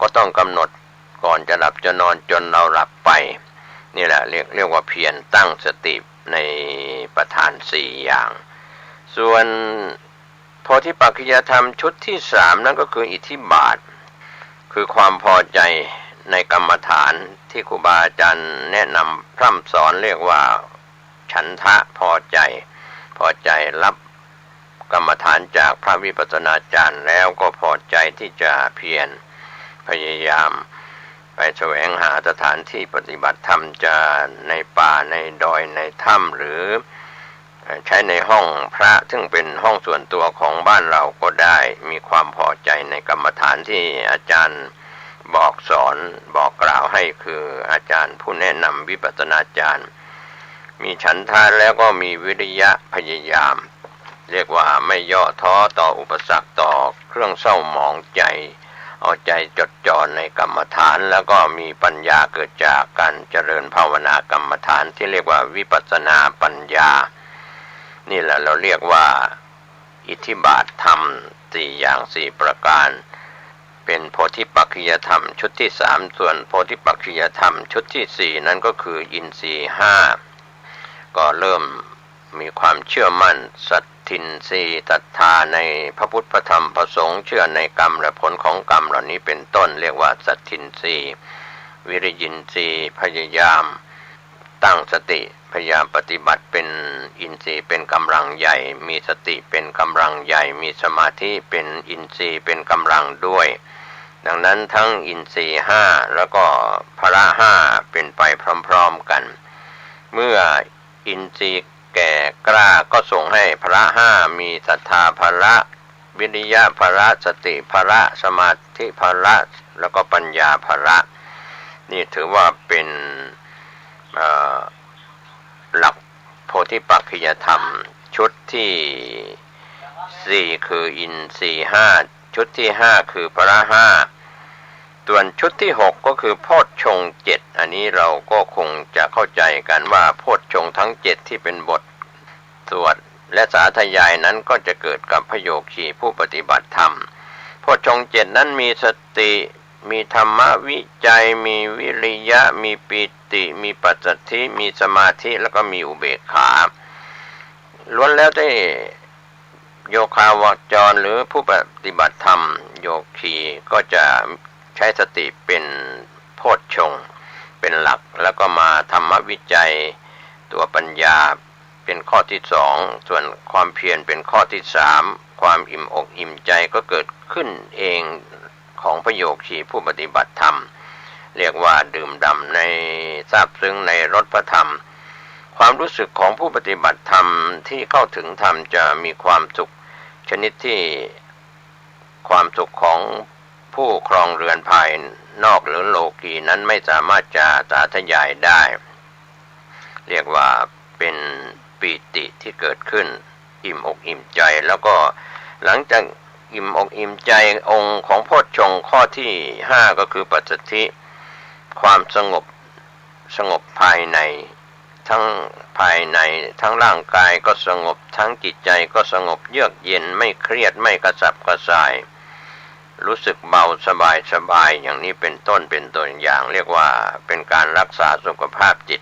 ก็ต้องกำหนดก่อนจะหลับจะนอนจนเราหลับไปนี่แหละเรียกว่าเพียรตั้งสติในประธานสี่อย่างส่วนโพธิปัจจยธรรมชุดที่สามนั่นก็คืออิทธิบาทคือความพอใจในกรรมฐานที่ครูบาอาจารย์แนะนำพร่ำสอนเรียกว่าฉันทะพอใจรับกรรมฐานจากพระวิปัสสนาจารย์แล้วก็พอใจที่จะเพียรพยายามไปแสวงหาสถานที่ปฏิบัติธรรมจะในป่าในดอยในถ้ำหรือใช้ในห้องพระซึ่งเป็นห้องส่วนตัวของบ้านเราก็ได้มีความพอใจในกรรมฐานที่อาจารย์บอกสอนบอกกล่าวให้คืออาจารย์ผู้แนะนำวิปัสสนาจารย์มีฉันทะแล้วก็มีวิริยะพยายามเรียกว่าไม่ย่อท้อต่ออุปสรรคต่อเครื่องเศร้าหมองใจเอาใจจดจ่อในกรรมฐานแล้วก็มีปัญญาเกิดจากการเจริญภาวนากรรมฐานที่เรียกว่าวิปัสสนาปัญญานี่แหละเราเรียกว่าอิทธิบาทธรรมสี่อย่างสี่ประการเป็นโพธิปัจจยธรรมชุดที่สามส่วนโพธิปัจจยธรรมชุดที่สี่นั้นก็คืออินทรีย์ห้าก็เริ่มมีความเชื่อมั่นสัตทินรีศรัทธาในพระพุทธพระธรรมพระสงฆ์เชื่อในกรรมและผลของกรรมเหล่านี้เป็นต้นเรียกว่าสัตทินรีวิริยินทรีย์พยายามตั้งสติพยายามปฏิบัติเป็นอินทรีย์เป็นกำลังใหญ่มีสติเป็นกำลังใหญ่มีสมาธิเป็นอินทรีย์เป็นกำลังด้วยดังนั้นทั้งอินทรีย์ห้าแล้วก็พละห้าเป็นไปพร้อมๆกันเมื่ออินทรีย์แก่กล้าก็ส่งให้พละห้ามีศรัทธาพละวิริยะพละสติพละสมาธิพละแล้วก็ปัญญาพละนี่ถือว่าเป็นหลักโพธิปัจจยธรรมชุดที่สี่คืออินทรีย์ห้าชุดที่ห้าคือพละห้าส่วนชุดที่หกก็คือโพชฌงค์เจ็ดอันนี้เราก็คงจะเข้าใจกันว่าโพชฌงค์ทั้งเจ็ดที่เป็นบทสวดและสาธยายนั้นก็จะเกิดกับพระโยคีผู้ปฏิบัติธรรมโพชฌงค์เจ็ดนั้นมีสติมีธรรมวิจัยมีวิริยะมีปิติมีปัสสัทธิมีสมาธิแล้วก็มีอุเบกขาล้วนแล้วได้โยคาวจรหรือผู้ปฏิบัติธรรมโยคีก็จะใช้สติเป็นโพชฌงค์เป็นหลักแล้วก็มาธรรมวิจัยตัวปัญญาเป็นข้อที่สองส่วนความเพียรเป็นข้อที่สามความอิ่มอกอิ่มใจก็เกิดขึ้นเองของพระโยคีผู้ปฏิบัติธรรมเรียกว่าดื่มด่ำในซาบซึ้งในรสพระธรรมความรู้สึกของผู้ปฏิบัติธรรมที่เข้าถึงธรรมจะมีความสุขชนิดที่ความสุขของผู้ครองเรือนภายนอกหรือโลกีนั้นไม่สามารถจะสาธยายได้เรียกว่าเป็นปีติที่เกิดขึ้นอิ่มอกอิ่มใจแล้วก็หลังจากอิ่มอกอิ่มใจองค์ของโพชฌงค์ข้อที่ห้าก็คือปัสสัทธิความสงบภายในทั้งร่างกายก็สงบทั้งจิตใจก็สงบเยือกเย็นไม่เครียดไม่กระสับกระส่ายรู้สึกเบาสบายอย่างนี้เป็นต้นเป็นตัวอย่างเรียกว่าเป็นการรักษาสุขภาพจิต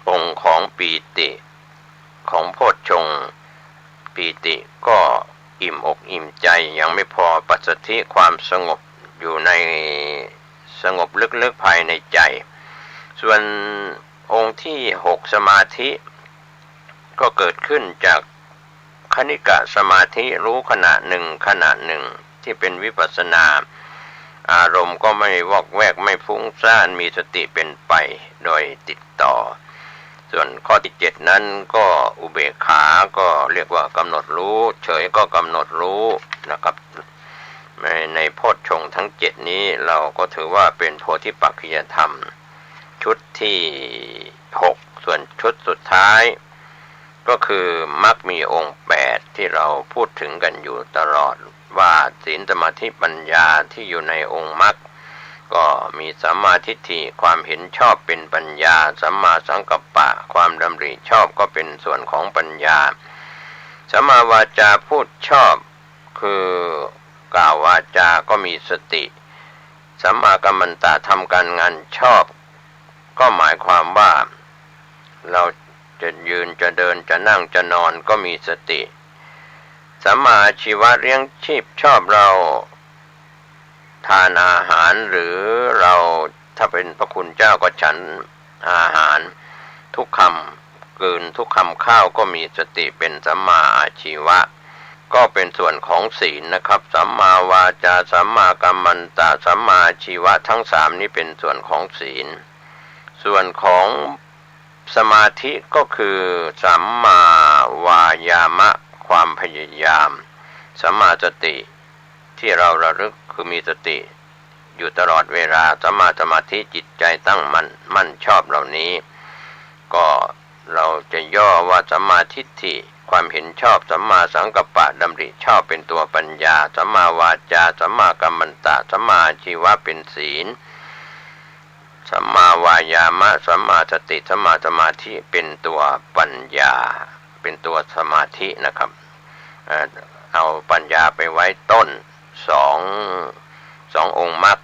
องค์ของปีติของโพชฌงค์ปีติก็อิ่มอกอิ่มใจยังไม่พอปัสสัทธิความสงบอยู่ในสงบลึกๆภายในใจส่วนองค์ที่หกสมาธิก็เกิดขึ้นจากคณิกะสมาธิรู้ขณะหนึ่งที่เป็นวิปัสสนาอารมณ์ก็ไม่วอกแวกไม่ฟุ้งซ่านมีสติเป็นไปโดยติดต่อส่วนข้อที่เจ็ดนั้นก็อุเบกขาก็เรียกว่ากำหนดรู้เฉยก็กำหนดรู้นะครับในโพชฌงค์ทั้งเจ็ดนี้เราก็ถือว่าเป็นโพธิปัจจยธรรมชุดที่หกส่วนชุดสุดท้ายก็คือมรรคมีองค์แปดที่เราพูดถึงกันอยู่ตลอดว่าศีลสมาธิปัญญาที่อยู่ในองค์มรรคก็มีสัมมาทิฏฐิความเห็นชอบเป็นปัญญาสัมมาสังกัปปะความดำริชอบก็เป็นส่วนของปัญญาสัมมาวาจาพูดชอบคือกล่าววาจาก็มีสติ สัมมากัมมันตะทำการงานชอบก็หมายความว่าเราจะยืนจะเดินจะนั่งจะนอนก็มีสติสัมมาอาชีวะเลี้ยงชีพชอบเราทานอาหารหรือเราถ้าเป็นพระคุณเจ้าก็ฉันอาหารทุกคำกลืนทุกคำข้าวก็มีสติเป็นสัมมาอาชีวะก็เป็นส่วนของศีลนะครับสัมมาวาจาสัมมากัมมันตะสัมมาอาชีวะทั้งสามนี้เป็นส่วนของศีลส่วนของสมาธิก็คือสัมมาวายามะความพยายามสัมมาสติที่เราระลึกคือมีสติอยู่ตลอดเวลาสัมมาสมาธิจิตใจตั้งมั่นชอบเหล่านี้ก็เราจะย่อว่าสัมมาทิฏฐิความเห็นชอบสัมมาสังกัปปะดำริชอบเป็นตัวปัญญาสัมมาวาจาสัมมากัมมันตะสัมมาอาชีวะเป็นศีลสัมมาวายามะสัมมาสติสัมมาสมาธิเป็นตัวปัญญาเป็นตัวสมาธินะครับเอาปัญญาไปไว้ต้นสององค์มรรค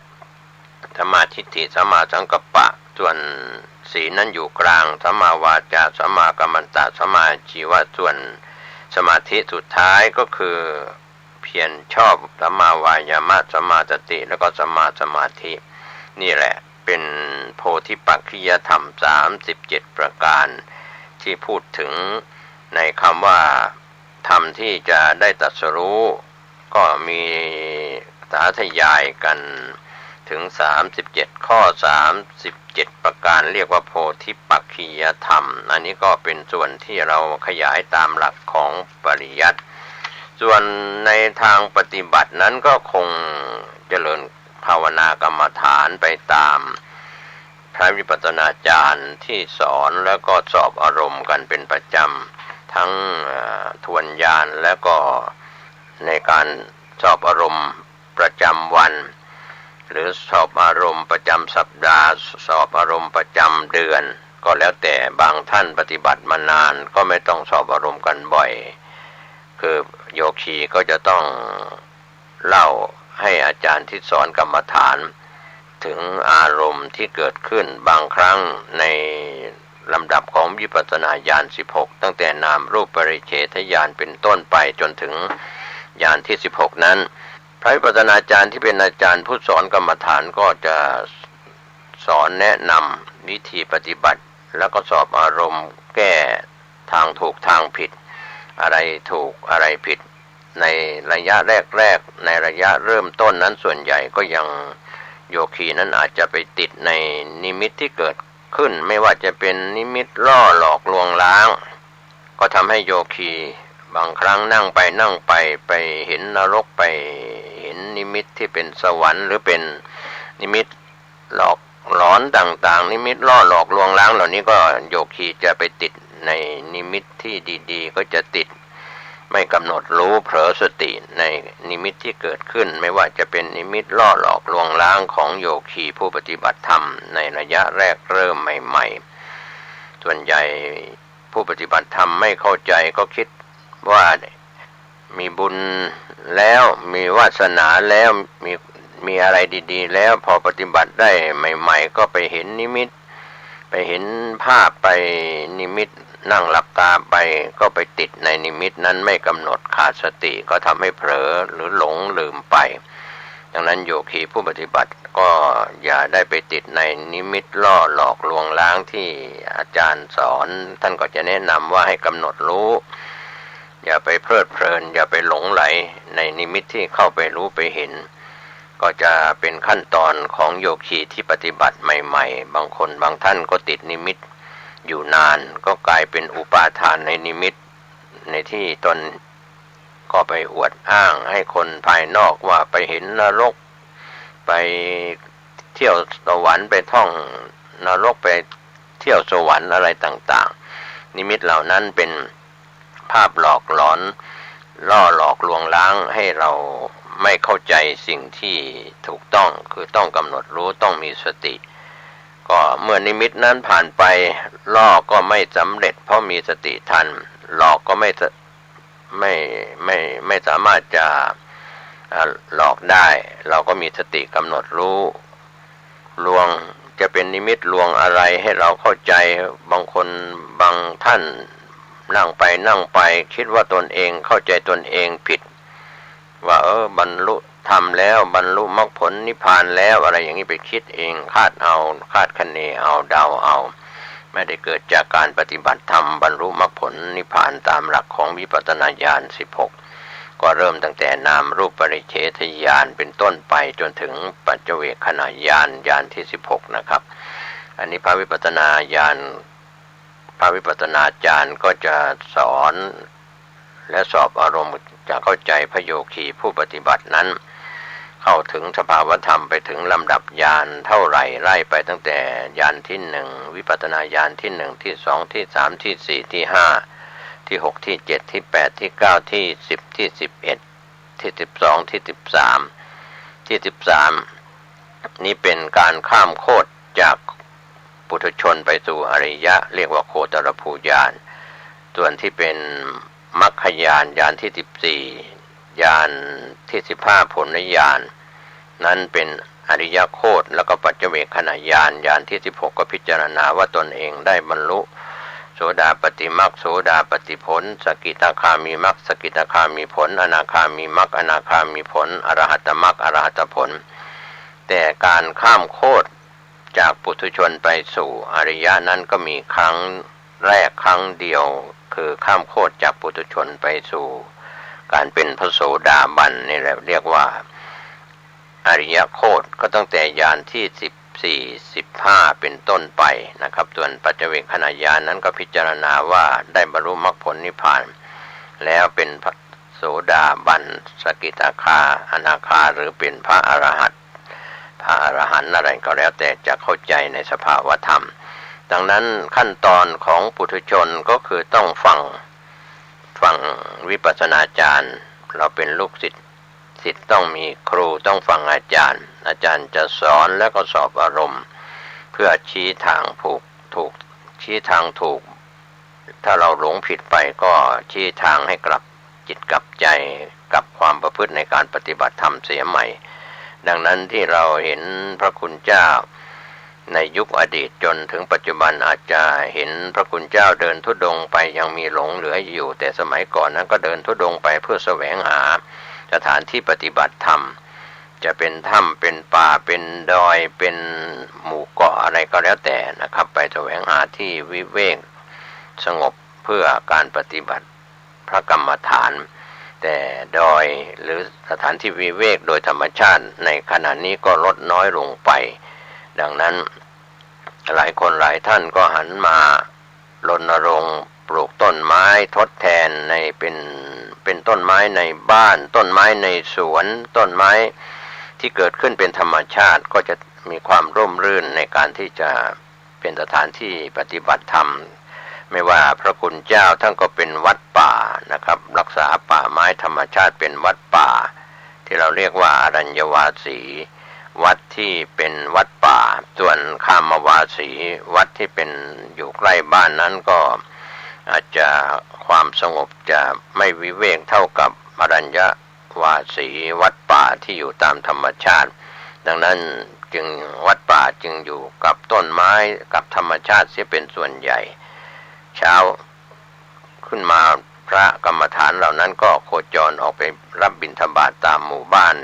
สัมมาทิฏฐิสัมมาสังกัปปะส่วนศีลนั้นอยู่กลางสัมมาวาจาสัมมากัมมันตะสัมมาอาชีวะส่วนสมาธิสุดท้ายก็คือเพียรชอบสัมมาวายามะสัมมาสติแล้วก็สัมมาสมาธินี่แหละเป็นโพธิปักขิยธรรม37ประการที่พูดถึงในคำว่าธรรมที่จะได้ตรัสรู้ก็มีสาธยายกันถึง37ข้อ37ประการเรียกว่าโพธิปักขิยธรรมอันนี้ก็เป็นส่วนที่เราขยายตามหลักของปริยัติส่วนในทางปฏิบัตินั้นก็คงเจริญภาวนากรรมฐานไปตามพระวิปัสสนาจารย์ที่สอนแล้วก็สอบอารมณ์กันเป็นประจำทั้งทวนญาณแล้วก็ในการสอบอารมณ์ประจำวันหรือสอบอารมณ์ประจำสัปดาห์สอบอารมณ์ประจำเดือนก็แล้วแต่บางท่านปฏิบัติมานานก็ไม่ต้องสอบอารมณ์กันบ่อยคือโยคีก็จะต้องเล่าให้อาจารย์ที่สอนกรรมฐานถึงอารมณ์ที่เกิดขึ้นบางครั้งในลำดับของวิปัสสนาญาณ16ตั้งแต่นามรูปปริเฉทญาณเป็นต้นไปจนถึงญาณที่16นั้นพระวิปัสสนาจารย์ที่เป็นอาจารย์ผู้สอนกรรมฐานก็จะสอนแนะนำวิธีปฏิบัติแล้วก็สอบอารมณ์แก้ทางถูกทางผิดอะไรถูกอะไรผิดในระยะแรกในระยะเริ่มต้นนั้นส่วนใหญ่ก็ยังโยคีนั้นอาจจะไปติดในนิมิตที่เกิดขึ้นไม่ว่าจะเป็นนิมิตล่อหลอกลวงล้างก็ทำให้โยคีบางครั้งนั่งไปไปเห็นนรกไปเห็นนิมิตที่เป็นสวรรค์หรือเป็นนิมิตหลอกหลอนต่างๆนิมิตล่อหลอกลวงล้างเหล่านี้ก็โยคีจะไปติดในนิมิตที่ดีๆก็จะติดไม่กำหนดรู้เผลอสติในนิมิตที่เกิดขึ้นไม่ว่าจะเป็นนิมิตล่อหลอกลวงล้างของโยคีผู้ปฏิบัติธรรมในระยะแรกเริ่มใหม่ๆส่วนใหญ่ผู้ปฏิบัติธรรมไม่เข้าใจก็คิดว่ามีบุญแล้วมีวาสนาแล้วมีอะไรดีๆแล้วพอปฏิบัติได้ใหม่ๆก็ไปเห็นนิมิตไปเห็นภาพไปนิมิตนั่งหลับตาไปก็ไปติดในนิมิตนั้นไม่กำหนดขาดสติก็ทำให้เผลอหรือหลงลืมไปดังนั้นโยคีผู้ปฏิบัติก็อย่าได้ไปติดในนิมิตล่อหลอกลวงล้างที่อาจารย์สอนท่านก็จะแนะนำว่าให้กำหนดรู้อย่าไปเพลิดเพลินอย่าไปหลงไหลในนิมิตที่เข้าไปรู้ไปเห็นก็จะเป็นขั้นตอนของโยคีที่ปฏิบัติใหม่ๆบางคนบางท่านก็ติดนิมิตอยู่นานก็กลายเป็นอุปาทานในนิมิตในที่ตนก็ไปอวดอ้างให้คนภายนอกว่าไปเห็นนรกไปเที่ยวสวรรค์ไปท่องนรกไปเที่ยวสวรรค์อะไรต่างๆนิมิตเหล่านั้นเป็นภาพหลอกหลอนล่อหลอกลวงล้างให้เราไม่เข้าใจสิ่งที่ถูกต้องคือต้องกำหนดรู้ต้องมีสติก็เมื่อนิมิตนั้นผ่านไปล่อก็ไม่สำเร็จเพราะมีสติทันหลอกก็ไม่สามารถจะหลอกได้เราก็มีสติกำหนดรู้ ลวงจะเป็นนิมิตลวงอะไรให้เราเข้าใจบางคนบางท่านนั่งไปคิดว่าตนเองเข้าใจตนเองผิดว่าบรรลุธรรมแล้วบรรลุมรรคผลนิพพานแล้วอะไรอย่างนี้ไปคิดเองคาดคะเนเอาเดาเอาไม่ได้เกิดจากการปฏิบัติธรรมบรรลุมรรคผลนิพพานตามหลักของวิปัสสนาญาณ16ก็เริ่มตั้งแต่นามรูปปริเฉทญาณเป็นต้นไปจนถึงปัจเจเวคขณญาณที่16นะครับอันนี้พระวิปัสสนาญาณพระวิปัสสนาจารย์ก็จะสอนและสอบอารมณ์จะเข้าใจพระโยคีผู้ปฏิบัตินั้นเข้าถึงสภาวธรรมไปถึงลำดับญาณเท่าไหร่ไล่ไปตั้งแต่ญาณที่1วิปัสสนาญาณที่1ที่2ที่3ที่4ที่5ที่6ที่7ที่8ที่9ที่10ที่11ที่12ที่13ที่13นี้เป็นการข้ามโคตรจากปุถุชนไปสู่อริยะเรียกว่าโคตรภูญาณส่วนที่เป็นมรรคญาณญาณที่14ญาณที่15ผลญาณนั้นเป็นอริยโคตรแล้วก็ปัจเจเวคขณญาณที่16ก็พิจารณาว่าตนเองได้บรรลุโสดาปัตติมรรคโสดาปัตติผลสกิทาคามีมรรคสกิทาคามีผลอนาคามีมรรคอนาคามีผลอรหัตมรรคอรหัตผลแต่การข้ามโคตรจากปุถุชนไปสู่อริยะนั้นก็มีครั้งแรกครั้งเดียวคือข้ามโคตรจากปุถุชนไปสู่การเป็นพระโสดาบันนี่แหละเรียกว่าอริยโคตรก็ตั้งแต่ญาณที่14 15เป็นต้นไปนะครับส่วนปัจเจเวคขณญาณนั้นก็พิจารณาว่าได้บรรลุมรรคผลนิพพานแล้วเป็นพระโสดาบันสกิทาคาอนาคาหรือเป็นพระอรหันต์อะไรก็แล้วแต่จะเข้าใจในสภาวธรรมดังนั้นขั้นตอนของปุถุชนก็คือต้องฟังวิปัสสนาจารย์เราเป็นลูกศิษย์ต้องมีครูต้องฟังอาจารย์จะสอนแล้วก็สอบอารมณ์เพื่อชี้ทางถูกชี้ทางถูกถ้าเราหลงผิดไปก็ชี้ทางให้กลับจิตกลับใจกลับความประพฤติในการปฏิบัติธรรมเสียใหม่ดังนั้นที่เราเห็นพระคุณเจ้าในยุคอดีตจนถึงปัจจุบันอาจจะเห็นพระคุณเจ้าเดินธุดงค์ไปยังมีหลงเหลืออยู่แต่สมัยก่อนนั้นก็เดินธุดงค์ไปเพื่อแสวงหาสถานที่ปฏิบัติธรรมจะเป็นถ้ำเป็นป่าเป็นดอยเป็นหมู่เกาะอะไรก็แล้วแต่นะครับไปแสวงหาที่วิเวกสงบเพื่อการปฏิบัติพระกรรมฐานแต่ดอยหรือสถานที่วิเวกโดยธรรมชาติในขณะนี้ก็ลดน้อยลงไปดังนั้นหลายคนหลายท่านก็หันมารณรงค์ปลูกต้นไม้ทดแทนในเป็นต้นไม้ในบ้านต้นไม้ในสวนต้นไม้ที่เกิดขึ้นเป็นธรรมชาติก็จะมีความร่มรื่นในการที่จะเป็นสถานที่ปฏิบัติธรรมไม่ว่าพระคุณเจ้าท่านก็เป็นวัดป่านะครับรักษาป่าไม้ธรรมชาติเป็นวัดป่าที่เราเรียกว่าอรัญญวาสีวัดที่เป็นวัดป่าส่วนคามวาสีวัดที่เป็นอยู่ใกล้บ้านนั้นก็อาจจะความสงบจะไม่วิเวกเท่ากับอรัญญวาสีวัดป่าที่อยู่ตามธรรมชาติดังนั้นจึงวัดป่าจึงอยู่กับต้นไม้กับธรรมชาติเสียเป็นส่วนใหญ่เช้าขึ้นมาพระกรรมฐานเหล่านั้นก็โคจรออกไปรับบิณฑบาตตามหมู่บ้าน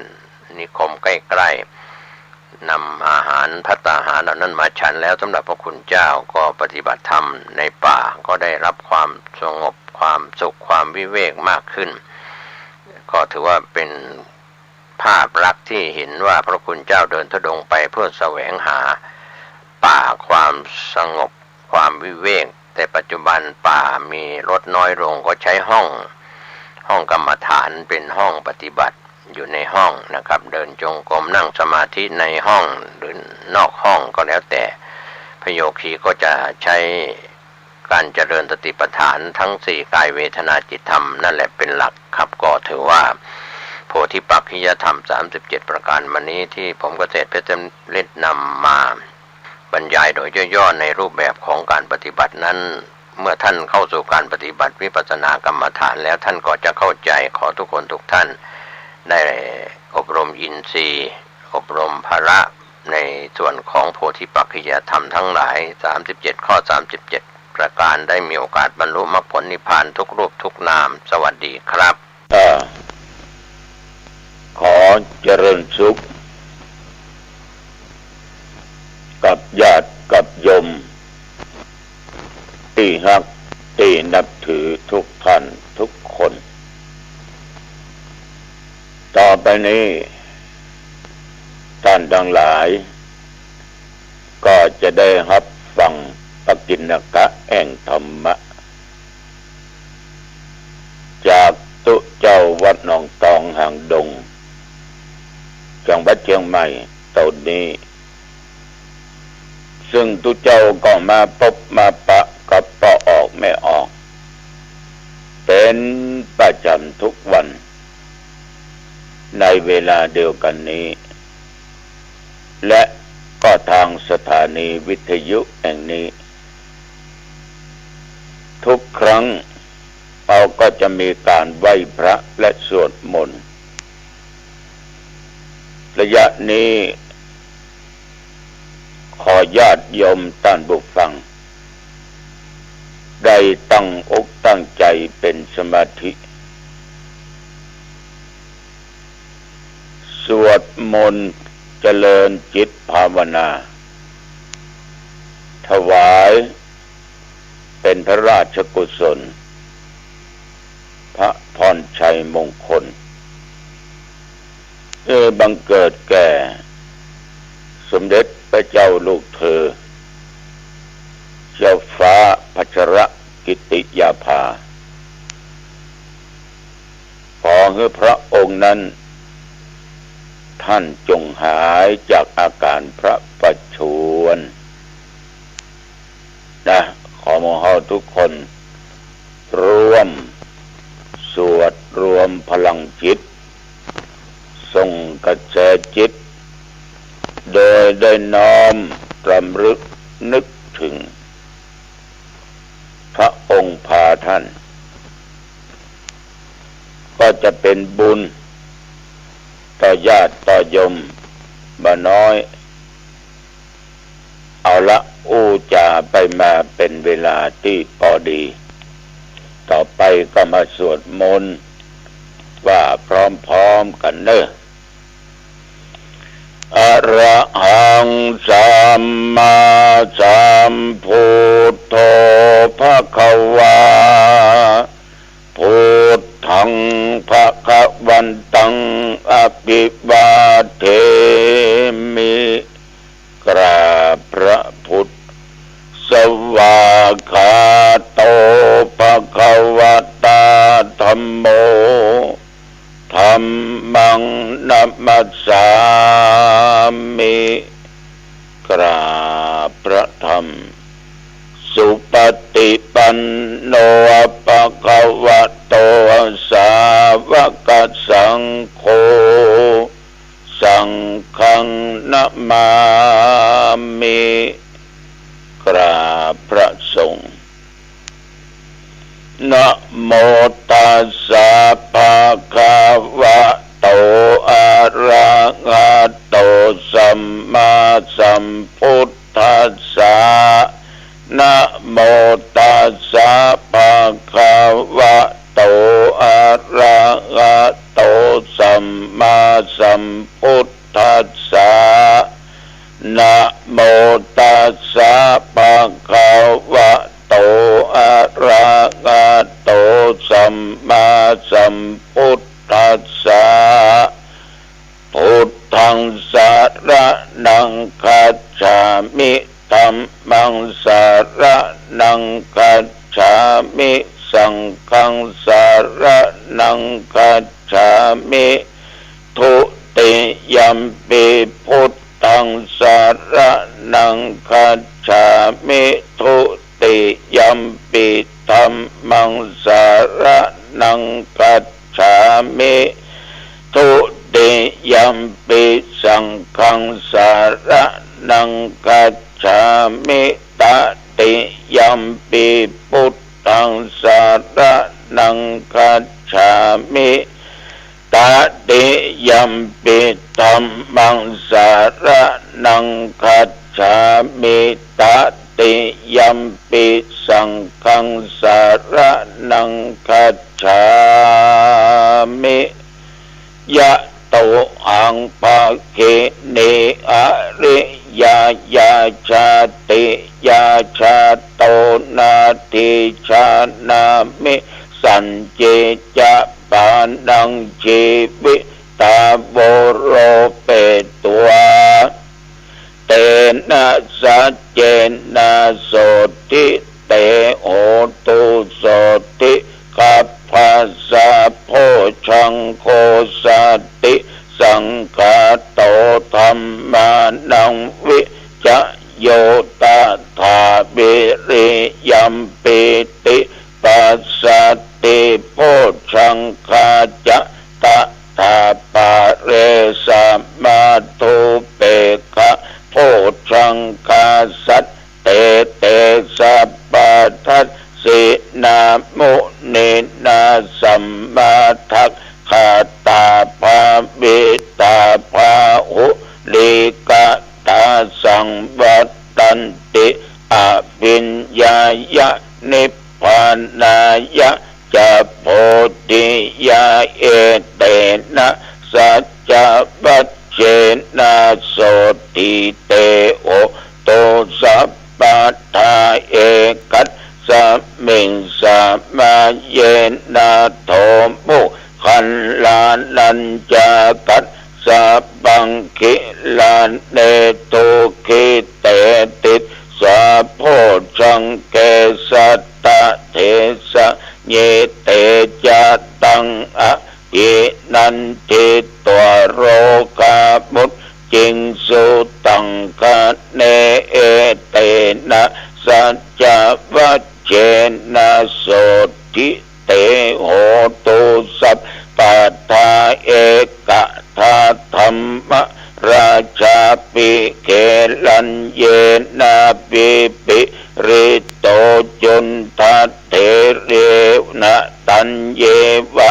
นิคมใกล้ๆนำอาหารภัตตาหารเหล่านั้นมาฉันแล้วสำหรับพระคุณเจ้าก็ปฏิบัติธรรมในป่าก็ได้รับความสงบความสุขความวิเวกมากขึ้นก็ถือว่าเป็นภาพลักษณ์ที่เห็นว่าพระคุณเจ้าเดินธุดงค์ไปเพื่อแสวงหาป่าความสงบความวิเวกแต่ปัจจุบันป่ามีลดน้อยลงก็ใช้ห้องกรรมฐานเป็นห้องปฏิบัติอยู่ในห้องนะครับเดินจงกรมนั่งสมาธิในห้องหรือนอกห้องก็แล้วแต่พระโยคีก็จะใช้การเจริญสติปัฏฐานทั้ง4กายเวทนาจิตธรรมนั่นแหละเป็นหลักครับก็ถือว่าโพธิปักขิยธรรม37ประการวันนี้ที่ผมเกษตรเพชรฤทธิ์นำมาบรรยายโดยย่อๆในรูปแบบของการปฏิบัตินั้นเมื่อท่านเข้าสู่การปฏิบัติวิปัสสนากรรมฐานแล้วท่านก็จะเข้าใจขอทุกคนทุกท่านได้อบรมอินทรีย์อบรมภละ ในส่วนของโพธิปักขิยธรรมทั้งหลาย37ข้อ37ประการได้มีโอกาสบรรลุมรรคผลนิพพานทุกรูปทุกนามสวัสดีครับขอเจริญสุขกับญาติกับโยมที่ฮักที่นับถือทุกท่านทุกคนต่อไปนี้ท่านทั้งหลายก็จะได้รับฟังปกิณกะแห่งธรรมะจากตุเจ้าวัดหนองตองหางดงจังหวัดเชียงใหม่ตอนนี้ซึ่งตุเจ้าก็มาพบมาปะกับปอออกไม่ออกเป็นประจำทุกวันในเวลาเดียวกันนี้และก็ทางสถานีวิทยุแห่งนี้ทุกครั้งเราก็จะมีการไหว้พระและสวดมนต์ระยะนี้ขอญาติโยมท่านผู้ฟังได้ตั้งอกตั้งใจเป็นสมาธิสวดมนต์เจริญจิตภาวนาถวายเป็นพระราชกุศลพระพรชัยมงคลบังเกิดแก่สมเด็จพระเจ้าลูกเธอเจ้าฟ้าพัชรกิติยาภาขอให้พระองค์นั้นท่านจงหายจากอาการพระประชวรนะขอหมู่เฮาทุกคนร่วมสวดรวมพลังจิตส่งกระแสจิตโดยได้น้อมรำลึกนึกถึงพระองค์พาท่านก็จะเป็นบุญต่อญาติต่อโยมบ่น้อยเอาละอู้จาไปมาเป็นเวลาที่พอดีต่อไปก็มาสวดมนต์ว่าพร้อมๆกันเด้ออะระหังสัมมาสัมพุทโธภคะวาพุทธังภคะวันตังอภิวาเทมิกราบพระพุทธสวากขาโตภควตาธัมโมธัมมังนัมมัสสามิกราบพระธรรมสุปฏิปันโนภควโตสาวกสังโฆสังฆังนะมามิกราบพระสงฆ์นะโมตัสสะภะคะวะโตอะระหะโตสัมมาสัมพุทธัสสะนะโมตัสสะภะคะวะโตอะระหะโตสัมมาสัมพุทธัสสะนะโมตัสสะภะคะวะโตอะระหะโตสัมมาสัมพุทธัสสะพุทธังสรณังคัจฉามิธัมมังสรณังคัจฉามิสังฆังสรณังคัจฉามิทุติยัมปิพุทธังสรณังคัจฉามิทุติยัมปิธัมมังสรณังคัจฉามิทุติยัมปิสังฆังสรณังคัจฉามิตติยัมปิพุทธังสรณังคัจฉามิ ตติยัมปิธัมมังสารนังคัจฉามิตติยัมปิสังฆังสารนังคัจฉามิยะโตอังภาเกเนอริยายาชาติยาชาโตนาทิชานามิสัญเจจะปานังชีวิตาโบโรเปตัวเตนะสัจเจนะโสติเตโอตุโสติกัปภาสะโพชังโคสัตติสังฆาโตธัมมานังวิจโยตถาบิริยัมปิติปัสสติโพชังคาจะตถาปะเรสัมมาตุเปกะโพชังคาสัตเตเตสัพพะทัสสินามุนินาสัมมาทักขาตาภาวิตาภาหุลิกะตาสังวัตตันติอภิญญายะนิพพานายะจะโพธิยาเอเตนะสัจจะปัจเจนะโสติเตโอโตสัพพะทาเอกัสสมิงสามาเยนะโทมุขันลานัญจากัสสัพพังคิลานเนตุคิเตติสาโพชังเกสัตตะเทสะเยเตจะตังอะอินันติตัวโรกามุตจิงสุตังคะเนเอเตนะสัจจะวัจเจนะโสติเตโหตุสัพปัทธาเอกทาธรรมราชาปิเกลันเยนาปิปิริโตจุนทัตเถเรนะตัญเยวะ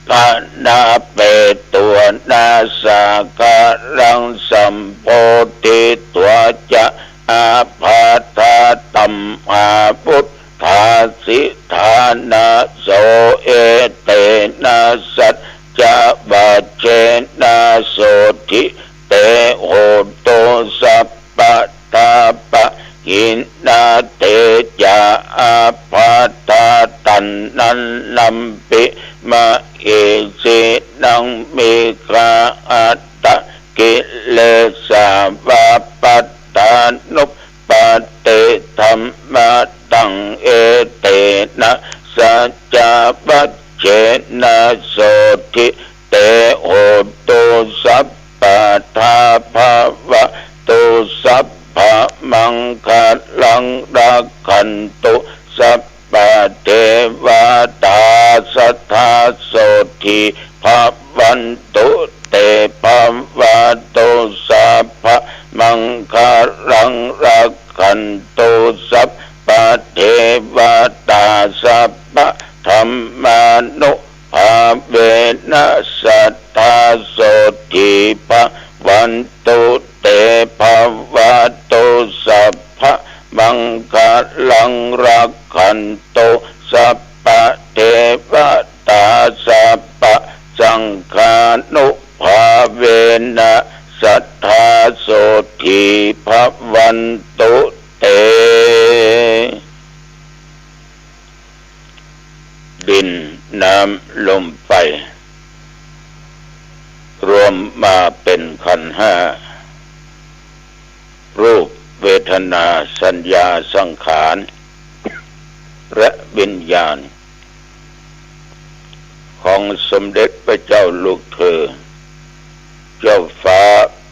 กานาเปตัวนาสาการังสัมโพธิตัวจะอาภาธาตัมมาพุทธาสิธานาโสเอเตนะสัจจะบัจเจนะโสทิเตโหโตสัพพะทาปะหินาเตจาอาภาธาตันนันลัมปิมาเอสินังมิคาอัตตะกิเลสาวาปัตตานุปเตธัมมาตังเอเตนะสัจจะปัจเจนะโสทิเตโหตุสัพพะทาภวะตุสัพพะมังคลังรักขันตุสัพพะเทวตาสัทธาโสทิภวันตุเตภวะตุสัพพะมังคลังรักขันตุสัพพะเทวตาสัพพะธรรมานุภาเวนะสัทธาโสทิภวันตุเตภวะตุสัพพะมังคลังรักขันตุสัพพะเทวตาสัพพะสังฆานุภาเวนะสัทธาโสทิภวันตุเตดินน้ำลมไฟรวมมาเป็นขันธ์ห้ารูปเวทนาสัญญาสังขารและวิญญาณของสมเด็จพระเจ้าลูกเธอเจ้าฟ้า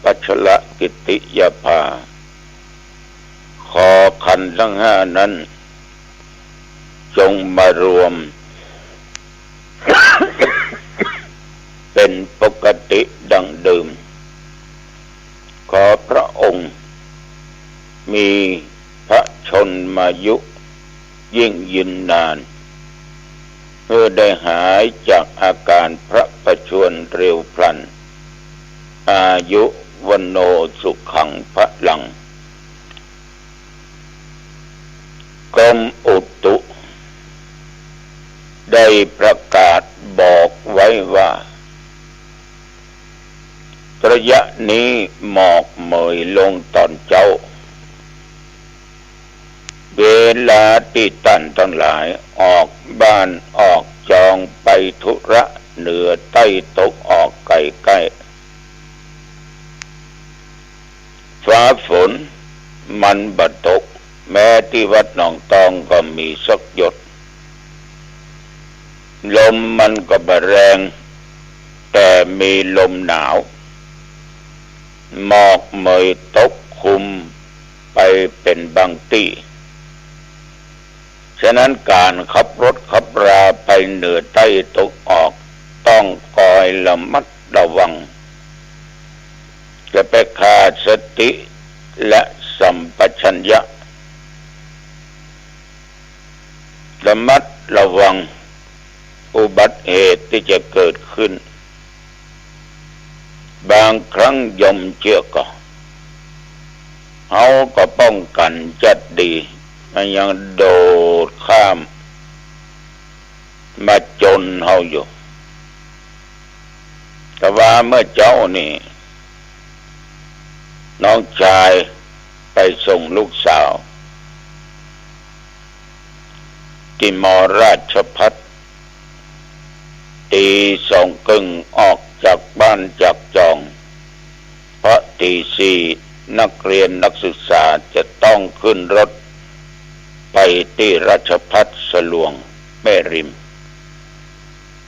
พัชรกิติยาภาขอขันธ์ทั้งห้านั้นจงมารวม เป็นปกติดังเดิมขอพระองค์มีพระชนมายุยิ่งยืนนานเพื่อได้หายจากอาการพระ ประชวรเร็วพลันอายุวันโนสุขังพลังกรมอุตุได้ประกาศบอกไว้ว่าระยะนี้หมอกเมยลงตอนเจ้าเวลาที่ท่านทั้งหลายออกบ้านออกจองไปธุระเหนือใต้ตกออกไกลใกล้ฟ้าฝนมันบัดตกแม้ที่วัดหนองตองก็มีสักหยดลมมันก็บแรงแต่มีลมหนาวหมอกเมยตกคุมไปเป็นบางที่ฉะนั้นการขับรถขับราไปเหนือใต้ตกออกต้องคอยระมัดระวังจะไปขาดสติและสัมปชัญญะระมัดระวังอุบัติเหตุที่จะเกิดขึ้นบางครั้งยมเชื่อก็เขาก็ป้องกันจัดดีมันยังโดดข้ามมาจนเขาอยู่แต่ว่าเมื่อเจ้านี่น้องชายไปส่งลูกสาวที่มราชภัฏตีสองครึ่งออกจากบ้านจากจองเพราะตีสี่นักเรียนนักศึกษาจะต้องขึ้นรถไปที่ราชภัฏสลวงแม่ริม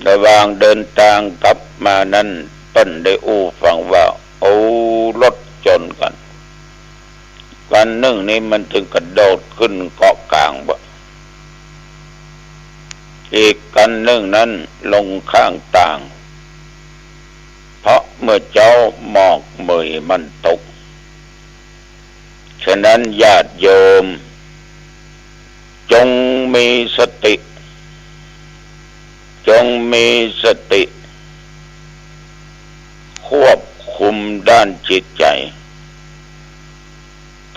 ระหว่างเดินทางกลับมานั้นเปิ้นได้อู้ฟังว่าโอ้รถจนกันวันหนึ่งนี้มันถึงกระโดดขึ้นเกาะกลางบ่อีกกันหนึ่งนั้นลงข้างต่างเพราะเมื่อเจ้าหมอกเมยมันตกฉะนั้นญาติโยมจงมีสติจงมีสติควบคุมด้านจิตใจ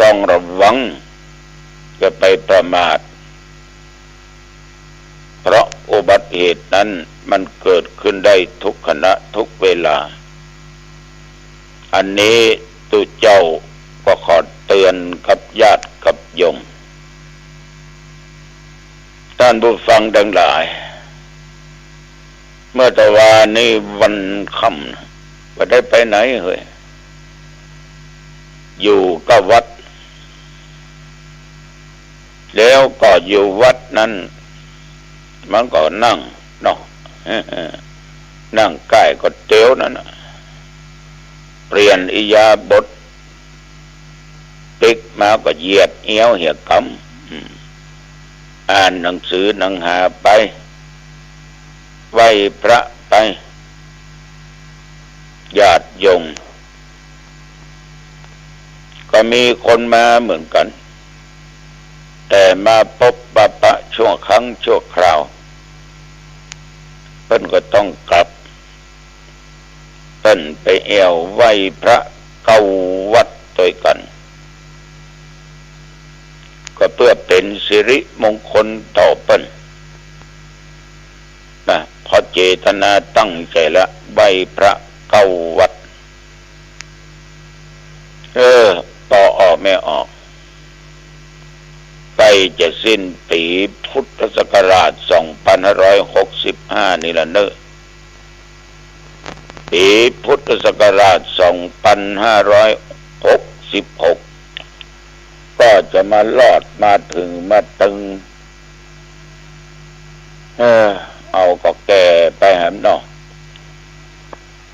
ต้องระวังจะไปประมาทเพราะอุบัติเหตุนั้นมันเกิดขึ้นได้ทุกขณะทุกเวลาอันนี้ตุเจ้าก็ขอเตือนกับญาติกับโยมท่านผู้ฟังทั้งหลายเมื่อตะวันนี้วันค่ำก็ได้ไปไหนเฮ้ยอยู่กับวัดแล้วก็อยู่วัดนั้นมันก็นั่งเนาะนั่งใกล้ก็เตียวนั่นนะเปลี่ยนอิริยาบถติ๊กมาก็เหยียดเอี้ยวเหี่ยกำอ่านหนังสือหนังหาไปไหว้พระไปญาติโยมก็มีคนมาเหมือนกันแต่มาพบปะปะชั่วครั้งชั่วคราวเพิ่นก็ต้องกลับเพิ่นไปแอวไหว้พระเก้าวัดด้วยกันก็เพื่อเป็นสิริมงคลต่อเพิ่นนะพอเจตนาตั้งใจละไหว้พระเก้าวัดต่อออกไม่ออกใกล้จะสิ้นปีพุทธศักราช2565นี่ละเนอะปีพุทธศักราช2566ก็จะมาลอดมาถึงมาตึงเอาก็แก่ไปแหมเนาะ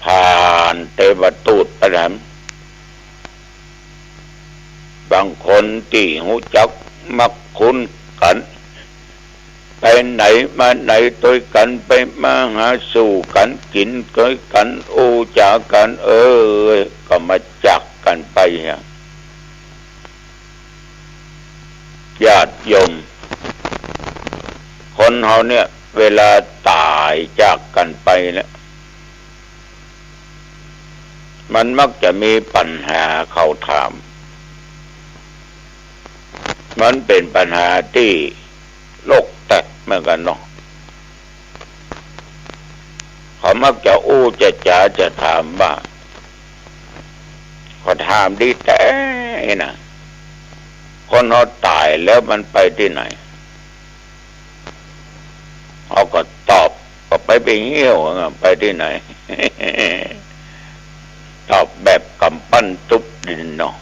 ผ่านเทวทูตไปแหมบางคนที่หูจักมักคุ้นกันไปไหนมาไหนด้วยกันไปมาหาสู่กันกินเกยกันอูจากกันก็มาจากกันไปญาติโยมคนเฮาเนี่ยเวลาตายจากกันไปเนี่ย มันมักจะมีปัญหาเข้าถามมันเป็นปัญหาที่โลกแตกเหมือนกันเนาะเขามักจะจะถามว่าเขาถามดีแต่นะคนเขาตายแล้วมันไปที่ไหนเขาก็ตอบก็ไปเหี้ยวไปที่ไหน ตอบแบบกำปั้นทุบดินเนาะ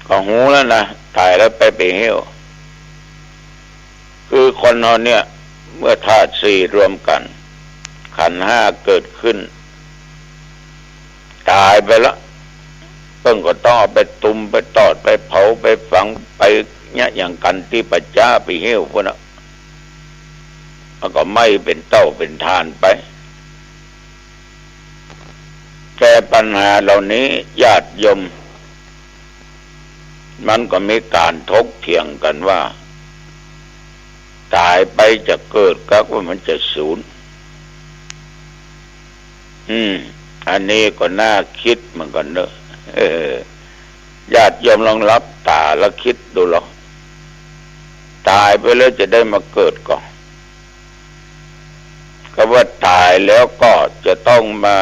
ก็หูแล้วนะตายแล้วไปเหี้ยวคือคนเราเนี่ยเมื่อธาตุสี่รวมกันขันธ์ห้าเกิดขึ้นตายไปแล้วเพิ่งก็ต้องเอาไปตุ่มไปตอดไปเผาไปฝังไปเนี่ยอย่างกันที่ปัจจ้าไปเหี้ยวพวกนั้นมันก็ไม่เป็นเต้าเป็นทานไปแต่ปัญหาเหล่านี้ญาติโยมมันก็มีการถกเถียงกันว่าตายไปจะเกิดก็ว่ามันจะสูญอันนี้ก็น่าคิดเหมือนกันเนอะญาติโยมลองรับตาแล้วคิดดูหรอกตายไปแล้วจะได้มาเกิดก่อนก็ว่าตายแล้วก็จะต้องมา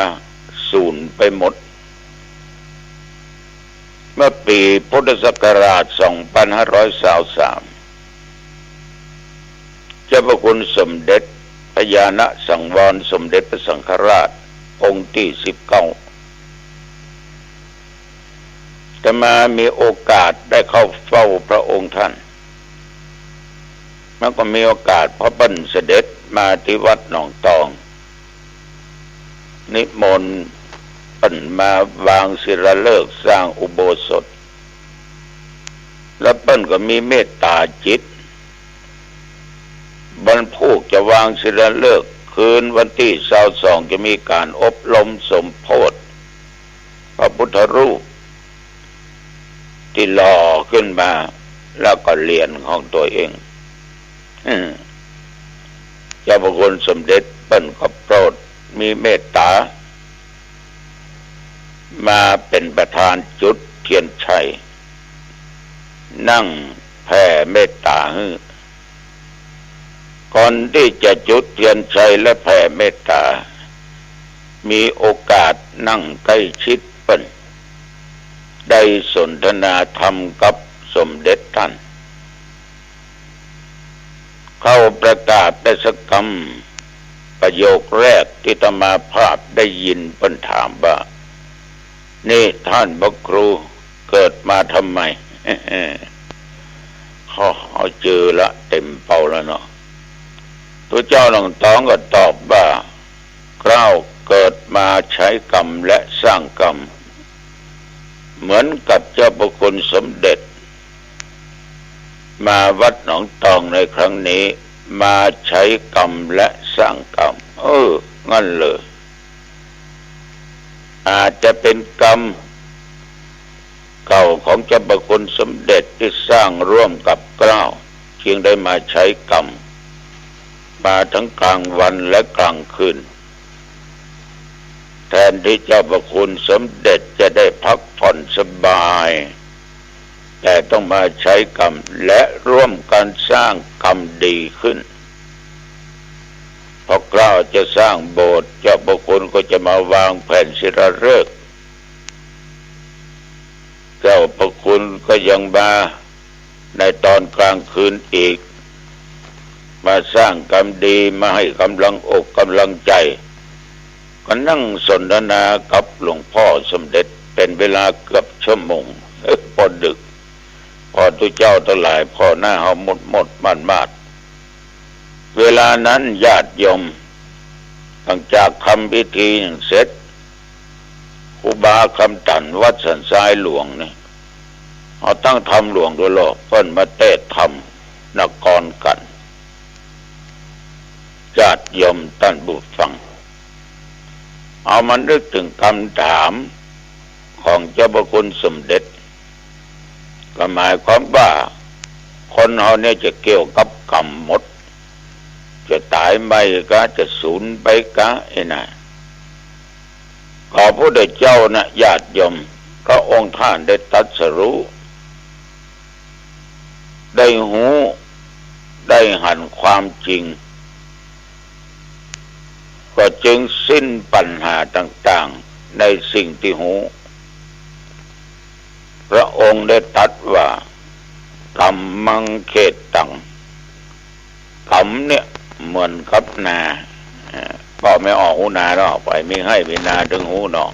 สูญไปหมดเมื่อปีพุทธศักราช 2523 เจ้าพระคุณสมเด็จพญาณสังวรสมเด็จพระสังฆราชองค์ที่ 19จะมามีโอกาสได้เข้าเฝ้าพระองค์ท่านมันก็มีโอกาสพระบัณฑิตเสด็จมาที่วัดหนองตองนิมนต์เป็นมาวางศิลาฤกษ์สร้างอุโบสถแล้วเปิ้นก็มีเมตตาจิตบรรพุกจะวางศิลาฤกษ์คืนวันที่22จะมีการอบรมสมโภชพระพุทธรูปที่หล่อขึ้นมาแล้วก็เรียนของตัวเองเจ้าพระคุณสมเด็จเปิ้นก็โปรดมีเมตตามาเป็นประธานจุดเทียนชัยนั่งแผ่เมตตาให้ก่อนที่จะจุดเทียนชัยและแผ่เมตตามีโอกาสนั่งใกล้ชิดเปิ้นได้สนทนาธรรมกับสมเด็จท่านเข้าประกาศได้สักคำประโยคแรกที่อาตมาภาพได้ยินเปิ้นถามว่านี่ท่านพระครูเกิดมาทำไม เขาเจอละเต็มเป่าแล้วเนาะตัวเจ้าหลวงตองก็ตอบว่าเกล้าเกิดมาใช้กรรมและสร้างกรรมเหมือนกับเจ้าพระคุณสมเด็จมาวัดหนองตองในครั้งนี้มาใช้กรรมและสร้างกรรมงั้นเลยอาจจะเป็นกรรมเก่าของเจ้าพระคุณสมเด็จที่สร้างร่วมกับเกล้าจึงได้มาใช้กรรมมาทั้งกลางวันและกลางคืนแทนที่เจ้าพระคุณสมเด็จจะได้พักผ่อนสบายแต่ต้องมาใช้กรรมและร่วมกันสร้างกรรมดีขึ้นพอเกล้าจะสร้างโบสถ์เจ้าพระคุณก็จะมาวางแผ่นศิลาฤกษ์เจ้าพระคุณก็ยังมาในตอนกลางคืนอีกมาสร้างกรรมดีมาให้กำลังอกกำลังใจก็นั่งสนทนากับหลวงพ่อสมเด็จเป็นเวลาเกือบชั่วโมงพอดึกพอทุกเจ้าทั้งหลายพ่อหน้าเฮาหมดมาดเวลานั้นญาติโยมหลังจากทำพิธีอย่างเสร็จครูบาคำตันวัดสันทรายหลวงเนี่ยเอาตั้งทำหลวงด้วยหรอกเพิ่นมาเตะทำนกรกันญาติโยมท่านผู้ฟังเอามันนึกถึงคำถามของเจ้าพระคุณสมเด็จก็หมายความว่าคนเราเนี่ยจะเกี่ยวกับกรรมหมดจะตายไปก็จะสูญไปก็ไอ้น่ะ ขอพระพุทธเจ้านะญาติโยมก็องค์ท่านได้ตรัสรู้ได้หูได้หันความจริงก็จึงสิ้นปัญหาต่างๆในสิ่งที่หูพระองค์ได้ตรัสว่ากัมมังเขตตังกัมเนี่ยเหมือนกับนาก็ไม่ออกหูนาแล้วไปมีให้มีนาถึงหูเนาะ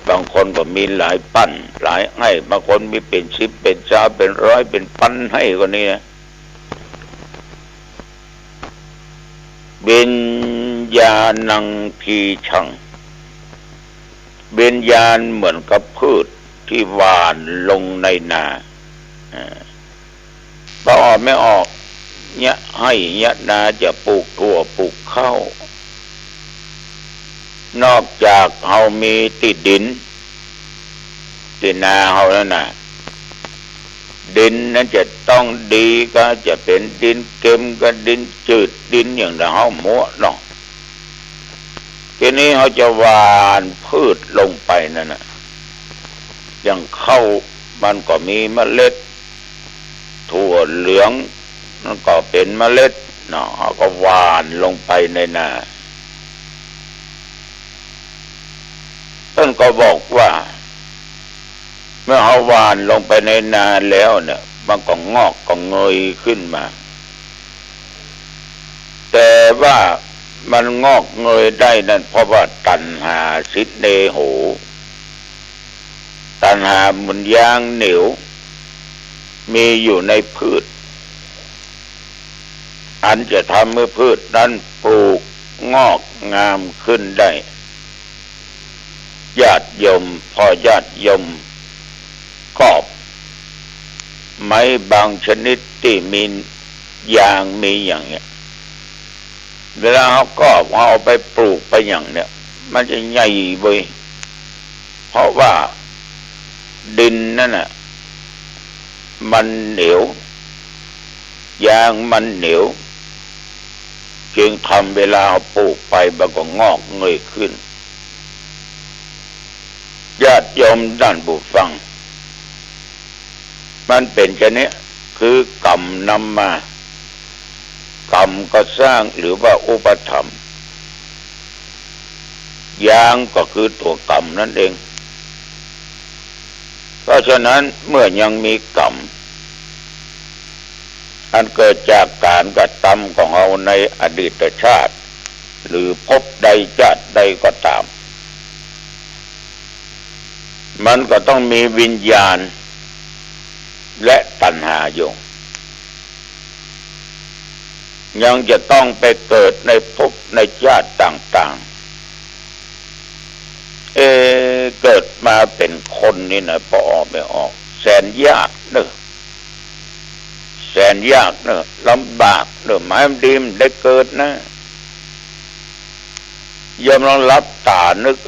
บางคนก็มีหลายปั้นหลายให้บางคนมีเป็นสิบเป็นจ้าเป็นร้อยเป็นพันให้ก็นี่นะเบญญาณังพีชังเบญญาณเหมือนกับพืชที่หว่านลงในนาพอออกไม่ออกเนี่ยให้เนี่ยนาจะปลูกถั่วปลูกข้าวนอกจากเฮามีติดดินที่นาเฮานั่นน่ะดินนั้นจะต้องดีก็จะเป็นดินเค็มก็ดินจืดดินอย่างเฮาหมัวเนาะทีนี้เฮาจะหว่านพืชลงไปนั่นน่ะอย่างข้าวมันก็มีเมล็ดถั่วเหลืองมันก็เป็นเมล็ดเนาะเฮาก็หว่านลงไปในนาท่านก็บอกว่าเมื่อเอาหว่านลงไปในนาแล้วเนี่ยมันก็งอกก็เงยขึ้นมาแต่ว่ามันงอกเงยได้นั่นเพราะว่าตัณหาสิทธิเนโหตัณหาเหมือนยางเหนียวมีอยู่ในพืชอันจะทำให้พืชนั้นปลูกงอกงามขึ้นได้ญาติโยมพอญาติโยมกอบไม้บางชนิดที่มียางมีอย่างเนี้ยเวลาเขากอบเอาไปปลูกไปอย่างเนี้ยมันจะใหญ่เว้ยเพราะว่าดินนั่นน่ะมันเหนียวยางมันเหนียวจึงทำเวลาเอาปลูกไปมันก็งอกเงยขึ้นญาติโยมด้านผู้ฟังมันเป็นแค่นี้คือกรรมนำมากรรมก็สร้างหรือว่าอุปธรรมยางก็คือตัวกรรมนั่นเองเพราะฉะนั้นเมื่อยังมีกรรมอันเกิดจากการกระทำของเราในอดีตชาติหรือภพใดชาติใดก็ตามมันก็ต้องมีวิญญาณและตัณหาอยู่ยังจะต้องไปเกิดในภพในชาติต่างๆเกิดมาเป็นคนนี่นะพอออกไม่ออกแสนยากเนอะแสนยากเนอะลำบากเนอะหมายดีมได้เกิดนะยอมลองรับตานึก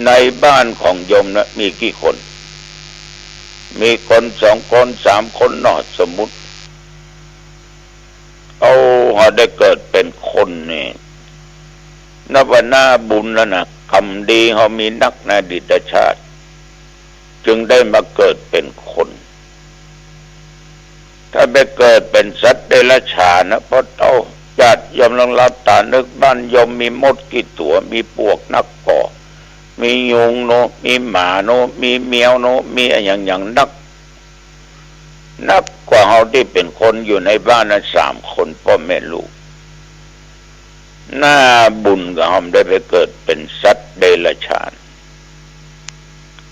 ในบ้านของโยมนะมีกี่คนมีคน2 คน3 คนนอสมมุติเอาเขาได้เกิดเป็นคนนี่นับว่าหน้าบุญแล้วนะกรรมดีเขามีนักในอดีตชาติจึงได้มาเกิดเป็นคนถ้าไปเกิดเป็นสัตว์เดรัจฉานนะเพราะเอาญาติยอมลองรับตานึกบ้านยมมีมดกี่ตัวมีปวกนักก่อมียุงโนมีหมาโนมีแมวโนมีอย่างนักกว่าเขาที่เป็นคนอยู่ในบ้านนั้น3 คนพ่อแม่ลูกหน้าบุญกับเขาได้ไปเกิดเป็นสัตว์เดรัจฉาน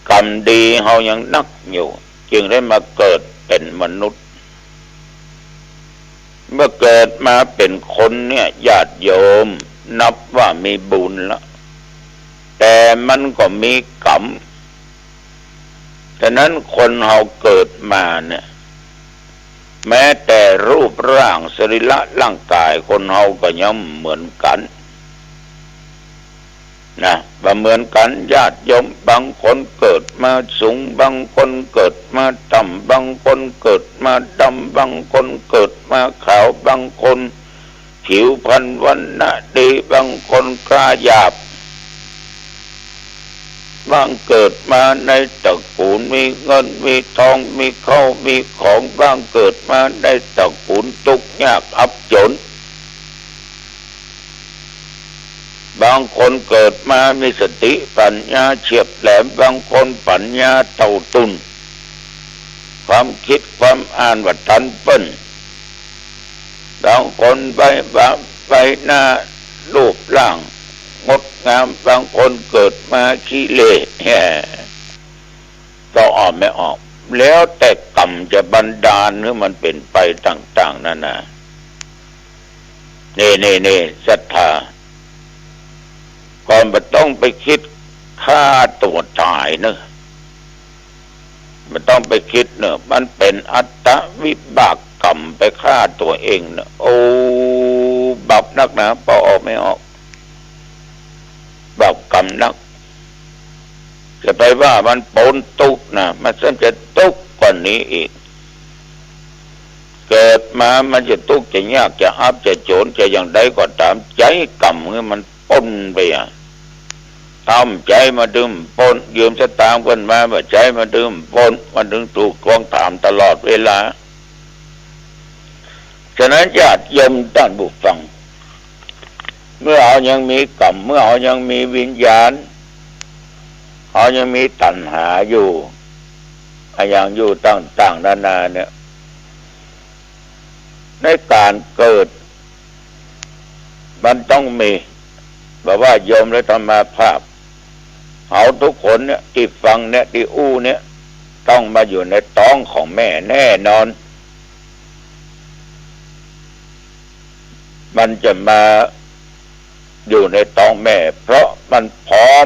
กรรมดีเขายังนักอยู่จึงได้มาเกิดเป็นมนุษย์เมื่อเกิดมาเป็นคนเนี่ยญาติโยมนับว่ามีบุญแล้วแต่มันก็มีกรรมฉะนั้นคนเราเกิดมาเนี่ยแม้แต่รูปร่างสรีระร่างกายคนเราก็ยังเหมือนกันนะว่าเหมือนกันญาติโยมบางคนเกิดมาสูงบางคนเกิดมาต่ำบางคนเกิดมาดำบางคนเกิดมาขาวบางคน ผิวพรรณวรรณะดีบางคนกล้าหยาบบางเกิดมาในตระกูลมีเงินมีทองมีเข้ามีของบางเกิดมาในตระกูลทุกข์ยากอับจนบางคนเกิดมามีสติปัญญาเฉียบแหลมบางคนปัญญาเต่าตุนความคิดความอ่านว่าทันเปิ้นบางคนใบหน้ารูปร่างงดงามบางคนเกิดมาขี้เละก็ออกไม่ออกแล้วแต่กรรมจะบันดาลหรือมันเป็นไปต่างๆนั่นนะนี่ศรัทธาก่อนมันต้องไปคิดฆ่าตัวตายเนอะมันต้องไปคิดเนอะมันเป็นอัตตวิบากกรรมไปฆ่าตัวเองเนอะโอ้บาปนักนะพอออกไม่ออกบาปกรรมนักจะไปว่ามันปนทุกข์นะมันจะทุกข์กว่านี้อีกเกิดมามันจะทุกข์จะยากจะอับจะโจรจะอย่างใดก็ตามใจกรรมมันปนไปทำใจมาดื่มปนยืมสตางค์คนมาว่าใจมาดื่มปนมันถึงถูกทวงถามตลอดเวลาฉะนั้นญาติโยมท่านผู้ฟังเมื่อเรายังมีกรรมเมื่อเรายังมีวิญญาณเรายังมีตัณหาอยู่อย่างอยู่ต่างๆนานาเนี่ยในการเกิดมันต้องมีแบบว่าโยมและธรรมาภาพเขาทุกคนเนี่ยที่ฟังเนี่ยที่อู้เนี่ยต้องมาอยู่ในท้องของแม่แน่นอนมันจะมาอยู่ในท้องแม่เพราะมันพร้อม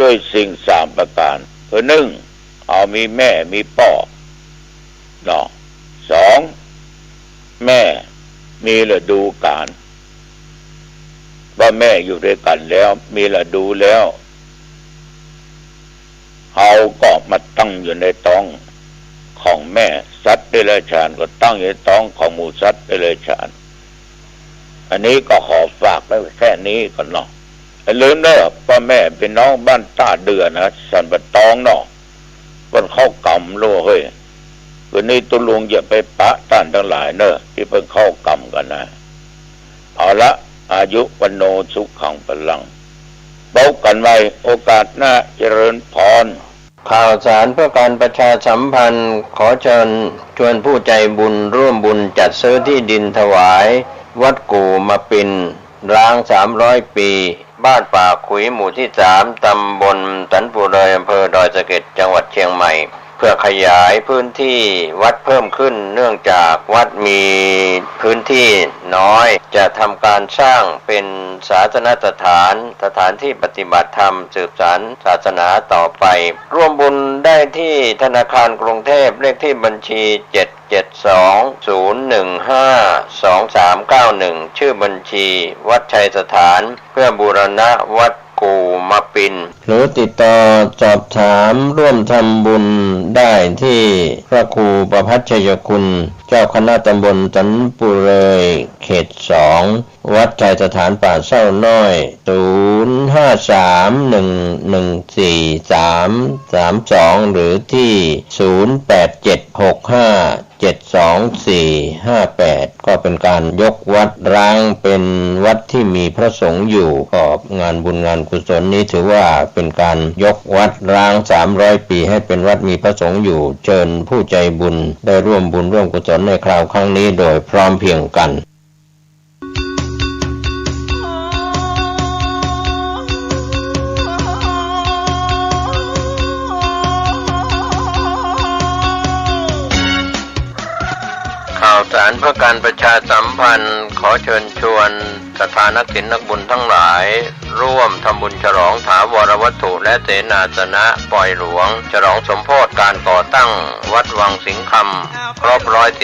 ด้วยสิ่งสามประการคือหนึ่งเอามีแม่มีพ่อเนาะสองแม่มีฤดูกาลว่าแม่อยู่ด้วยกันแล้วมีฤดูแล้วเขาก็มาตั้งอยู่ในท้องของแม่สัตว์เดรัจฉานก็ตั้งอยู่ในท้องของหมูสัตว์เดรัจฉานอันนี้ก็ขอฝากไว้แค่นี้ก่อนเนาะอย่าลืมเด้อพ่อแม่เป็นน้องบ้านตาเดือนะสันปะตองเนาะมันเข้ากรรมโลเฮ้ยวันนี้ตุลุงอย่าไปปะท่านทั้งหลายเนอะที่เพิ่งเข้ากรรมกันนะเอาละอายุวันโนสุขังพลังเบากันไว้โอกาสหน้าเจริญพรข่าวสารเพื่อการประชาสัมพันธ์ขอเชิญชวนผู้ใจบุญร่วมบุญจัดซื้อที่ดินถวายวัดกู่มาปินร้าง300 ปีบ้านป่าขุยหมู่ที่3ตำบลสันปูเลยอำเภอดอยสะเก็ดจังหวัดเชียงใหม่เพื่อขยายพื้นที่วัดเพิ่มขึ้นเนื่องจากวัดมีพื้นที่น้อยจะทำการสร้างเป็นศาสนสถานที่ปฏิบัติธรรมสืบสานศาสนาต่อไปร่วมบุญได้ที่ธนาคารกรุงเทพเลขที่บัญชี772-015-2391ชื่อบัญชีวัดชัยสถานเพื่อบูรณะวัดกู่มาปินหรือติดต่อสอบถามร่วมทำบุญได้ที่พระครูประภัชชัยคุณเจ้าคณะตำบลสันปุเรยเขต2วัดชัยสถานป่าเศร้าน้อย053114332หรือที่0876572458ก็เป็นการยกวัดร้างเป็นวัดที่มีพระสงฆ์อยู่ก็งานบุญงานกุศลนี้ถือว่าเป็นการยกวัดร้าง300 ปีให้เป็นวัดมีพระสงฆ์อยู่เชิญผู้ใจบุญได้ร่วมบุญร่วมกุศลในคราวครั้งนี้โดยพร้อมเพรียงกันข่าวสารเพื่อการประชาสัมพันธ์ขอเชิญชวนศรัทธานักศีลนักบุญทั้งหลายร่วมทำบุญฉลองถาวรวัตถุและเสนาสนะปล่อยหลวงฉลองสมโภชการก่อตั้งวัดวังสิงห์คำครบ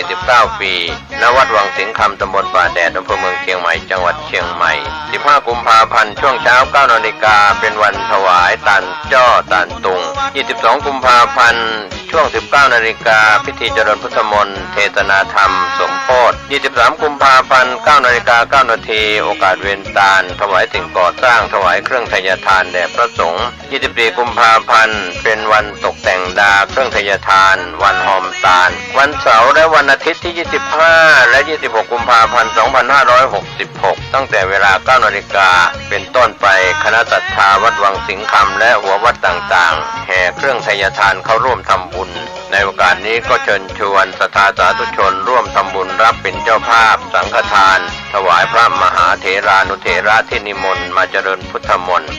149 ปีณวัดวังสิงห์คำตำบลป่าแดดอำเภอเมืองเชียงใหม่จังหวัดเชียงใหม่15 กุมภาพันธ์ช่วงเช้า 9 นาฬิกาเป็นวันถวายตานจ้อตานตุง22 กุมภาพันธ์ ช่วง 19 นาฬิกาพิธีเจริญพุทธมนต์เทศนาธรรมสมโภช 23 กุมภาพันธ์ 9 นาฬิกา 9 นาทีโอกาสเวียนตาลถวายสิ่งก่อสร้างถวายเครื่องทยทานแด่พระสงฆ์ 24 กุมภาพันธ์เป็นวันตกแต่งดาเครื่องทยทานวันหอมตาลวันเสาร์และวันอาทิตย์ที่ 25 และ 26 กุมภาพันธ์ 2566 ตั้งแต่เวลา 9 นาฬิกาเป็นต้นไปคณะศรัทธาวัดวังสิงห์คำและหัววัดต่างๆแห่เครื่องทยทานเข้าร่วมทำบุญในโอกาสนี้ก็เชิญชวนศรัทธาสาธุชนร่วมทำบุญรับเป็นเจ้าภาพสังฆทานถวายพระมหาเถรานุเถระที่นิมนต์มาเจริญพุทธมนต์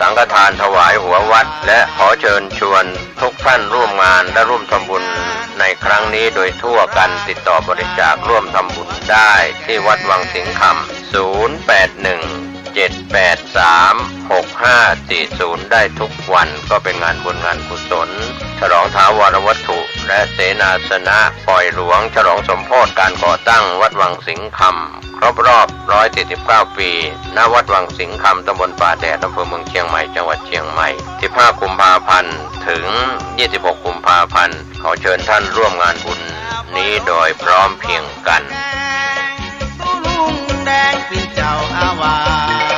สังฆทานถวายหัววัดและขอเชิญชวนทุกท่านร่วมงานและร่วมทำบุญในครั้งนี้โดยทั่วกันติดต่อบริจาคร่วมทำบุญได้ที่วัดวังสิงห์คำ 081-783-6540 ได้ทุกวันก็เป็นงานบุญงานกุศลฉลองถาวรวัตถุและเสนาสนะปล่อยหลวงฉลองสมโภชการก่อตั้งวัดวังสิงห์คำครบรอบ 149 ปีณวัดวังสิงห์คำตำบลป่าแดดอำเภอเมืองเชียงใหม่จังหวัดเชียงใหม่ 15 กุมภาพันธ์ถึง 26 กุมภาพันธ์ขอเชิญท่านร่วมงานบุญนี้โดยพร้อมเพรียงกันลุงแดงเป็นเจ้าอาวา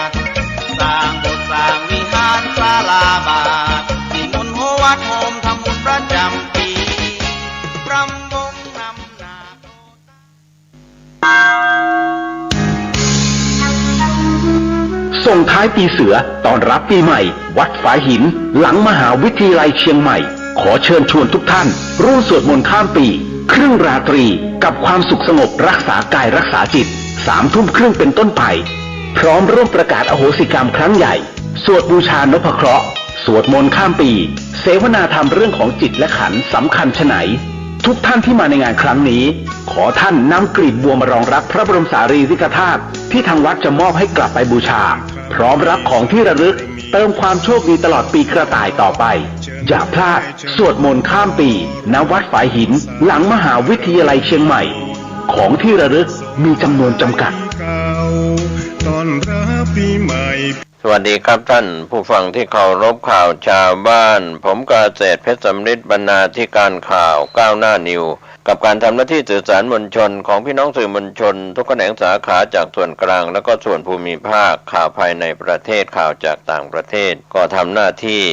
สสร้างโบสถ์สร้างวิหารศาลาบาทที่มนต์หัววัดโฮมทำบุญประจำปีรำวงนำนาส่งท้ายปีเสือตอนรับปีใหม่วัดฝายหินหลังมหาวิทยาลัยเชียงใหม่ขอเชิญชวนทุกท่านร่วมสวดมนต์ข้ามปีครึ่งราตรีกับความสุขสงบรักษากายรักษาจิต3 ทุ่มครึ่งเป็นต้นไปพร้อมร่วมประกาศอโหสิกรรมครั้งใหญ่สวดบูชานพเคราะห์สวดมนต์ข้ามปีเสวนาธรรมเรื่องของจิตและขันธ์สำคัญไฉนทุกท่านที่มาในงานครั้งนี้ขอท่านนำกลีบบัวมารองรับพระบรมสารีริกธาตุที่ทางวัดจะมอบให้กลับไปบูชาพร้อมรับของที่ระลึกเติมความโชคดีตลอดปีกระต่ายต่อไปอย่าพลาดสวดมนต์ข้ามปีณวัดฝายหินหลังมหาวิทยาลัยเชียงใหม่ของที่ระลึกมีจำนวนจำกัดสวัสดีครับท่านผู้ฟังที่เคารพข่าวชาวบ้านผมกาเศษเพชรสำริดบรรณาธิการข่าวก้าวหน้านิวกับการทำหน้าที่สื่อสารมวลชนของพี่น้องสื่อมวลชนทุกแขนงสาขาจากส่วนกลางและก็ส่วนภูมิภาคข่าวภายในประเทศข่าวจากต่างประเทศก็ทำหน้าที่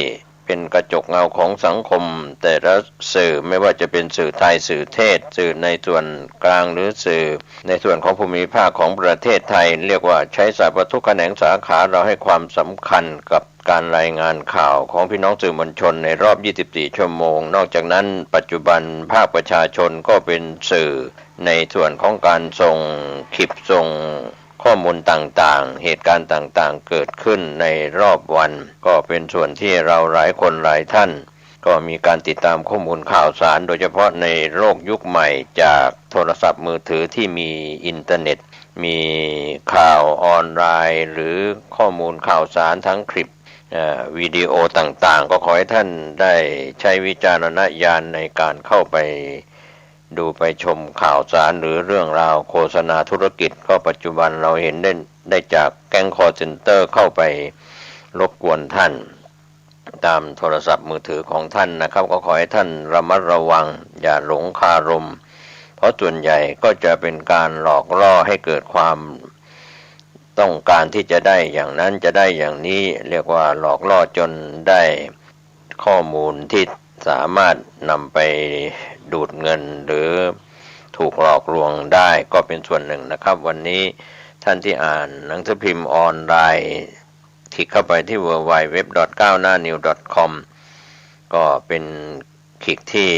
เป็นกระจกเงาของสังคมแต่ละสื่อไม่ว่าจะเป็นสื่อไทยสื่อเทศสื่อในส่วนกลางหรือสื่อในส่วนของภูมิภาคของประเทศไทยเรียกว่าใช้สรรพทุกแขนงสาขาเราให้ความสำคัญกับการรายงานข่าวของพี่น้องสื่อมวลชนในรอบ 24 ชั่วโมงนอกจากนั้นปัจจุบันภาคประชาชนก็เป็นสื่อในส่วนของการส่งคลิปส่งข้อมูลต่างๆเหตุการณ์ต่างๆเกิดขึ้นในรอบวันก็เป็นส่วนที่เราหลายคนหลายท่านก็มีการติดตามข้อมูลข่าวสารโดยเฉพาะในโลกยุคใหม่จากโทรศัพท์มือถือที่มีอินเทอร์เน็ตมีข่าวออนไลน์หรือข้อมูลข่าวสารทั้งคลิปวิดีโอต่างๆก็ขอให้ท่านได้ใช้วิจารณญาณในการเข้าไปดูไปชมข่าวสารหรือเรื่องราวโฆษณาธุรกิจก็ปัจจุบันเราเห็นได้จากแก๊งคอลเซ็นเตอร์เข้าไปรบกวนท่านตามโทรศัพท์มือถือของท่านนะครับก็ขอให้ท่านระมัดระวังอย่าหลงคารมเพราะส่วนใหญ่ก็จะเป็นการหลอกล่อให้เกิดความต้องการที่จะได้อย่างนั้นจะได้อย่างนี้เรียกว่าหลอกล่อจนได้ข้อมูลที่สามารถนำไปดูดเงินหรือถูกหลอกลวงได้ก็เป็นส่วนหนึ่งนะครับวันนี้ท่านที่อ่านหนังสือพิมพ์ออนไลน์คลิกเข้าไปที่ www.9hnanew.com ก็เป็นคลิกที่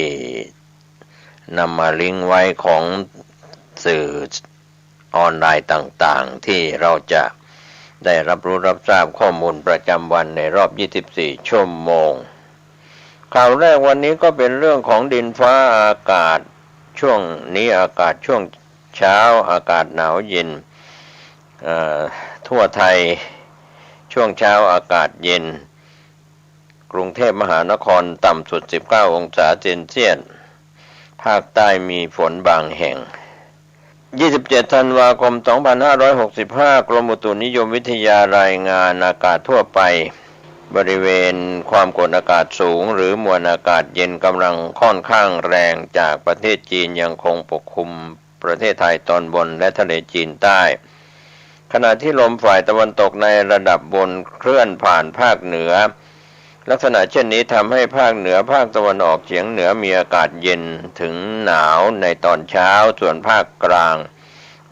นำมาลิงก์ไว้ของสื่อออนไลน์ต่างๆที่เราจะได้รับรู้รับทราบข้อมูลประจำวันในรอบ 24 ชั่วโมงข่าวแรกวันนี้ก็เป็นเรื่องของดินฟ้าอากาศช่วงนี้อากาศช่วงเช้าอากาศหนาวเย็นทั่วไทยช่วงเช้าอากาศเย็นกรุงเทพมหานครต่ำสุด19องศาเซนเซียสภาคใต้มีฝนบางแห่ง27 ธันวาคม 2565 กรมอุตุนิยมวิทยารายงานอากาศทั่วไป บริเวณความกดอากาศสูงหรือมวลอากาศเย็นกำลังค่อนข้างแรงจากประเทศจีนยังคงปกคลุมประเทศไทยตอนบนและทะเลจีนใต้ขณะที่ลมฝ่ายตะวันตกในระดับบนเคลื่อนผ่านภาคเหนือลักษณะเช่นนี้ทำให้ภาคเหนือภาคตะวันออกเฉียงเหนือมีอากาศเย็นถึงหนาวในตอนเช้าส่วนภาคกลาง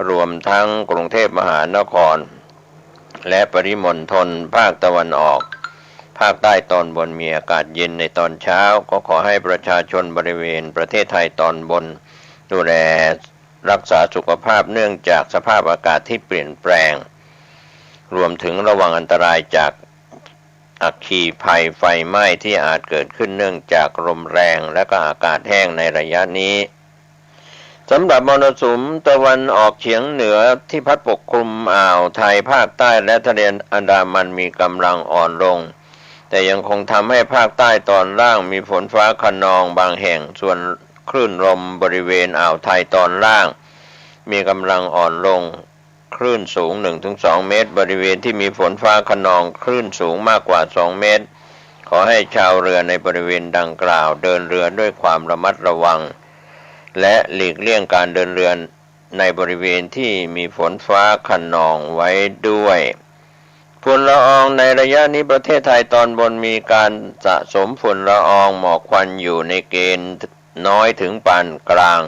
รวมทั้งกรุงเทพมหานครและปริมณฑลภาคตะวันออกภาคใต้ตอนบนมีอากาศเย็นในตอนเช้าก็ขอให้ประชาชนบริเวณประเทศไทยตอนบนดูแลรักษาสุขภาพเนื่องจากสภาพอากาศที่เปลี่ยนแปลงรวมถึงระวังอันตรายจากอัคคีภัยไฟไหม้ที่อาจเกิดขึ้นเนื่องจากลมแรงและก็อากาศแห้งในระยะนี้สำหรับมรสุมตะวันออกเฉียงเหนือที่พัดปกคลุมอ่าวไทยภาคใต้และทะเลอันดามันมีกำลังอ่อนลงแต่ยังคงทำให้ภาคใต้ตอนล่างมีฝนฟ้าคะนองบางแห่งส่วนคลื่นลมบริเวณอ่าวไทยตอนล่างมีกำลังอ่อนลงคลื่นสูง 1-2 เมตรบริเวณที่มีฝนฟ้าคะนองคลื่นสูงมากกว่า2 เมตรขอให้ชาวเรือในบริเวณดังกล่าวเดินเรือด้วยความระมัดระวังและหลีกเลี่ยงการเดินเรือในบริเวณที่มีฝนฟ้าคะนองไว้ด้วยฝุ่นละอองในระยะนี้ประเทศไทยตอนบนมีการสะสมฝุ่นละอองหมอกควันอยู่ในเกณฑ์น้อยถึงปานกลาง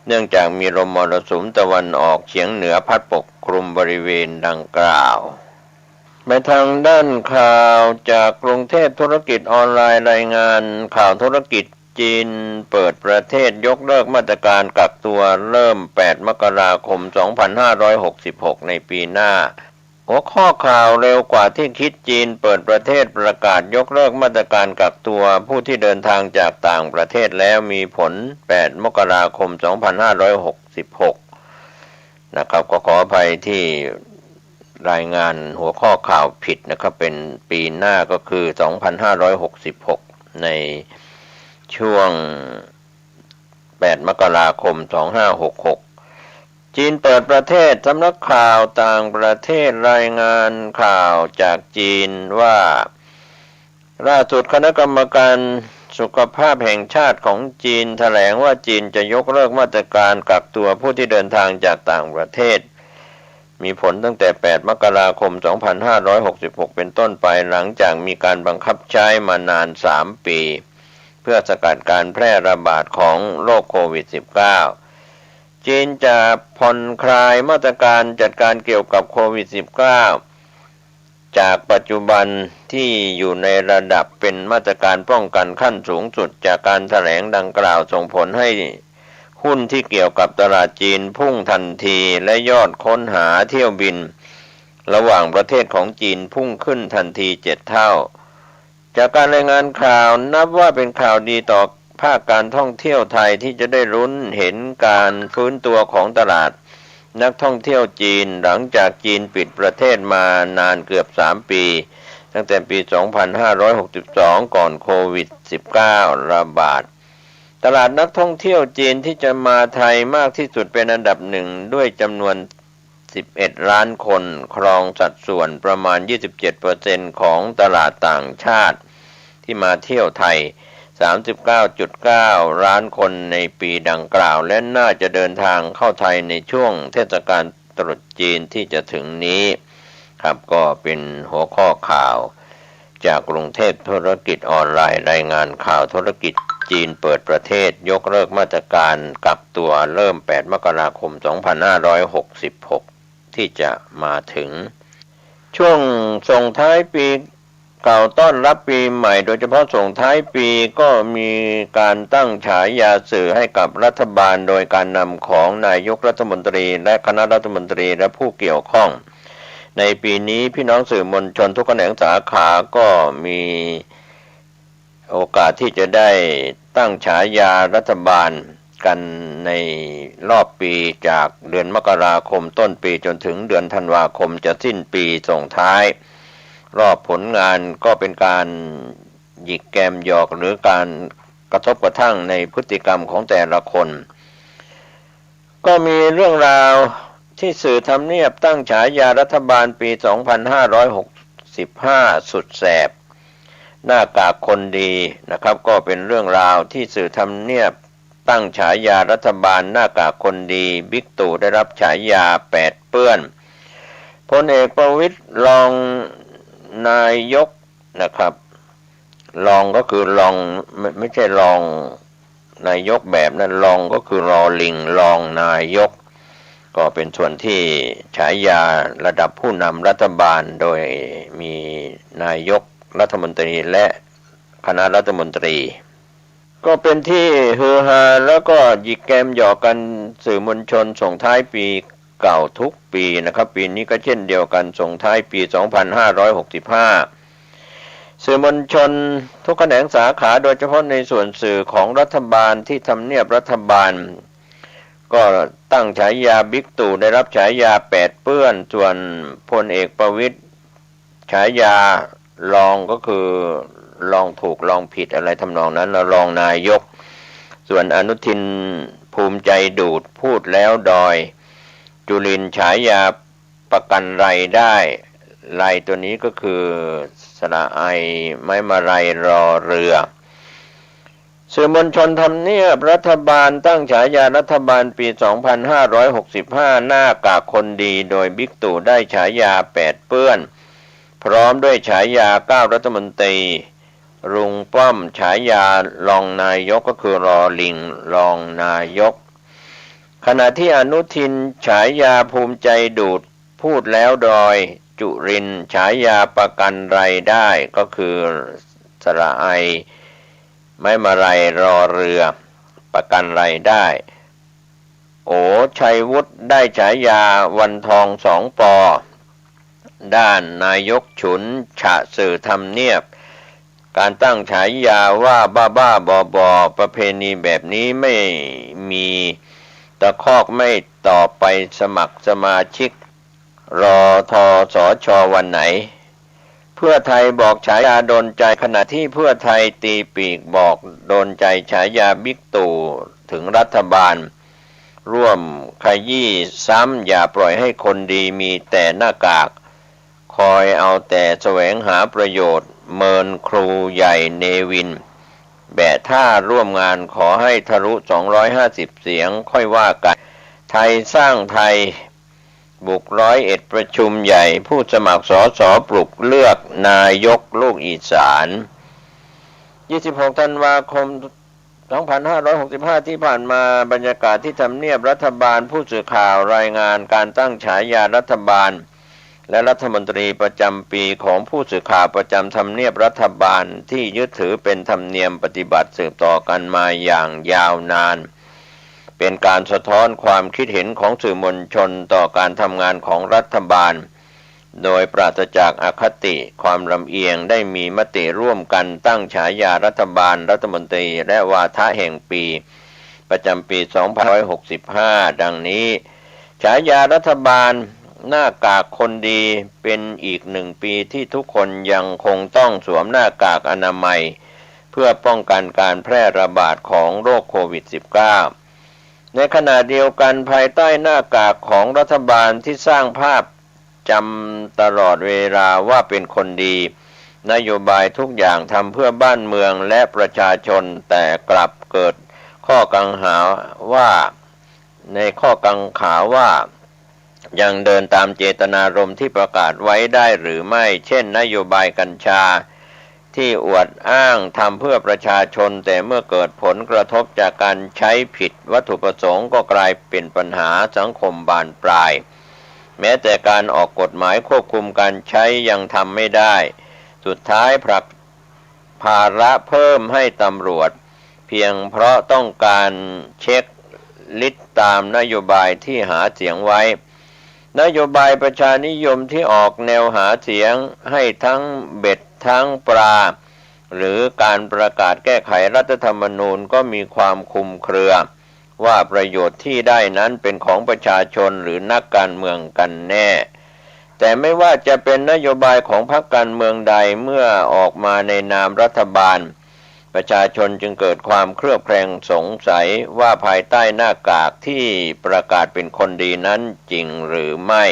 เนื่องจากมีลมมรสุมตะวันออกเฉียงเหนือพัดปกคลุมบริเวณดังกล่าวไปทางด้านข่าวจากกรุงเทพธุรกิจออนไลน์รายงานข่าวธุรกิจจีนเปิดประเทศยกเลิกมาตรการกักตัวเริ่ม8 มกราคม 2566 ในปีหน้าหัวข้อข่าวเร็วกว่าที่คิดจีนเปิดประเทศประกาศยกเลิกมาตรการกักตัวผู้ที่เดินทางจากต่างประเทศแล้วมีผล8 มกราคม 2566 นะครับก็ขออภัยที่รายงานหัวข้อข่าวผิดนะครับเป็นปีหน้าก็คือ 2566 ในช่วง8 มกราคม 2566จีนเปิดประเทศสำนักข่าวต่างประเทศรายงานข่าวจากจีนว่าล่าสุดคณะกรรมการสุขภาพแห่งชาติของจีนแถลงว่าจีนจะยกเลิกมาตรการกักตัวผู้ที่เดินทางจากต่างประเทศมีผลตั้งแต่8 มกราคม 2566 เป็นต้นไปหลังจากมีการบังคับใช้มานาน3 ปีเพื่อสกัดการแพร่ระบาดของโรคโควิด -19 จีนจะผ่อนคลายมาตรการจัดการเกี่ยวกับโควิด -19 จากปัจจุบันที่อยู่ในระดับเป็นมาตรการป้องกันขั้นสูงสุดจากการแถลงดังกล่าวส่งผลให้หุ้นที่เกี่ยวกับตลาดจีนพุ่งทันทีและยอดค้นหาเที่ยวบินระหว่างประเทศของจีนพุ่งขึ้นทันที7 เท่าจากการรายงานข่าวนับว่าเป็นข่าวดีต่อภาคการท่องเที่ยวไทยที่จะได้ลุ้นเห็นการฟื้นตัวของตลาดนักท่องเที่ยวจีนหลังจากจีนปิดประเทศมานานเกือบ3 ปีตั้งแต่ปี 2562 ก่อนโควิด -19 ระบาดตลาดนักท่องเที่ยวจีนที่จะมาไทยมากที่สุดเป็นอันดับ1ด้วยจำนวน11 ล้านคนครองสัดส่วนประมาณ 27% ของตลาดต่างชาติที่มาเที่ยวไทย 39.9 ล้านคนในปีดังกล่าวและน่าจะเดินทางเข้าไทยในช่วงเทศกาลตรุษจีนที่จะถึงนี้ครับก็เป็นหัวข้อข่าวจากกรุงเทพธุรกิจออนไลน์รายงานข่าวธุรกิจจีนเปิดประเทศยกเลิกมาตรการกักตัวเริ่ม8 มกราคม 2566 ที่จะมาถึงช่วงส่งท้ายปีเก่าต้อนรับปีใหม่โดยเฉพาะส่งท้ายปีก็มีการตั้งฉายาสื่อให้กับรัฐบาลโดยการนำของนายกรัฐมนตรีและคณะรัฐมนตรีและผู้เกี่ยวข้องในปีนี้พี่น้องสื่อมวลชนทุกแขนงสาขาก็มีโอกาสที่จะได้ตั้งฉายารัฐบาลกันในรอบปีจากเดือนมกราคมต้นปีจนถึงเดือนธันวาคมจะสิ้นปีส่งท้ายรอบผลงานก็เป็นการหยิกแกมหยอกหรือการกระทบกระทั่งในพฤติกรรมของแต่ละคนก็มีเรื่องราวที่สื่อทำเนียบตั้งฉายารัฐบาลปี 2565 สุดแสบ หน้ากากคนดีนะครับก็เป็นเรื่องราวที่สื่อทำเนียบตั้งฉายารัฐบาลหน้ากากคนดีบิ๊กตู่ได้รับฉายาแปดเปื้อนพลเอกประวิตรรองนายกนะครับรองก็คือรองไม่ใช่รองนายกแบบนั้นรองก็คือรอลิงรองนายกก็เป็นส่วนที่ฉายาระดับผู้นำรัฐบาลโดยมีนายกรัฐมนตรีและคณะรัฐมนตรีก็เป็นที่ฮือฮาแล้วก็หยิกแกมหยอกกันสื่อมวลชนส่งท้ายปีเก่าทุกปีนะครับปีนี้ก็เช่นเดียวกันส่งท้ายปี 2565 สื่อมวลชนทุกแขนงสาขาโดยเฉพาะในส่วนสื่อของรัฐบาลที่ทำเนียบรัฐบาลก็ตั้งฉายาบิ๊กตู่ได้รับฉายาแปดเปื้อนส่วนพลเอกประวิตรฉายารองก็คือลองถูกลองผิดอะไรทำนองนั้นแล้วรองนายกส่วนอนุทินภูมิใจดูดพูดแล้วดอยจุลินฉายาประกันรายได้รายตัวนี้ก็คือสระไอไม้มาลัยรอเรือสื่อมวลชนทำเนียบรัฐบาลตั้งฉายารัฐบาลปี 2565 หน้ากากคนดีโดยบิ๊กตู่ได้ฉายาแปดเปื้อนพร้อมด้วยฉายา9รัฐมนตรีลุงป้อมฉายารองนายกก็คือรอลิงรองนายกขณะที่อนุทินฉายาภูมิใจดูดพูดแล้วดอยจุรินทร์ฉายาประกันรายได้ก็คือสระไอไม้มาลัยรอเรือประกันรายได้โอชัยวุฒิได้ฉายาวันทองสองปอด้านนายกฉุนฉะสื่อทำเนียบการตั้งฉายาว่าบ้าบอประเพณีแบบนี้ไม่มีตะคอกไม่ต่อไปสมัครสมาชิกรอทอสชวันไหนเพื่อไทยบอกฉายาโดนใจขณะที่เพื่อไทยตีปีกบอกโดนใจฉายาบิ๊กตู่ถึงรัฐบาลร่วมขยี้ซ้ำอย่าปล่อยให้คนดีมีแต่หน้ากากคอยเอาแต่แสวงหาประโยชน์เมินครูใหญ่เนวินแบะท่าร่วมงานขอให้ทะลุ250เสียงค่อยว่ากันไทยสร้างไทยบุก101ประชุมใหญ่ผู้สมัครสสปลุกเลือกนายกลูกอีสาน26 ธันวาคม 2565 ที่ผ่านมาบรรยากาศที่ทำเนียบรัฐบาลผู้สื่อข่าวรายงานการตั้งฉายารัฐบาลและรัฐมนตรีประจำปีของผู้สื่อข่าวประจำทำเนียบรัฐบาลที่ยึดถือเป็นธรรมเนียมปฏิบัติสืบต่อกันมาอย่างยาวนานเป็นการสะท้อนความคิดเห็นของสื่อมวลชนต่อการทำงานของรัฐบาลโดยปราศจากอคติความลำเอียงได้มีมติร่วมกันตั้งฉายารัฐบาลรัฐมนตรีและวาทะแห่งปีประจำปี 2565 ดังนี้ฉายารัฐบาลหน้ากากคนดีเป็นอีก1 ปีที่ทุกคนยังคงต้องสวมหน้ากากอนามัยเพื่อป้องกันการแพร่ระบาดของโรคโควิด -19 ในขณะเดียวกันภายใต้หน้ากากของรัฐบาลที่สร้างภาพจำตลอดเวลาว่าเป็นคนดีนโยบายทุกอย่างทำเพื่อบ้านเมืองและประชาชนแต่กลับเกิดข้อกังขาว่ายังเดินตามเจตนารมณ์ที่ประกาศไว้ได้หรือไม่เช่นนโยบายกัญชาที่อวดอ้างทำเพื่อประชาชนแต่เมื่อเกิดผลกระทบจากการใช้ผิดวัตถุประสงค์ก็กลายเป็นปัญหาสังคมบานปลายแม้แต่การออกกฎหมายควบคุมการใช้ยังทำไม่ได้สุดท้ายผลักภาระเพิ่มให้ตำรวจเพียงเพราะต้องการเช็คลิสต์ตามนโยบายที่หาเสียงไว้นโยบายประชานิยมที่ออกแนวหาเสียงให้ทั้งเบ็ดทั้งปลาหรือการประกาศแก้ไขรัฐธรรมนูญก็มีความคลุมเครือว่าประโยชน์ที่ได้นั้นเป็นของประชาชนหรือนักการเมืองกันแน่แต่ไม่ว่าจะเป็นนโยบายของพรรคการเมืองใดเมื่อออกมาในนามรัฐบาลประชาชนจึงเกิดความเครือบแคลงสงสัยว่าภายใต้หน้ากากที่ประกาศเป็นคนดีนั้นจริงหรือไม่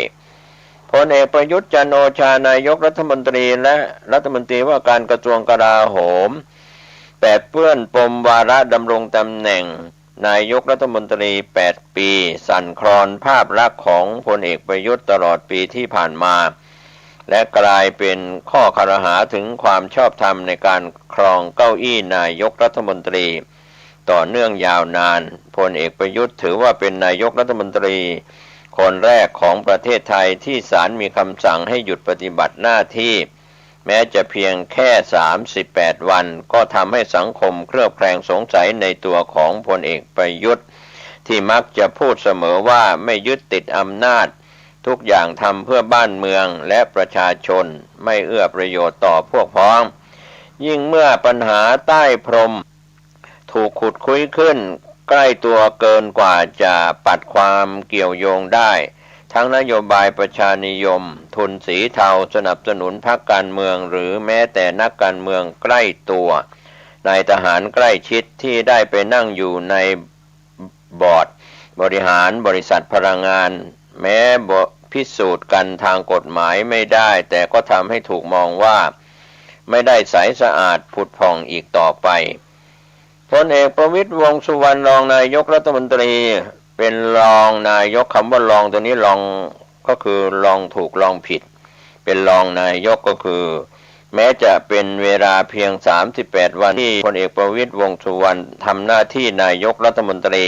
พ พลเอกประยุทธ์จันทร์โอชานายกรัฐมนตรีและรัฐมนตรีว่าการกระทรวงกลาโหมแปดเปื้อนปมวาระดำรงตำแหน่งนายกรัฐมนตรี8 ปีสั่นคลอนภาพลักษณ์ของพลเอกประยุทธ์ตลอดปีที่ผ่านมาและกลายเป็นข้อครหาถึงความชอบธรรมในการครองเก้าอี้นายกรัฐมนตรีต่อเนื่องยาวนานพลเอกประยุทธ์ถือว่าเป็นนายกรัฐมนตรีคนแรกของประเทศไทยที่ศาลมีคำสั่งให้หยุดปฏิบัติหน้าที่แม้จะเพียงแค่38 วันก็ทำให้สังคมเคลือบแคลงสงสัยในตัวของพลเอกประยุทธ์ที่มักจะพูดเสมอว่าไม่ยึดติดอำนาจทุกอย่างทำเพื่อบ้านเมืองและประชาชนไม่เอื้อประโยชน์ต่อพวกพ้องยิ่งเมื่อปัญหาใต้พรมถูกขุดคุ้ยขึ้นใกล้ตัวเกินกว่าจะปัดความเกี่ยวโยงได้ทั้งนโยบายประชานิยมทุนสีเทาสนับสนุนพรรคการเมืองหรือแม้แต่นักการเมืองใกล้ตัวนายทหารใกล้ชิดที่ได้ไปนั่งอยู่ในบอร์ดบริหารบริษัทพลังงานแม้พิสูจน์กันทางกฎหมายไม่ได้แต่ก็ทำให้ถูกมองว่าไม่ได้ใสสะอาดผุดผ่องอีกต่อไปพลเอกประวิตรวงษ์สุวรรณรองนายกรัฐมนตรีเป็นรองนายกคำว่ารองตัวนี้รองก็คือรองถูกรองผิดเป็นรองนายกก็คือแม้จะเป็นเวลาเพียง38 วันที่พลเอกประวิตรวงษ์สุวรรณทำหน้าที่นายกรัฐมนตรี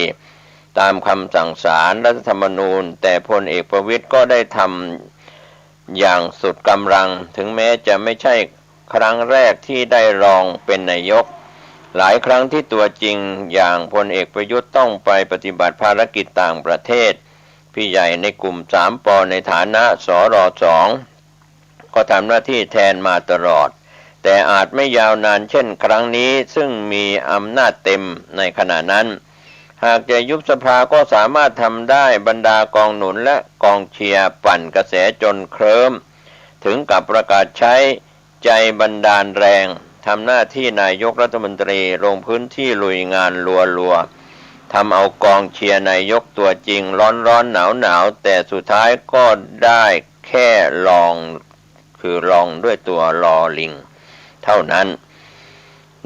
ตามคำสั่งศาลรัฐธรรมนูญแต่พลเอกประวิตรก็ได้ทำอย่างสุดกำลังถึงแม้จะไม่ใช่ครั้งแรกที่ได้รองเป็นนายกหลายครั้งที่ตัวจริงอย่างพลเอกประยุทธ์ต้องไปปฏิบัติภารกิจต่างประเทศพี่ใหญ่ในกลุ่ม3 ป.ในฐานะสร2ก็ทำหน้าที่แทนมาตลอดแต่อาจไม่ยาวนานเช่นครั้งนี้ซึ่งมีอำนาจเต็มในขณะนั้นหากจะยุบสภาก็สามารถทำได้บรรดากองหนุนและกองเชียร์ปั่นกระแสจนเคลิ้มถึงกับประกาศใช้ใจบันดาลแรงทำหน้าที่นายกรัฐมนตรีลงพื้นที่ลุยงานรัวๆทำเอากองเชียร์นายกตัวจริงร้อนๆหนาวๆแต่สุดท้ายก็ได้แค่ลองคือลองด้วยตัวลอลิงเท่านั้น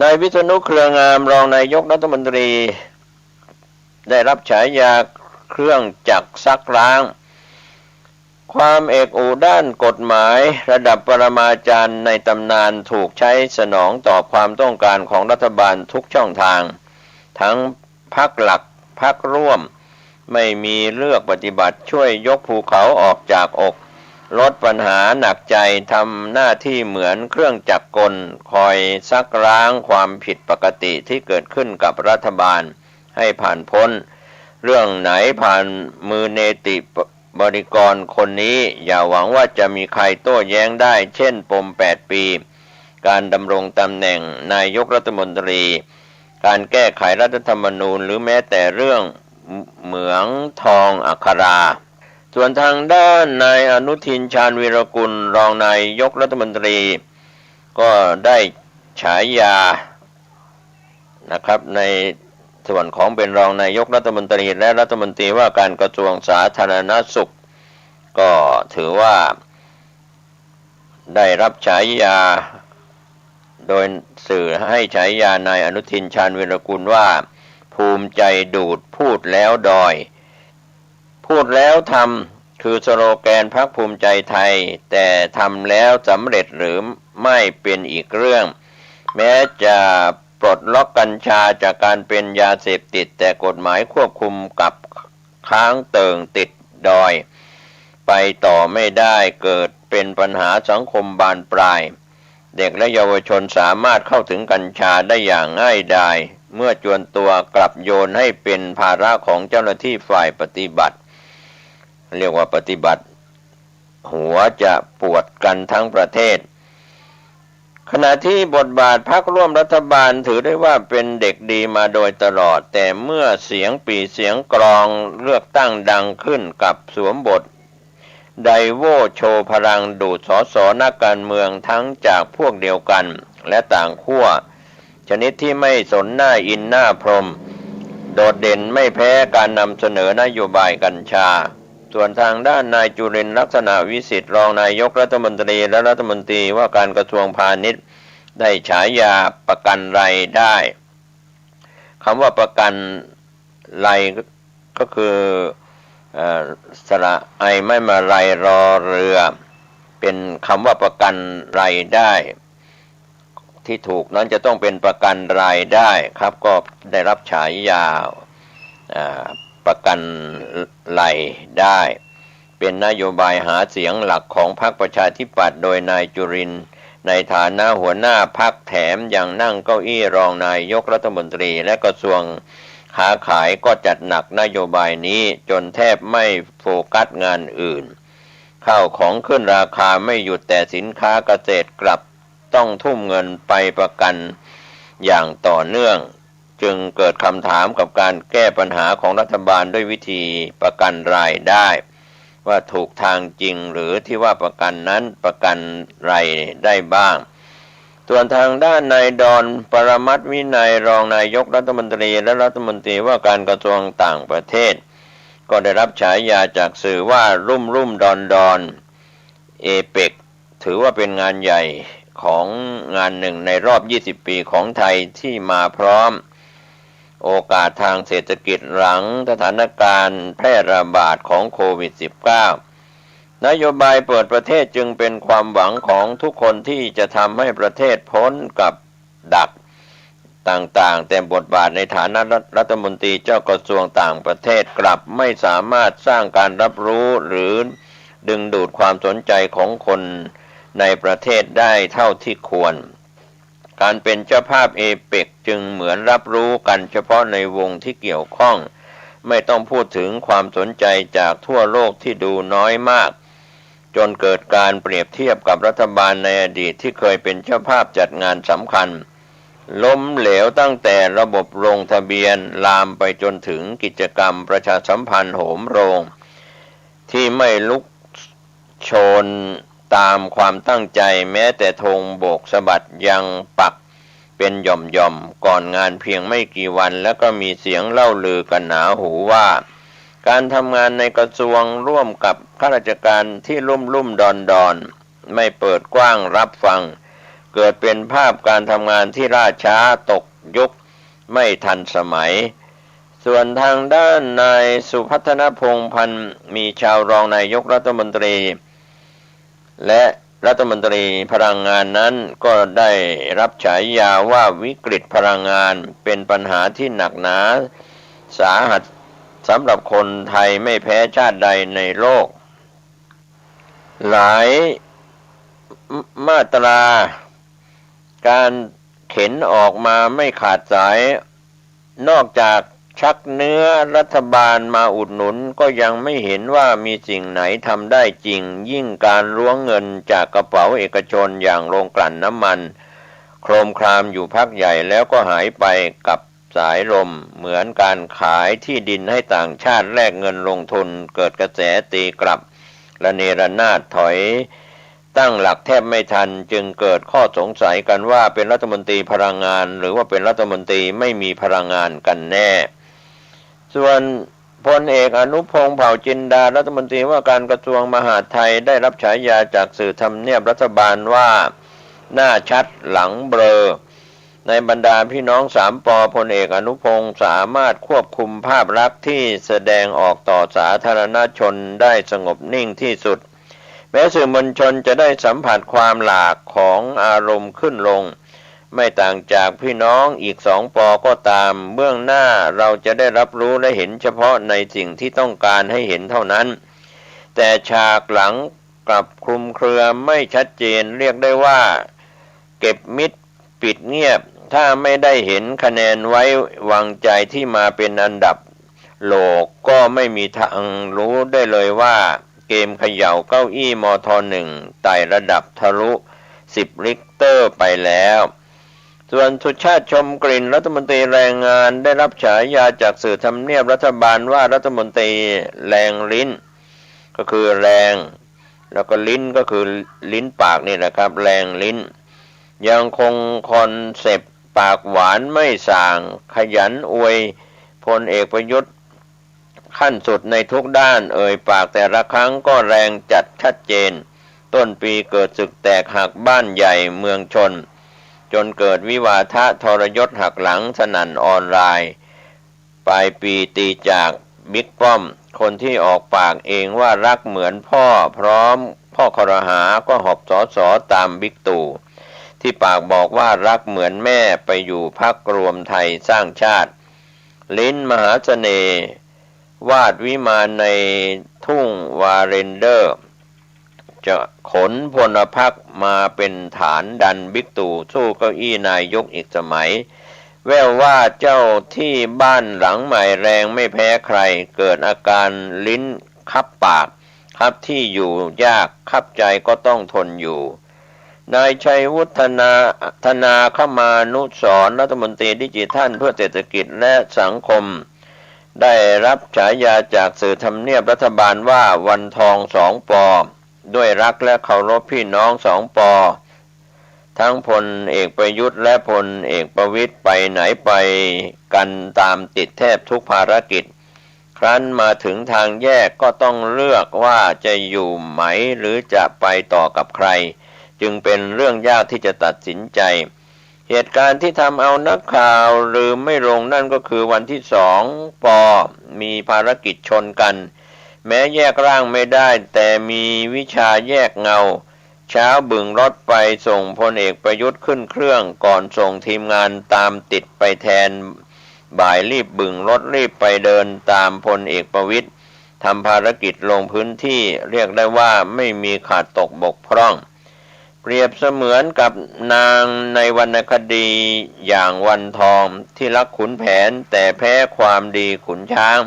นายวิษณุเครืองามรองนายกรัฐมนตรีได้รับฉายาเครื่องจักรซักล้างความเอกอู่ด้านกฎหมายระดับปรมาจารย์ในตำนานถูกใช้สนองต่อความต้องการของรัฐบาลทุกช่องทางทั้งพรรคหลักพรรคร่วมไม่มีเลือกปฏิบัติช่วยยกภูเขาออกจากอกลดปัญหาหนักใจทำหน้าที่เหมือนเครื่องจักรกลคอยซักล้างความผิดปกติที่เกิดขึ้นกับรัฐบาลให้ผ่านพ้นเรื่องไหนผ่านมือเนติบริกรคนนี้อย่าหวังว่าจะมีใครโต้แย้งได้เช่นปม8 ปีการดำรงตำแหน่งนายกรัฐมนตรีการแก้ไขรัฐธรรมนูญหรือแม้แต่เรื่องเหมืองทองอัคราส่วนทางด้านนายอนุทินชาญวีรกุลรองนายกรัฐมนตรีก็ได้ฉายานะครับในส่วนของเป็นรองนายกรัฐมนตรีและรัฐมนตรีว่าการกระทรวงสาธารณสุขก็ถือว่าได้รับฉายาโดยสื่อให้ฉายานายอนุทินชาญวีรกุลว่าภูมิใจดูดพูดแล้วดอยพูดแล้วทำคือสโลแกนพรรคภูมิใจไทยแต่ทำแล้วสำเร็จหรือไม่เป็นอีกเรื่องแม้จะปลดล็อกกัญชาจากการเป็นยาเสพติดแต่กฎหมายควบคุมกับค้างเติ่งติดดอยไปต่อไม่ได้เกิดเป็นปัญหาสังคมบานปลายเด็กและเยาวชนสามารถเข้าถึงกัญชาได้อย่างง่ายดายเมื่อจวนตัวกลับโยนให้เป็นภาระของเจ้าหน้าที่ฝ่ายปฏิบัติเรียกว่าปฏิบัติหัวจะปวดกันทั้งประเทศขณะที่บทบาทพรรคร่วมรัฐบาลถือได้ว่าเป็นเด็กดีมาโดยตลอดแต่เมื่อเสียงปี่เสียงกลองเลือกตั้งดังขึ้นกับสวมบทไดโวโชว์พลังดูดสสนักการเมืองทั้งจากพวกเดียวกันและต่างขั้วชนิดที่ไม่สนหน้าอินหน้าพรหมโดดเด่นไม่แพ้การนำเสนอนโยบายกัญชา ส่วนทางด้านนายจุรินทร์ลักษณะวิสิทธิ์รองนายกรัฐมนตรีและรัฐมนตรีว่าการกระทรวงพาณิชย์ได้ฉายาประกันรายได้คำว่าประกันรายก็คือสระไอไม่มาไรรอเรือเป็นคำว่าประกันรายได้ที่ถูกนั้นจะต้องเป็นประกันรายได้ครับก็ได้รับฉายาประกันรายได้เป็นนโยบายหาเสียงหลักของพรรคประชาธิปัตย์โดยนายจุรินทร์ในฐานะหัวหน้าพรรคแถมยังนั่งเก้าอี้รองนายกรัฐมนตรีและกระทรวงค้าขายก็จัดหนักนโยบายนี้จนแทบไม่โฟกัสงานอื่นข้าวของขึ้นราคาไม่หยุดแต่สินค้าเกษตรกลับต้องทุ่มเงินไปประกันอย่างต่อเนื่องจึงเกิดคำถามกับการแก้ปัญหาของรัฐบาลด้วยวิธีประกันรายได้ว่าถูกทางจริงหรือที่ว่าประกันนั้นประกันรายได้บ้างส่วนทางด้านนายดอนปรมัตถ์วินัยรองนายกรัฐมนตรีและรัฐมนตรีว่าการกระทรวงต่างประเทศก็ได้รับฉายาจากสื่อว่ารุ่มดอนเอเปกถือว่าเป็นงานใหญ่ของงานหนึ่งในรอบ20ปีของไทยที่มาพร้อมโอกาสทางเศรษฐกิจหลังสถานการณ์แพร่ระบาดของโควิด -19 นโยบายเปิดประเทศจึงเป็นความหวังของทุกคนที่จะทำให้ประเทศพ้นกับดักต่างๆแต่บทบาทในฐานะรัฐมนตรีเจ้ากระทรวงต่างประเทศกลับไม่สามารถสร้างการรับรู้หรือดึงดูดความสนใจของคนในประเทศได้เท่าที่ควรการเป็นเจ้าภาพเอเปกจึงเหมือนรับรู้กันเฉพาะในวงที่เกี่ยวข้องไม่ต้องพูดถึงความสนใจจากทั่วโลกที่ดูน้อยมากจนเกิดการเปรียบเทียบกับรัฐบาลในอดีตที่เคยเป็นเจ้าภาพจัดงานสำคัญล้มเหลวตั้งแต่ระบบลงทะเบียนลามไปจนถึงกิจกรรมประชาสัมพันธ์โหมโรงที่ไม่ลุกโชนตามความตั้งใจแม้แต่ธงโบกสะบัดยังปักเป็นหย่อมๆก่อนงานเพียงไม่กี่วันแล้วก็มีเสียงเล่าลือกันหนาหูว่าการทำงานในกระทรวงร่วมกับข้าราชการที่ลุ่มดอนไม่เปิดกว้างรับฟังเกิดเป็นภาพการทำงานที่ล่าช้าตกยุคไม่ทันสมัยส่วนทางด้านนายสุพัฒนพงษ์พันธ์มีชาวรองนายกรัฐมนตรีและรัฐมนตรีพลังงานนั้นก็ได้รับฉายาว่าวิกฤตพลังงานเป็นปัญหาที่หนักหนาสาหัสสำหรับคนไทยไม่แพ้ชาติใดในโลกหลายมาตราการเข็นออกมาไม่ขาดสายนอกจากชักเนื้อรัฐบาลมาอุดหนุนก็ยังไม่เห็นว่ามีสิ่งไหนทำได้จริงยิ่งการล้วงเงินจากกระเป๋าเอกชนอย่างโรงกลั่นน้ำมันโครมครามอยู่พักใหญ่แล้วก็หายไปกับสายลมเหมือนการขายที่ดินให้ต่างชาติแลกเงินลงทุนเกิดกระแสตีกลับระเนระนาดถอยตั้งหลักแทบไม่ทันจึงเกิดข้อสงสัยกันว่าเป็นรัฐมนตรีพลังงานหรือว่าเป็นรัฐมนตรีไม่มีพลังงานกันแน่ส่วนพลเอกอนุพงษ์เผ่าจินดารัฐมนตรีว่าการกระทรวงมหาดไทยได้รับฉายาจากสื่อทำเนียบรัฐบาลว่าหน้าชัดหลังเบลอในบรรดาพี่น้อง3 ป.พลเอกอนุพงษ์สามารถควบคุมภาพลักษณ์ที่แสดงออกต่อสาธารณชนได้สงบนิ่งที่สุดแม้สื่อมวลชนจะได้สัมผัสความหลากของอารมณ์ขึ้นลงไม่ต่างจากพี่น้องอีก2 ป.ก็ตามเบื้องหน้าเราจะได้รับรู้และเห็นเฉพาะในสิ่งที่ต้องการให้เห็นเท่านั้นแต่ฉากหลังกลับคลุมเครือไม่ชัดเจนเรียกได้ว่าเก็บมิดปิดเงียบถ้าไม่ได้เห็นคะแนนไว้วางใจที่มาเป็นอันดับโหลก็ไม่มีทางรู้ได้เลยว่าเกมเขย่าเก้าอี้มท.1 ไต่ระดับทะลุ10 ริกเตอร์ไปแล้วส่วนสุชาติชมกลิ่นรัฐมนตรีแรงงานได้รับฉายาจากสื่อทำเนียบรัฐบาลว่ารัฐมนตรีแรงลิ้นก็คือแรงแล้วก็ลิ้นก็คือลิ้นปากนี่แหละครับแรงลิ้นยังคงคอนเซปต์ปากหวานไม่ส่างขยันอวยพลเอกประยุทธ์ ขั้นสุดในทุกด้านเอ่ยปากแต่ละครั้งก็แรงจัดชัดเจนต้นปีเกิดศึกแตกหักบ้านใหญ่เมืองชนจนเกิดวิวาทะทรยศหักหลังสนั่นออนไลน์ปลายปีตีจากบิ๊กป้อมคนที่ออกปากเองว่ารักเหมือนพ่อพร้อมพ่อครหาก็หอบสอสอตามบิ๊กตู่ที่ปากบอกว่ารักเหมือนแม่ไปอยู่พรรครวมไทยสร้างชาติลิ้นมหาเสน่ห์วาดวิมานในทุ่งวาเรนเดอร์จะขนพลพรรคมาเป็นฐานดันบิ๊กตู่สู้เก้าอี้นายกอีกสมัยแววว่าเจ้าที่บ้านหลังใหม่แรงไม่แพ้ใครเกิดอาการลิ้นคับปากคับที่อยู่ยากคับใจก็ต้องทนอยู่นายชัยวุฒนาคมานุสรณ์รัฐมนตรีดิจิทัลเพื่อเศรษฐกิจและสังคมได้รับฉายาจากสื่อทำเนียบรัฐบาลว่าวันทองสองปอด้วยรักและเคารพพี่น้องสองปอทั้งพลเอกประยุทธ์และพลเอกประวิตรไปไหนไปกันตามติดแทบทุกภารกิจครั้นมาถึงทางแยกก็ต้องเลือกว่าจะอยู่ไหมหรือจะไปต่อกับใครจึงเป็นเรื่องยากที่จะตัดสินใจเหตุการณ์ที่ทำเอานักข่าวลืมไม่ลงนั่นก็คือวันที่2 ป.มีภารกิจชนกันแม้แยกร่างไม่ได้แต่มีวิชาแยกเงาเช้าบึงรถไปส่งพลเอกประยุทธ์ขึ้นเครื่องก่อนส่งทีมงานตามติดไปแทนบ่ายรีบบึงรถรีบไปเดินตามพลเอกประวิตรทำภารกิจลงพื้นที่เรียกได้ว่าไม่มีขาดตกบกพร่องเปรียบเสมือนกับนางในวรรณคดีอย่างวันทองที่รักขุนแผนแต่แพ้ความดีขุนช้าง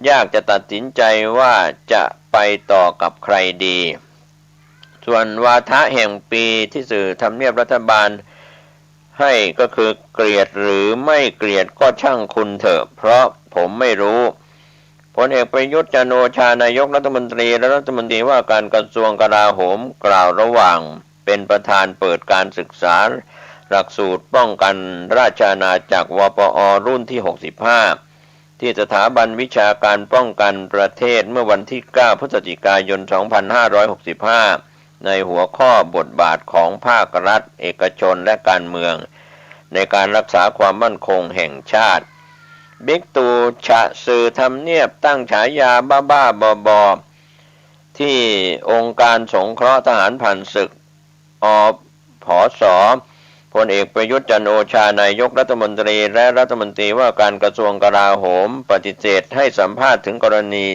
ยากจะตัดสินใจว่าจะไปต่อกับใครดีส่วนวาทะแห่งปีที่สื่อทำเนียบรัฐบาลให้ก็คือเกลียดหรือไม่เกลียดก็ช่างคุณเถอะเพราะผมไม่รู้พลเอกประยุทธ์จันทร์โอชานายกรัฐมนตรีและรัฐมนตรีว่าการกระทรวงกลาโหมกล่าวระหว่างเป็นประธานเปิดการศึกษาหลักสูตรป้องกันราชอาณาจักรวปอรุ่นที่65ที่สถาบันวิชาการป้องกันประเทศเมื่อวันที่9 พฤศจิกายน 2565ในหัวข้อบทบาทของภาครัฐเอกชนและการเมืองในการรักษาความมั่นคงแห่งชาติบิ๊กตู่ฉะสื่อทำเนียบตั้งฉายาบ้าๆบอๆที่องค์การสงเคราะห์ทหารผ่านศึกอผส.พลเอกประยุทธ์จันทร์โอชานายกรัฐมนตรีและรัฐมนตรีว่าการกระทรวงกลาโหมปฏิเสธให้สัมภาษณ์ถึงกรณี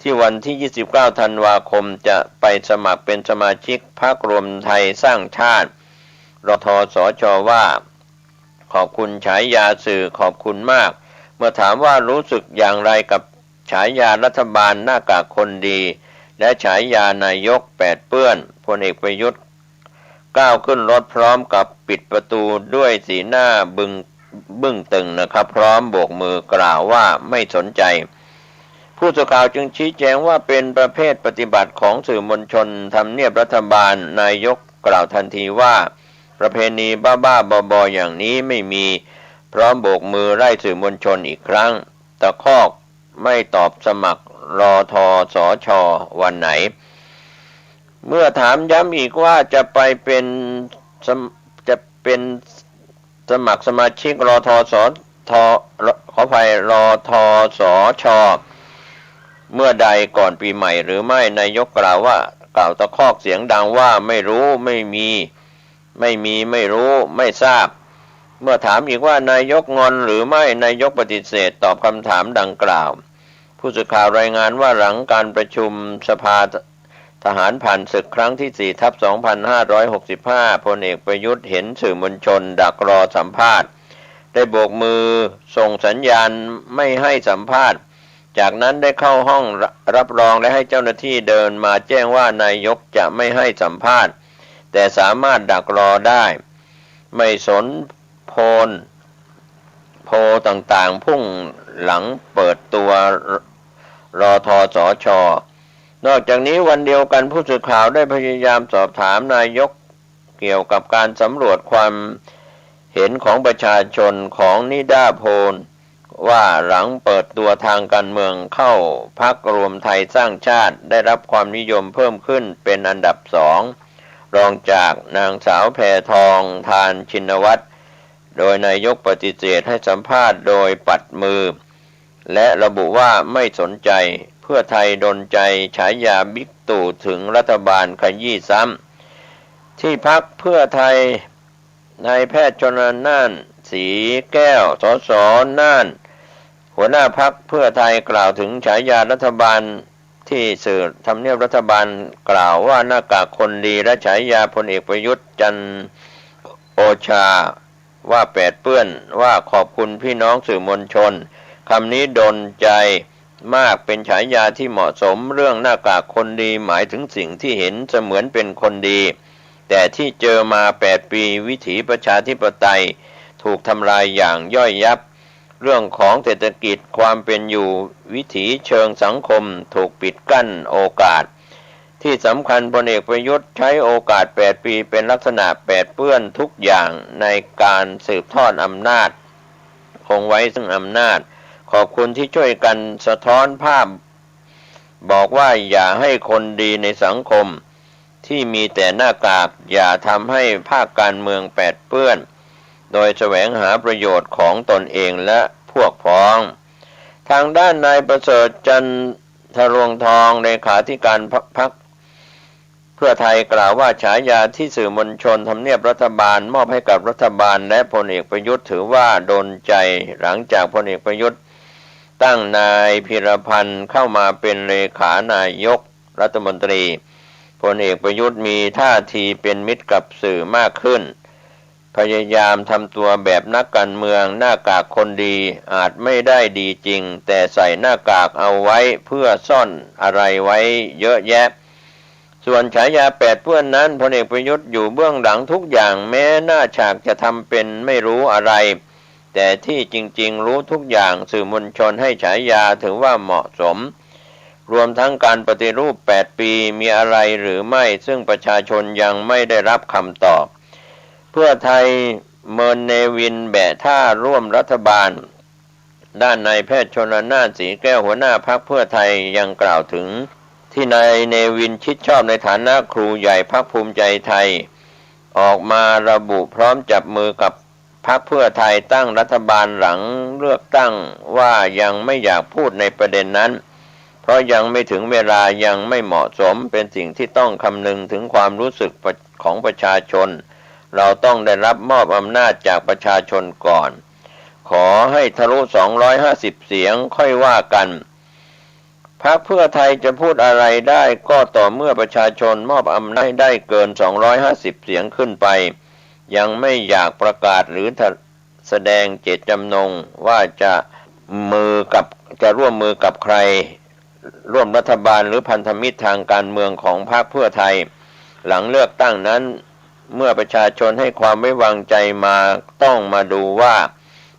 ที่วันที่29 ธันวาคมจะไปสมัครเป็นสมาชิกพรรครวมไทยสร้างชาติรท.สช.ว่าขอบคุณฉายาสื่อขอบคุณมากเมื่อถามว่ารู้สึกอย่างไรกับฉายารัฐบาลหน้ากากคนดีและฉายานายกแปดเปื้อนพลเอกประยุทธ์ก้าวขึ้นรถพร้อมกับปิดประตูด้วยสีหน้าบึ้งตึงนะครับพร้อมโบกมือกล่าวว่าไม่สนใจผู้สื่อข่าวจึงชี้แจงว่าเป็นประเภทปฏิบัติของสื่อมวลชนทำเนียบรัฐบาลนายกกล่าวทันทีว่าประเพณีบ้าๆบอๆอย่างนี้ไม่มีพร้อมโบกมือไล่สื่อมวลชนอีกครั้งตะคอกไม่ตอบสมัครรท.สช.วันไหนเมื่อถามย้ำอีกว่าจะเป็นสมัครสมาชิกรท.สท.ขออภัยรท.สช.เมื่อใดก่อนปีใหม่หรือไม่นายกกล่าวตะคอกเสียงดังว่าไม่รู้ไม่มีไม่รู้ไม่ทราบเมื่อถามอีกว่านายกงอนหรือไม่นายกปฏิเสธตอบคำถามดังกล่าวผู้สื่อข่าวรายงานว่าหลังการประชุมสภาทหารผ่านศึกครั้งที่ 4/2565 พลเอกประยุทธ์เห็นสื่อมวลชนดักรอสัมภาษณ์ได้โบกมือส่งสัญญาณไม่ให้สัมภาษณ์จากนั้นได้เข้าห้องรับรองและให้เจ้าหน้าที่เดินมาแจ้งว่านายกจะไม่ให้สัมภาษณ์แต่สามารถดักรอได้ไม่สนโพลต่างๆพุ่งหลังเปิดตัวรท.สช.นอกจากนี้วันเดียวกันผู้สื่อข่าวได้พยายามสอบถามนายกเกี่ยวกับการสำรวจความเห็นของประชาชนของนิดาโพล ว่าหลังเปิดตัวทางการเมืองเข้าพรรครวมไทยสร้างชาติได้รับความนิยมเพิ่มขึ้นเป็นอันดับ2รองจากนางสาวแพทองธารชินวัตรโดยนายกปฏิเสธให้สัมภาษณ์โดยปัดมือและระบุว่าไม่สนใจเพื่อไทยดลใจฉายาบิ๊กตู่ถึงรัฐบาลขยี้ซ้ำที่พรรคเพื่อไทยนายแพทย์ชลน่านสีแก้วสสน่านหัวหน้าพรรคเพื่อไทยกล่าวถึงฉายารัฐบาลที่สื่อทำเนียบรัฐบาลกล่าวว่าหน้ากากคนดีและฉายาพลเอกประยุทธ์จันทร์โอชาว่าแปดเปื้อนว่าขอบคุณพี่น้องสื่อมวลชนคำนี้ดลใจมากเป็นฉายาที่เหมาะสมเรื่องหน้ากากคนดีหมายถึงสิ่งที่เห็นเสมือนเป็นคนดีแต่ที่เจอมา8 ปีวิถีประชาธิปไตยถูกทำลายอย่างย่อยยับเรื่องของเศรษฐกิจความเป็นอยู่วิถีเชิงสังคมถูกปิดกั้นโอกาสที่สำคัญพลเอกประยุทธ์ใช้โอกาส8 ปีเป็นลักษณะแปดเปื้อนทุกอย่างในการสืบทอดอำนาจคงไว้ซึ่งอำนาจขอบคุณที่ช่วยกันสะท้อนภาพบอกว่าอย่าให้คนดีในสังคมที่มีแต่หน้ากากอย่าทำให้ภาคการเมืองแปดเปื้อนโดยแสวงหาประโยชน์ของตนเองและพวกพ้องทางด้านนายประเสริฐจันทรวงทองเลขาธิการพรรคเพื่อไทยกล่าวว่าฉายาที่สื่อมวลชนทำเนียบรัฐบาลมอบให้กับรัฐบาลและพลเอกประยุทธ์ถือว่าโดนใจหลังจากพลเอกประยุทธ์ตั้งนายพิรพันธ์เข้ามาเป็นเลขานายกรัฐมนตรีพลเอกประยุทธ์มีท่าทีเป็นมิตรกับสื่อมากขึ้นพยายามทำตัวแบบนักการเมืองหน้ากากคนดีอาจไม่ได้ดีจริงแต่ใส่หน้ากากเอาไว้เพื่อซ่อนอะไรไว้เยอะแยะส่วนฉายาแปดเปื้อนนั้นพลเอกประยุทธ์อยู่เบื้องหลังทุกอย่างแม้หน้าฉากจะทำเป็นไม่รู้อะไรแต่ที่จริงๆรู้ทุกอย่างสื่อมวลชนให้ฉายาถือว่าเหมาะสมรวมทั้งการปฏิรูป8 ปีมีอะไรหรือไม่ซึ่งประชาชนยังไม่ได้รับคำตอบเพื่อไทยเมินเนวินแบะท่าร่วมรัฐบาลด้านนายแพทย์ชลน่านสีแก้วหัวหน้าพรรคเพื่อไทยยังกล่าวถึงที่นายเนวินชิดชอบในฐานะครูใหญ่พรรคภูมิใจไทยออกมาระบุพร้อมจับมือกับพรรคเพื่อไทยตั้งรัฐบาลหลังเลือกตั้งว่ายังไม่อยากพูดในประเด็นนั้นเพราะยังไม่ถึงเวลายังไม่เหมาะสมเป็นสิ่งที่ต้องคำนึงถึงความรู้สึกของประชาชนเราต้องได้รับมอบอำนาจจากประชาชนก่อนขอให้ทะลุ250 เสียงค่อยว่ากันพรรคเพื่อไทยจะพูดอะไรได้ก็ต่อเมื่อประชาชนมอบอำนาจได้เกิน250 เสียงขึ้นไปยังไม่อยากประกาศหรือแสดงเจตจำนงว่าจะร่วมมือกับใครร่วมรัฐบาลหรือพันธมิตรทางการเมืองของพรรคเพื่อไทยหลังเลือกตั้งนั้นเมื่อประชาชนให้ความไว้วางใจมาต้องมาดูว่า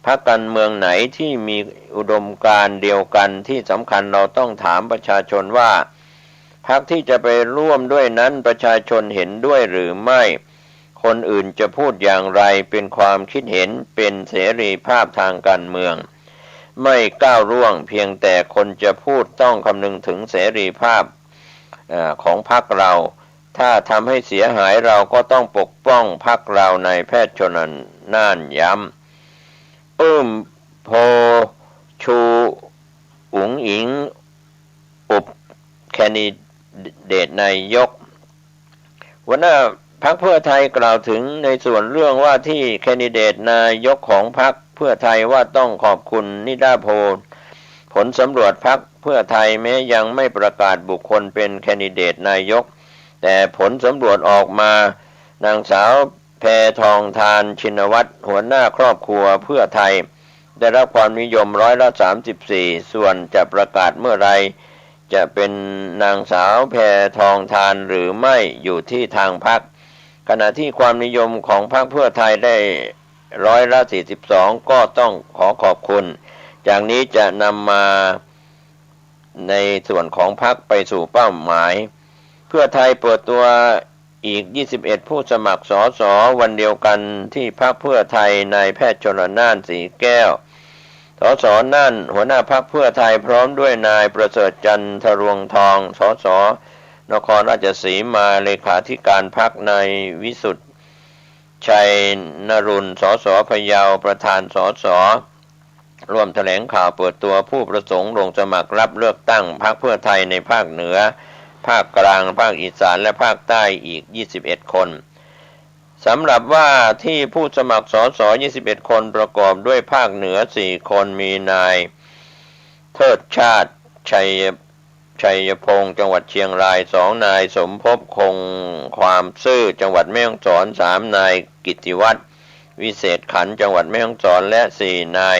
พรรคการเมืองไหนที่มีอุดมการณ์เดียวกันที่สำคัญเราต้องถามประชาชนว่าพรรคที่จะไปร่วมด้วยนั้นประชาชนเห็นด้วยหรือไม่คนอื่นจะพูดอย่างไรเป็นความคิดเห็นเป็นเสรีภาพทางการเมืองไม่ก้าวล่วงเพียงแต่คนจะพูดต้องคำนึงถึงเสรีภาพของพรรคเราถ้าทำให้เสียหายเราก็ต้องปกป้องพรรคเราในแพทย์ชลน่านย้ำปื้มโพชูอุ๋งอิงอุบแคนดิเดตนายกหัวหน้าพรรคเพื่อไทยกล่าวถึงในส่วนเรื่องว่าที่แคนดิเดตนายกของพรรคเพื่อไทยว่าต้องขอบคุณนิดาโพลผลสำรวจพรรคเพื่อไทยแม้ยังไม่ประกาศบุคคลเป็นแคนดิเดตนายกแต่ผลสำรวจออกมานางสาวแพทองธารชินวัตรหัวหน้าครอบครัวเพื่อไทยได้รับความนิยม34%ส่วนจะประกาศเมื่อไรจะเป็นนางสาวแพทองธารหรือไม่อยู่ที่ทางพรรคขณะที่ความนิยมของพรรคเพื่อไทยได้42%ก็ต้องขอบคุณจากนี้จะนำมาในส่วนของพรรคไปสู่เป้าหมายเพื่อไทยเปิดตัวอีก21ผู้สมัครสสวันเดียวกันที่พรรคเพื่อไทยนายแพทย์ชลน่านสีแก้ว สสนั่นหัวหน้าพรรคเพื่อไทยพร้อมด้วยนายประเสริฐจันทรวงทองสสนครราชสีมาเลขาธิการพรรคนายวิสุทธิ์ชัยนรุณสสพะเยาประธานสสร่วมแถลงข่าวเปิดตัวผู้ประสงค์ลงสมัครรับเลือกตั้งพรรคเพื่อไทยในภาคเหนือภาคกลางภาคอีสานและภาคใต้อีก21คนสำหรับว่าที่ผู้สมัครสส21คนประกอบด้วยภาคเหนือ4คนมีนายเทิดชาติชัยพงศ์จังหวัดเชียงราย2นายสมภพคงความซื่อจังหวัดแม่ฮ่องสอน3นายกิตติวัฒน์วิเศษขันธ์จังหวัดแม่ฮ่องสอนและ4นาย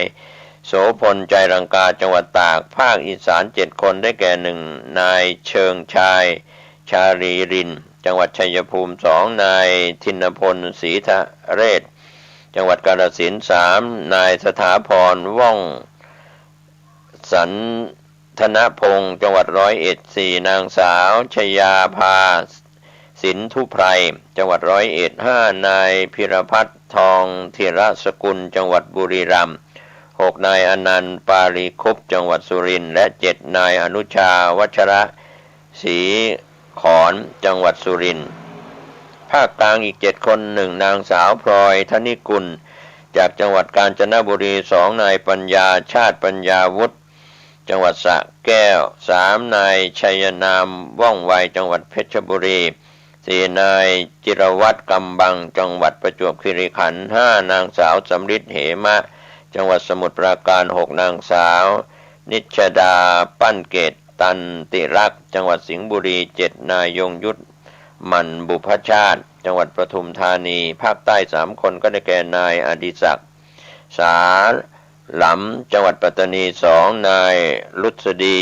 โสพลใจรังกาจังหวัดตากภาคอีสาน7คนได้แก่1นายเชิงชายชาลีรินจังหวัดชัยภูมิ2นายธินพลศรีทะเรศจังหวัดกาฬสินธุ์3นายสถาพรว่องสันธนพงศ์จังหวัด101 4นางสาวชยาภาสินทุไพรจังหวัด101 5นายพิรพัฒน์ทองธีรสกุลจังหวัดบุรีรัมย์6นายอนันต์ปาลีคุปจังหวัดสุรินทร์และ7นายอนุชาวัชระศรีขอนจังหวัดสุรินทร์ภาคกลางอีก7คน1นางสาวพลอยธนิกุลจากจังหวัดกาญจนบุรี2นายปัญญาชาติปัญญาวุฒิจังหวัดสระแก้ว3นายชัยนามว่องไวจังหวัดเพชรบุรี4นายจิรวัตรกำบังจังหวัดประจวบคีรีขันธ์5นางสาวสำริดเหมะจังหวัดสมุทรปราการ6นางสาวนิชดาปั้นเกตตันติรักษ์จังหวัดสิงห์บุรี7นายยงยุทธมันบุพชาติจังหวัดปทุมธานีภาคใต้3คนก็ได้แก่นายอดิศักดิ์สาหลำจังหวัดปัตตานี2นายลุษดี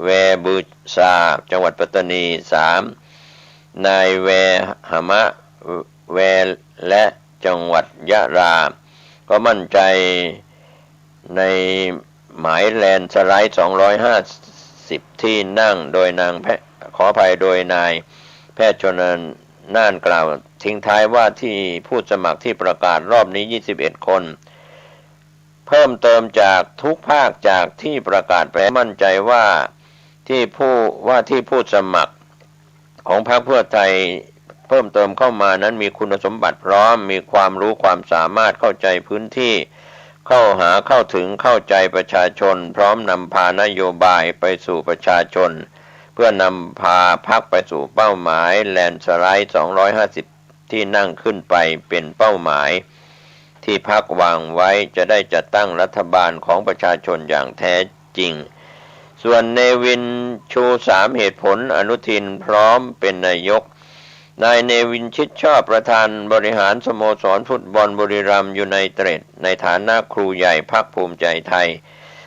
แวบุษาจังหวัดปัตตานี3นายแวหมะแวและจังหวัดยะลาก็มั่นใจในหมายแลนด์สไลด์250ที่นั่งโดยขออภัยโดยนายแพทย์ชนน่านกล่าวทิ้งท้ายว่าที่ผู้สมัครที่ประกาศรอบนี้21คนเพิ่มเติมจากทุกภาคจากที่ประกาศไปมั่นใจว่าที่ผู้สมัครของพรรคเพื่อไทยเพิ่มเติมเข้ามานั้นมีคุณสมบัติพร้อมมีความรู้ความสามารถเข้าใจพื้นที่เข้าถึงเข้าใจประชาชนพร้อมนำพานโยบายไปสู่ประชาชนเพื่อนำพาพรรคไปสู่เป้าหมายแลนด์สไลด์250ที่นั่งขึ้นไปเป็นเป้าหมายที่พรรควางไว้จะได้จัดตั้งรัฐบาลของประชาชนอย่างแท้จริงส่วนเนวินชู3เหตุผลอนุทินพร้อมเป็นนายกนายเนวินชิดชอบประธานบริหารสโมสรฟุตบอลบุรีรัมย์ยูไนเต็ดในฐานะครูใหญ่พรรคภูมิใจไทย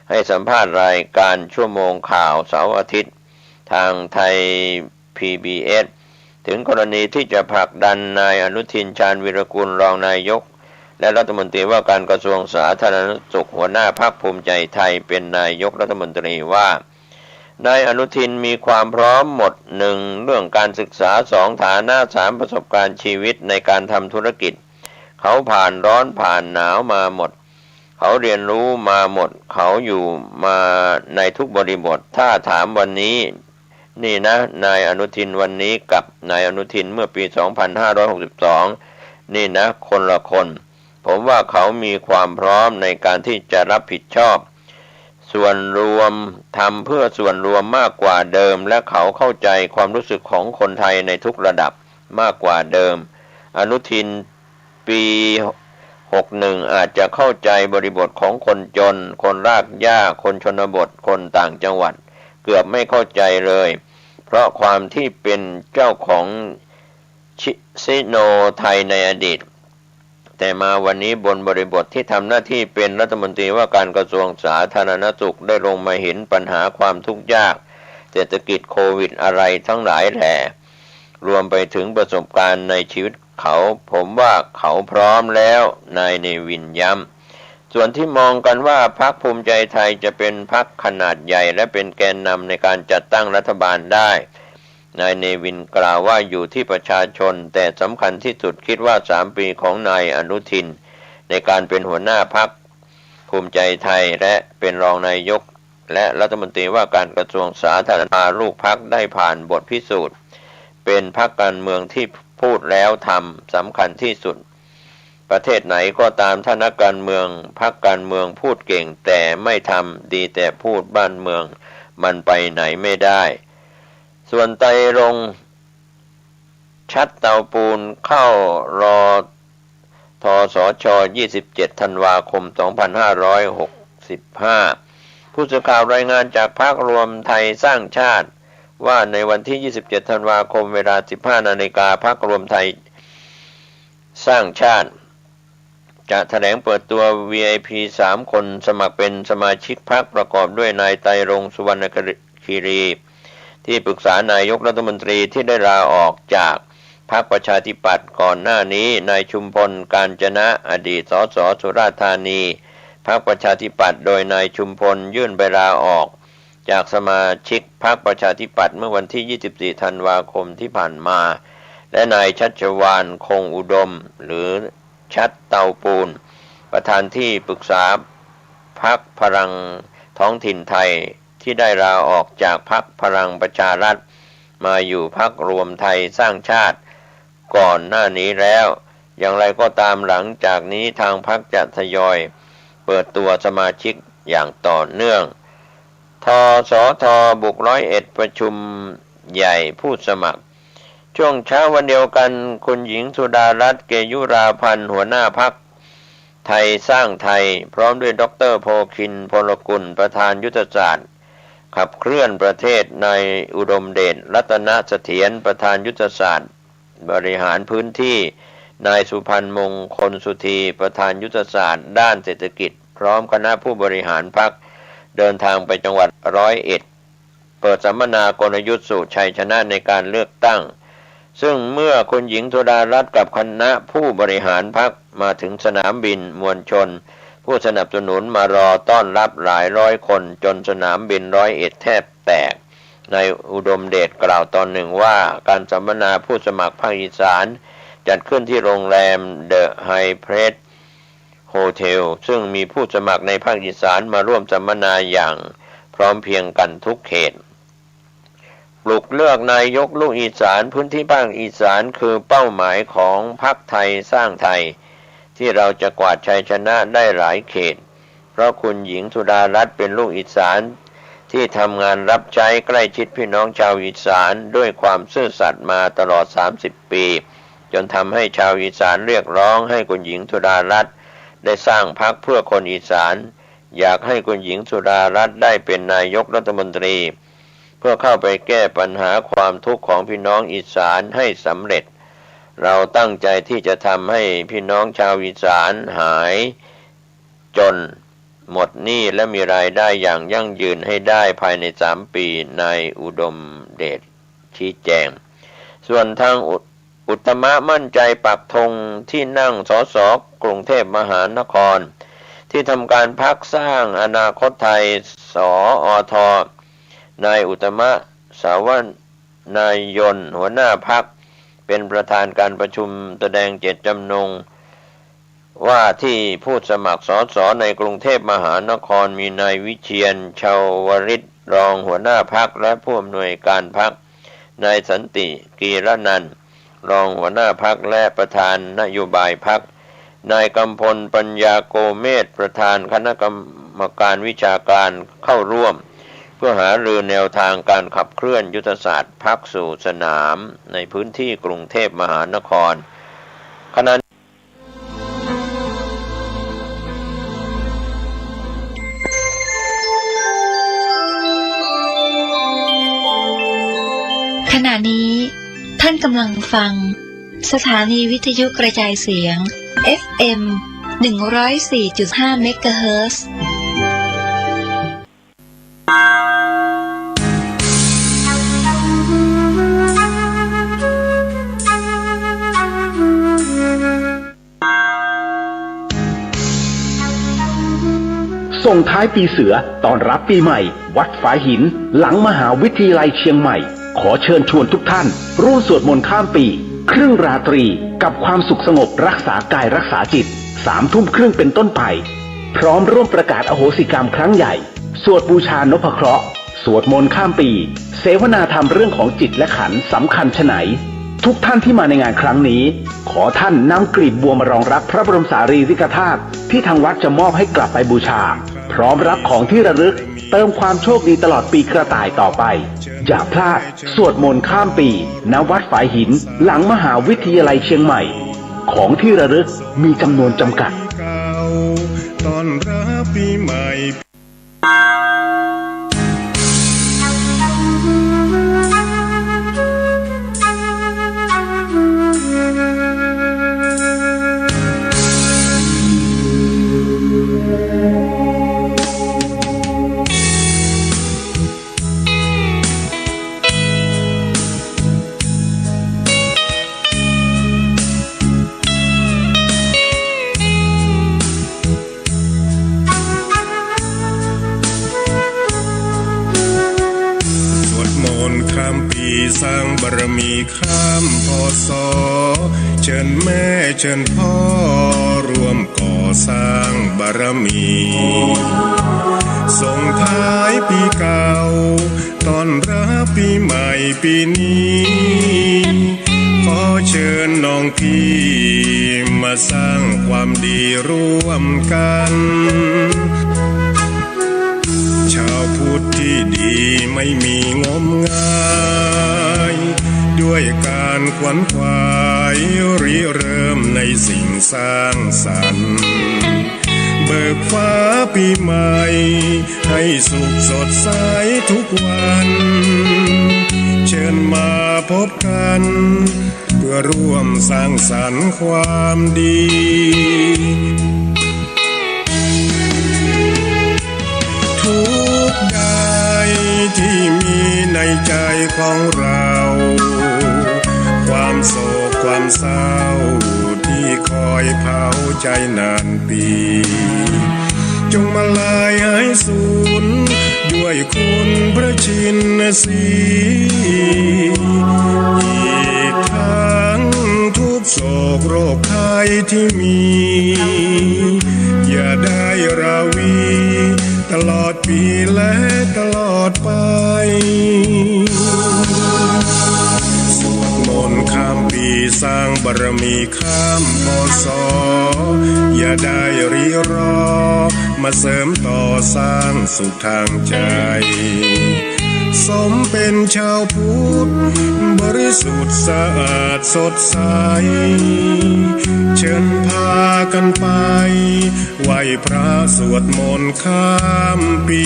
ให้สัมภาษณ์รายการชั่วโมงข่าวเสาร์อาทิตย์ทางไทย PBS ถึงกรณีที่จะผลักดันนายอนุทินชาญวิรกุลรองนายกและรัฐมนตรีว่าการกระทรวงสาธารณสุขหัวหน้าพรรคภูมิใจไทยเป็นนายกรัฐมนตรีว่านายอนุทินมีความพร้อมหมด1เรื่องการศึกษา2ฐานะ3ประสบการณ์ชีวิตในการทำธุรกิจเขาผ่านร้อนผ่านหนาวมาหมดเขาเรียนรู้มาหมดเขาอยู่มาในทุกบริบทถ้าถามวันนี้นี่นะนายอนุทินวันนี้กับนายอนุทินเมื่อปี2562นี่นะคนละคนผมว่าเขามีความพร้อมในการที่จะรับผิดชอบส่วนรวมทำเพื่อส่วนรวมมากกว่าเดิมและเขาเข้าใจความรู้สึกของคนไทยในทุกระดับมากกว่าเดิมอนุทินปี61อาจจะเข้าใจบริบทของคนจนคนรากหญ้าคนชนบทคนต่างจังหวัดเกือบไม่เข้าใจเลยเพราะความที่เป็นเจ้าของซิโนไทยในอดีตแต่มาวันนี้บนบริบทที่ทำหน้าที่เป็นรัฐมนตรีว่าการกระทรวงสาธารณสุขได้ลงมาเห็นปัญหาความทุกข์ยากเศรษฐกิจโควิดอะไรทั้งหลายแหล่รวมไปถึงประสบการณ์ในชีวิตเขาผมว่าเขาพร้อมแล้วนายเนวินย้ำส่วนที่มองกันว่าพรรคภูมิใจไทยจะเป็นพรรคขนาดใหญ่และเป็นแกนนำในการจัดตั้งรัฐบาลได้นายเนวินกล่าวว่าอยู่ที่ประชาชนแต่สำคัญที่สุดคิดว่า3ปีของนายอนุทินในการเป็นหัวหน้าพรรค ภูมิใจไทยและเป็นรองนายกและรัฐมนตรีว่าการกระทรวงสาธารณสุขลูกพรรคได้ผ่านบทพิสูจน์เป็นพรรคการเมืองที่พูดแล้วทำสำคัญที่สุดประเทศไหนก็ตามถ้านักการเมืองพรรคการเมืองพูดเก่งแต่ไม่ทำดีแต่พูดบ้านเมืองมันไปไหนไม่ได้ส่วนไตรรงค์ชัดเตาปูนเข้ารอทสช27 ธันวาคม 2565ผู้สื่อข่าวรายงานจากพรรครวมไทยสร้างชาติว่าในวันที่ 27 ธันวาคมเวลา 15 นาฬิกาพรรครวมไทยสร้างชาติจะแถลงเปิดตัว VIP 3 คนสมัครเป็นสมาชิกพรรคประกอบด้วยนายไตรรงค์สุวรรณคีรีที่ปรึกษานายกรัฐมนตรีที่ได้ลาออกจากพรรคประชาธิปัตย์ก่อนหน้านี้นายชุมพลกาญจนะอดีตสสสุราษฎร์ธานีพรรคประชาธิปัตย์โดยนายชุมพลยื่นใบลาออกจากสมาชิกพรรคประชาธิปัตย์เมื่อวันที่ 24 ธันวาคมที่ผ่านมาและนายชัชวาลคงอุดมหรือชัดเตาปูนประธานที่ปรึกษาพรรคพลังท้องถิ่นไทยที่ได้ลาออกจากพรรคพลังประชารัฐมาอยู่พรรครวมไทยสร้างชาติก่อนหน้านี้แล้วอย่างไรก็ตามหลังจากนี้ทางพรรคจะทยอยเปิดตัวสมาชิกอย่างต่อเนื่องทสทบุก101ประชุมใหญ่ผู้สมัครช่วงเช้าวันเดียวกันคุณหญิงสุดารัตน์เกยุราพันธ์หัวหน้าพรรคไทยสร้างไทยพร้อมด้วยดร.โพคินพลกุลประธานยุทธศาสตร์ขับเคลื่อนประเทศนายอุดมเดชรัตนเสถียรประธานยุทธศาสตร์บริหารพื้นที่นายสุพันธ์มงคลสุธีประธานยุทธศาสตร์ด้านเศรษฐกิจพร้อมคณะผู้บริหารพรรคเดินทางไปจังหวัด101เปิดสัมมนากลยุทธ์สู่ชัยชนะในการเลือกตั้งซึ่งเมื่อคุณหญิงสุดารัตน์กับคณะผู้บริหารพรรคมาถึงสนามบินมวลชนผู้สนับสนุนมารอต้อนรับหลายร้อยคนจนสนามบิน101แทบแตกนายอุดมเดชกล่าวตอนหนึ่งว่าการสัมมนาผู้สมัครภาคอีสานจัดขึ้นที่โรงแรมเดอะไฮเพรสโฮเทลซึ่งมีผู้สมัครในภาคอีสานมาร่วมสัมมนาอย่างพร้อมเพรียงกันทุกเขตปลุกเลือกนายกลูกอีสานพื้นที่ภาคอีสานคือเป้าหมายของพรรคไทยสร้างไทยที่เราจะกวาดชัยชนะได้หลายเขตเพราะคุณหญิงสุดารัตน์เป็นลูกอีสานที่ทำงานรับใช้ใกล้ชิดพี่น้องชาวอีสานด้วยความซื่อสัตย์มาตลอด30 ปีจนทำให้ชาวอีสานเรียกร้องให้คุณหญิงสุดารัตน์ได้สร้างพรรคเพื่อคนอีสานอยากให้คุณหญิงสุดารัตน์ได้เป็นนายกรัฐมนตรีเพื่อเข้าไปแก้ปัญหาความทุกข์ของพี่น้องอีสานให้สำเร็จเราตั้งใจที่จะทำให้พี่น้องชาวอีสานหายจนหมดหนี้และมีรายได้อย่างยั่งยืนให้ได้ภายใน3 ปีนายอุดมเดชชี้แจงส่วนทางอุตมะมั่นใจปักธงที่นั่งสสกรุงเทพมหานครที่ทำการพรรคสร้างอนาคตไทยสอทนายอุตมะสาวนายนหัวหน้าพรรคเป็นประธานการประชุมแสดงเจตจำนงว่าที่ผู้สมัครสสในกรุงเทพมหานครมีนายวิเชียรชาวริตรองหัวหน้าพรรคและผู้อำนวยการพรรคนายสันติกีรนันท์รองหัวหน้าพรรคและประธานนโยบายพรรคนายกำพลปัญญาโกเมศประธานคณะกรรมการวิชาการเข้าร่วมเพื่อหารือแนวทางการขับเคลื่อนยุทธศาสตร์พรรคสู่สนามในพื้นที่กรุงเทพมหานครขณะนี้ท่านกำลังฟังสถานีวิทยุกระจายเสียง FM 104.5 เมกะเฮิรตซ์ส่งท้ายปีเสือตอนรับปีใหม่วัดฝายหินหลังมหาวิทยาลัยเชียงใหม่ขอเชิญชวนทุกท่านร่วมสวดมนต์ข้ามปีครึ่งราตรีกับความสุขสงบรักษากายรักษาจิต 3 ทุ่มครึ่งเป็นต้นไป พร้อมร่วมประกาศอโหสิกรรมครั้งใหญ่สวดบูชานพเคราะห์สวดมนต์ข้ามปีเสวนาธรรมเรื่องของจิตและขันธ์สำคัญไฉนทุกท่านที่มาในงานครั้งนี้ขอท่านนำกลีบบัวมารองรับพระบรมสารีริกธาตุที่ทางวัดจะมอบให้กลับไปบูชาพร้อมรับของที่ระลึกเติมความโชคดีตลอดปีกระต่ายต่อไปอย่าพลาดสวดมนต์ข้ามปีณวัดฝายหินหลังมหาวิทยาลัยเชียงใหม่ของที่ระลึกมีจำนวนจำกัดตอนรับปีใหม่สร้างบารมีข้ามพศเชิญแม่เชิญพ่อร่วมก่อสร้างบารมีส่งท้ายปีเก่าต้อนรับปีใหม่ปีนี้ขอเชิญน้องพี่มาสร้างความดีร่วมกันชาวพุทธที่ดีไม่มีงมงายด้วยการขวนขวายริเริ่มในสิ่งสร้างสรรค์เบิกฟ้าปีใหม่ให้สุขสดใสทุกวันเชิญมาพบกันเพื่อร่วมสร้างสรรค์ความดีทุกใดที่มีในใจของเราความโศกความเศร้าที่คอยเผาใจนานปีจงมาลายหายสูญด้วยคุณพระชินสีอีกทั้งทุกโศกโรคภัยที่มีอย่าได้ราวีตลอดปีและตลอดไปสวดมนต์ข้ามปีสร้างบารมีข้ามพศอย่าได้รีรอมาเสริมต่อสร้างสุขทางใจสมเป็นชาวพุทธบริสุทธิ์สะอาดสดใสเชิญพากันไปไหว้พระสวดมนต์ข้ามปี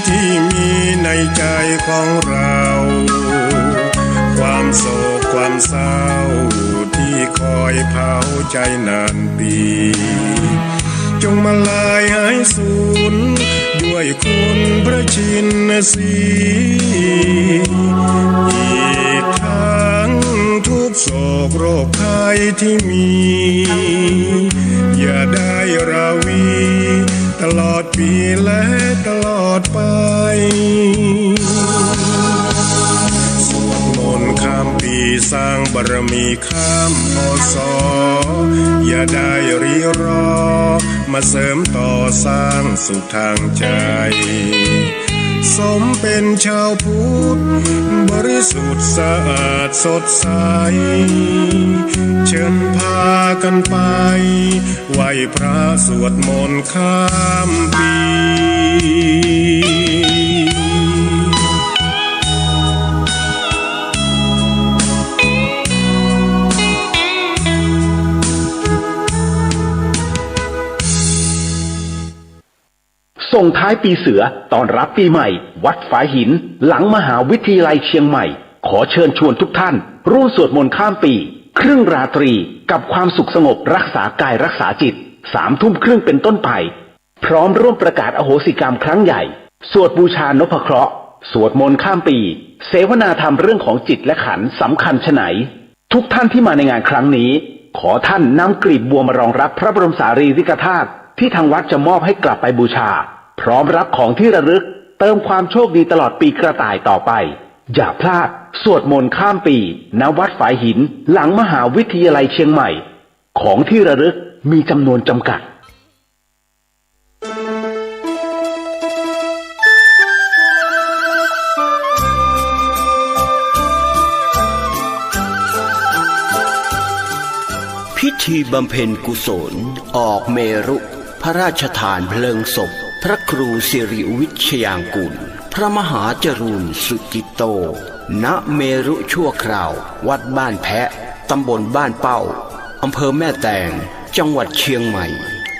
ที่มีในใจของเราความโศกความเศร้าที่คอยเผาใจนานปีจงมาลายหายสูญด้วยคุณพระชินสีอีกทั้งทุกโศกโรคภัยที่มีอย่าได้ราวีตลอดปีและตลอดไปสวดมนต์ข้ามปีสร้างบารมีข้ามพศอย่าได้รีรอมาเสริมต่อสร้างสุขทางใจสมเป็นชาวพุทธบริสุทธิ์สะอาดสดใสเชิญพากันไปไหว้พระสวดมนต์ข้ามปี ส่งท้ายปีเสือตอนรับปีใหม่วัดฝายหินหลังมหาวิทยาลัยเชียงใหม่ขอเชิญชวนทุกท่านร่วมสวดมนต์ข้ามปีครึ่งราตรีกับความสุขสงบรักษากายรักษาจิต 3 ทุ่มครึ่งเป็นต้นไปพร้อมร่วมประกาศอโหสิกรรมครั้งใหญ่สวดบูชานพเคราะห์สวดมนต์ข้ามปีเสวนาธรรมเรื่องของจิตและขันธ์สำคัญไฉนทุกท่านที่มาในงานครั้งนี้ขอท่านนำกลีบบัวมารองรับพระบรมสารีริกธาตุที่ทางวัดจะมอบให้กลับไปบูชาพร้อมรับของที่ระลึกเติมความโชคดีตลอดปีกระต่ายต่อไปอย่าพลาดสวดมนต์ข้ามปีณวัดฝายหินหลังมหาวิทยาลัยเชียงใหม่ของที่ระลึกมีจำนวนจำกัดพิธีบำเพ็ญกุศลออกเมรุพระราชทานเพลิงศพพระครูสิริวิชยางกูลพระมหาจรูนสุจิตโตณเมรุชั่วคราววัดบ้านแพะตำบลบ้านเป้าอำเภอแม่แตงจังหวัดเชียงใหม่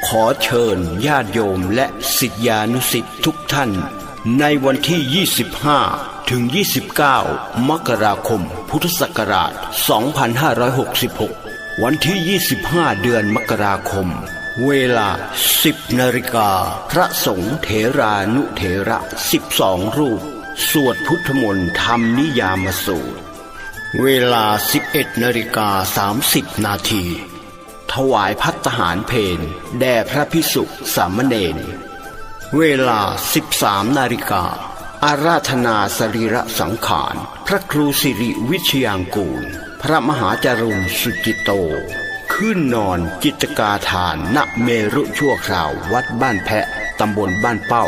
ขอเชิญญาติโยมและศิษยานุศิษย์ทุกท่านในวันที่ 25 ถึง 29 มกราคม พุทธศักราช 2566 วันที่ 25 เดือนมกราคมเวลา 10 นาฬิกาพระสงฆ์เถรานุเถระ 12 รูปสวดพุทธมนต์ธรรมนิยามสูตรเวลา 11 นาฬิกา 30 นาทีถวายภัตตาหารเพลแด่พระภิกษุสามเณรเวลา 13 นาฬิกาอาราธนาสรีระสังขารพระครูสิริวิชยางกูลพระมหาจารุณสุจิตโตขึ้นนอนจิตกาทานณเมรุชั่วคราววัดบ้านแพะตำบลบ้านเป้า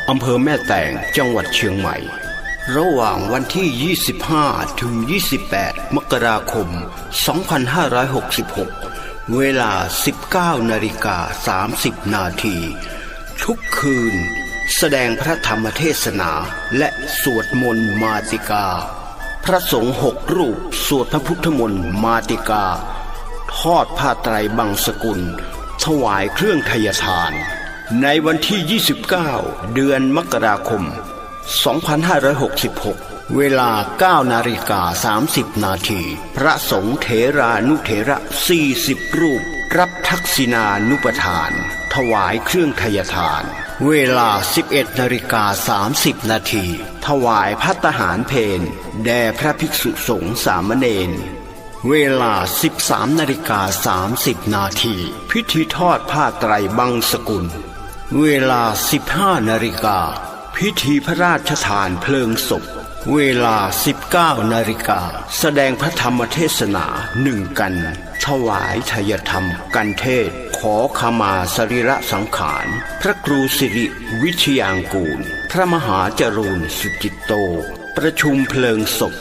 อำเภอแม่แตงจังหวัดเชียงใหม่ระหว่างวันที่ 25 ถึง 28 มกราคม 2566 เวลา 19 นาฬิกา 30 นาทีทุกคืนแสดงพระธรรมเทศนาและสวดมนต์มาติกาพระสงฆ์6 รูปสวดพระพุทธมนต์มาติกาทอดผ้าไตรบังสกุลถวายเครื่องไทยทานในวันที่ 29 เดือนมกราคม 2566 เวลา 9 นาฬิกา 30 นาทีพระสงฆ์เถรานุเถระ 40 รูปรับทักษิณานุปทานถวายเครื่องไทยทานเวลา 11 นาฬิกา 30 นาทีถวายภัตตาหารเพลแด่พระภิกษุสงฆ์สามเณรเวลา 13 นาฬิกา 30 นาทีพิธีทอดผ้าไตรบังสกุลเวลา 15 นาฬิกาพิธีพระราชทานเพลิงศพเวลา 19 นาฬิกาแสดงพระธรรมเทศนา1 กันถวายไทยธรรมกันเทศขอขมาสรีระสังขารพระครูสิริวิชยางกูลพระมหาจรูนสุจิตโตประชุมเพลิงศพ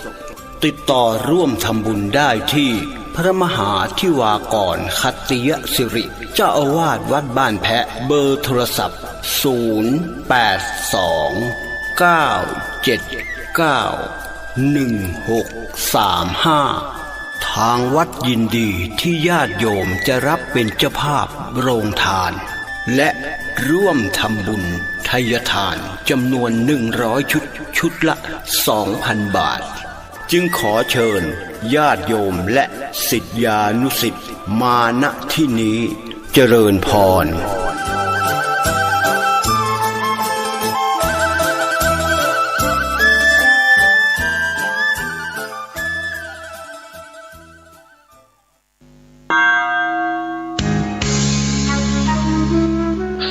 ติดต่อร่วมทำบุญได้ที่พระมหาธิวากรคัตติยสิริเจ้าอาวาสวัดบ้านแพะเบอร์โทรศัพท์ 082-979-1635 ทางวัดยินดีที่ญาติโยมจะรับเป็นเจ้าภาพโรงทานและร่วมทำบุญทายทานจำนวน100 ชุดละ 2,000 บาทจึงขอเชิญญาติโยมและศิษยานุศิษย์มาณที่นี้เจริญพร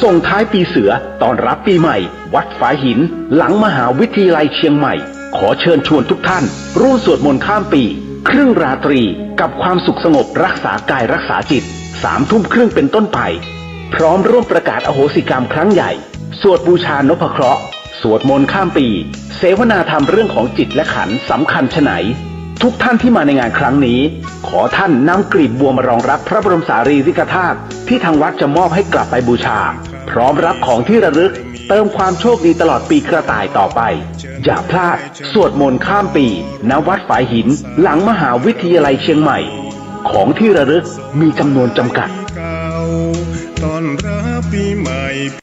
ส่งท้ายปีเสือตอนรับปีใหม่วัดฝายหินหลังมหาวิทยาลัยเชียงใหม่ขอเชิญชวนทุกท่านร่วมสวดมนต์ข้ามปีครึ่งราตรีกับความสุขสงบรักษากายรักษาจิต 3 ทุ่มครึ่งเป็นต้นไปพร้อมร่วมประกาศอโหสิกรรมครั้งใหญ่สวดบูชานพเคราะห์สวดมนต์ข้ามปีเสวนาธรรมเรื่องของจิตและขันธ์สำคัญไฉนทุกท่านที่มาในงานครั้งนี้ขอท่านนำกลีบบัวมารองรับพระบรมสารีริกธาตุที่ทางวัดจะมอบให้กลับไปบูชาพร้อมรับของที่ระลึกเติมความโชคดีตลอดปีกระต่ายต่อไปอย่าพลาดสวดมนต์ข้ามปีณวัดฝายหินหลังมหาวิทยาลัยเชียงใหม่ของที่ระลึกมีจำนวนจำกัดตอนรับปีใหม่ เ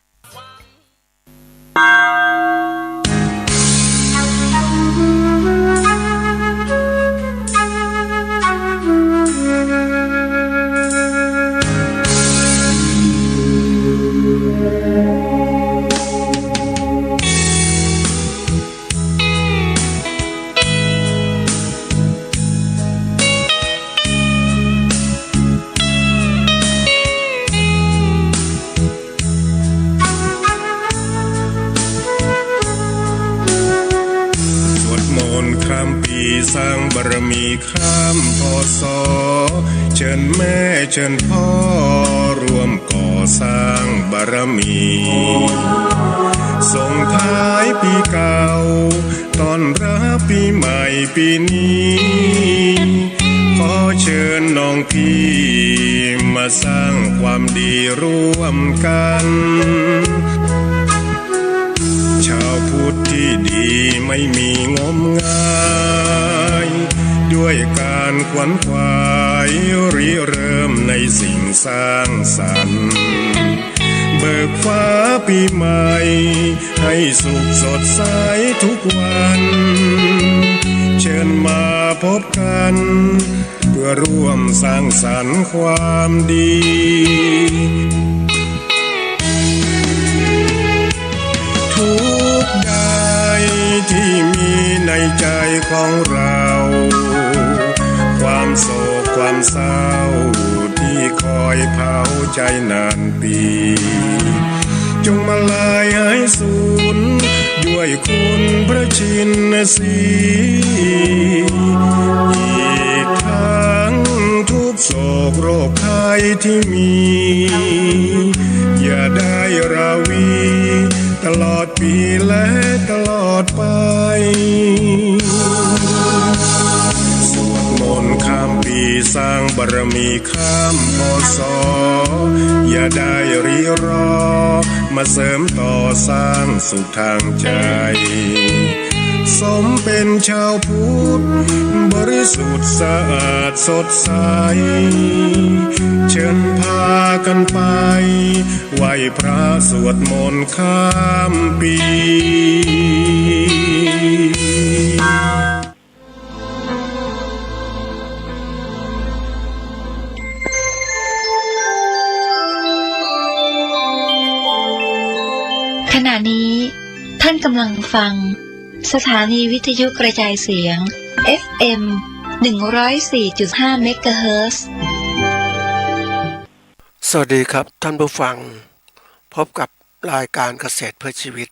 สร้างบารมีข้ามพศเชิญแม่เชิญพ่อร่วมก่อสร้างบารมีส่งท้ายปีเก่าต้อนรับปีใหม่ปีนี้ขอเชิญน้องพี่มาสร้างความดีร่วมกันชาวพุทธที่ดีไม่มีงมงายด้วยการขวนขวายริเริ่มในสิ่งสร้างสรรค์เบิกฟ้าปีใหม่ให้สุขสดใสทุกวันเชิญมาพบกันเพื่อร่วมสร้างสรรค์ความดีทุกใดที่มีในใจของเราความโศกความเศร้าที่คอยเผาใจนานปีจงมาลายหายสูญด้วยคุณพระชินสีอีกทั้งทุกโศกโรคภัยที่มีอย่าได้ราวีตลอดปีและตลอดไปสวดมนต์ข้ามปีสร้างบารมีข้ามพศอย่าได้รีรอมาเสริมต่อสร้างสุขทางใจสมเป็นชาวพุทธบริสุทธิ์สะอาดสดใสเชิญพากันไปไหว้พระสวดมนต์ข้ามปีขณะนี้ท่านกำลังฟังสถานีวิทยุกระจายเสียง FM 104.5 เมกะเฮิรตซ์ สวัสดีครับท่านผู้ฟังพบกับรายการเกษตรเพื่อชีวิต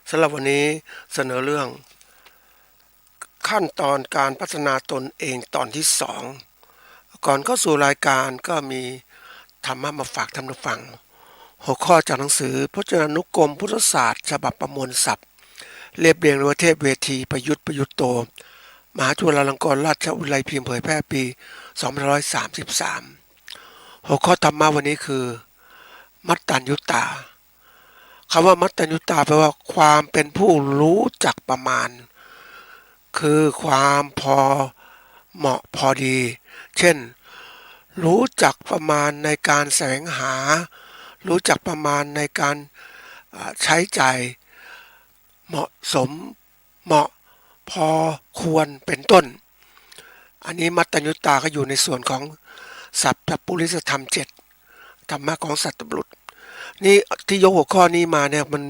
สำหรับวันนี้เสนอเรื่องขั้นตอนการพัฒนาตนเองตอนที่2ก่อนเข้าสู่รายการก็มีธรรมะมาฝากท่านผู้ฟังหัวข้อจากหนังสือพจนานุกรมพุทธศาสตร์ฉบับประมวลศัพท์เรียบเรียงโดยเทพเวทีประยุทธ์โตมหาจุฬาลงกรณราชวิทยาลัยพิมพ์เผยแพร่ปี2533หัวข้อธรรมะวันนี้คือมัตตัญญุตาคำว่ามัตตัญญุตาแปลว่าความเป็นผู้รู้จักประมาณคือความพอเหมาะพอดีเช่นรู้จักประมาณในการแสวงหารู้จักประมาณในการใช้จ่ายเหมาะสมเหมาะพอควรเป็นต้นอันนี้มัตตัญญุตาก็อยู่ในส่วนของสัพพปุริสธรรม7ธรรมะของสัตว์บุรุษนี่ที่ยกหัวข้อนี้มาเนี่ยมัน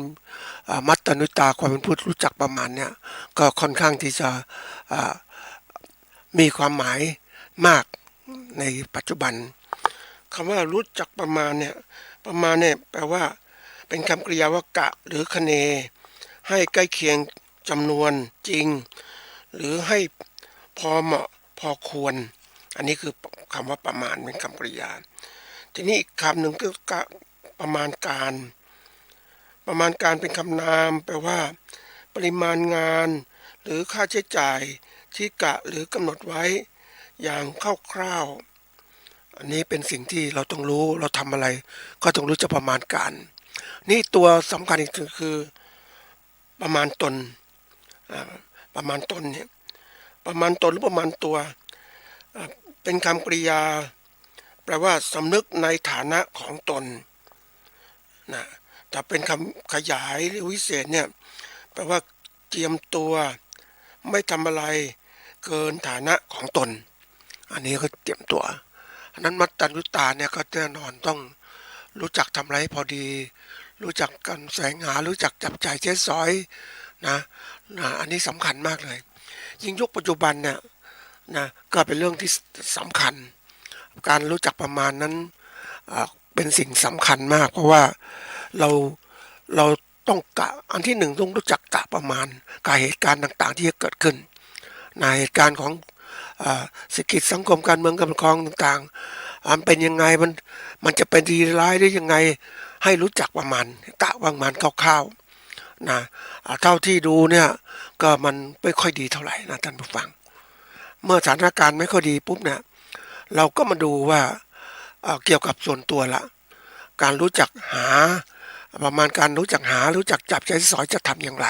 มัตตัญญุตาความเป็นผู้รู้จักประมาณเนี่ยก็ค่อนข้างที่จะมีความหมายมากในปัจจุบันคำว่ารู้จักประมาณเนี่ยประมาณเนี่ยแปลว่าเป็นคำกริยาวกะหรือคะเนให้ใกล้เคียงจำนวนจริงหรือให้พอเหมาะพอควรอันนี้คือคำว่าประมาณเป็นคำกริยาทีนี้อีกคำหนึ่งก็ประมาณการเป็นคำนามแปลว่าปริมาณงานหรือค่าใช้จ่ายที่กะหรือกำหนดไว้อย่างคร่าวๆอันนี้เป็นสิ่งที่เราต้องรู้เราทำอะไรก็ต้องรู้จะประมาณการนี่ตัวสำคัญอีกคือประมาณตนประมาณตนเนี่ยประมาณตนหรือประมาณตัวเป็นคำกริยาแปลว่าสำนึกในฐานะของตนนะถ้าเป็นคำขยายหรือวิเศษเนี่ยแปลว่าเจียมตัวไม่ทำอะไรเกินฐานะของตนอันนี้ก็เตรียมตัวอันนั้นมัตตัญญุตาเนี่ยก็แน่นอนต้องรู้จักทำอะไรพอดีรู้จักกันแสวงหารู้จักจับจ่ายใช้สอยนะอันนี้สำคัญมากเลยยิ่งยุคปัจจุบันเนี่ยนะก็เป็นเรื่องที่สำคัญการรู้จักประมาณนั้นเป็นสิ่งสำคัญมากเพราะว่าเราต้องกะอันที่หนึ่งต้องรู้จักกะประมาณกะเหตุการณ์ต่างๆที่จะเกิดขึ้น ในเหตุการณ์ของเศรษฐกิจสังคมการเมืองการปกครองต่างๆมันเป็นยังไงมันจะเป็นดีร้ายได้ยังไงให้รู้จักประมาณคร่าวๆนะเท่าที่ดูเนี่ยก็มันไม่ค่อยดีเท่าไหร่นะท่านผู้ฟังเมื่อสถานการณ์ไม่ค่อยดีปุ๊บเนี่ยเราก็มาดูว่าเกี่ยวกับส่วนตัวละการรู้จักหาประมาณการรู้จักจับใจสอยจะทำอย่างไร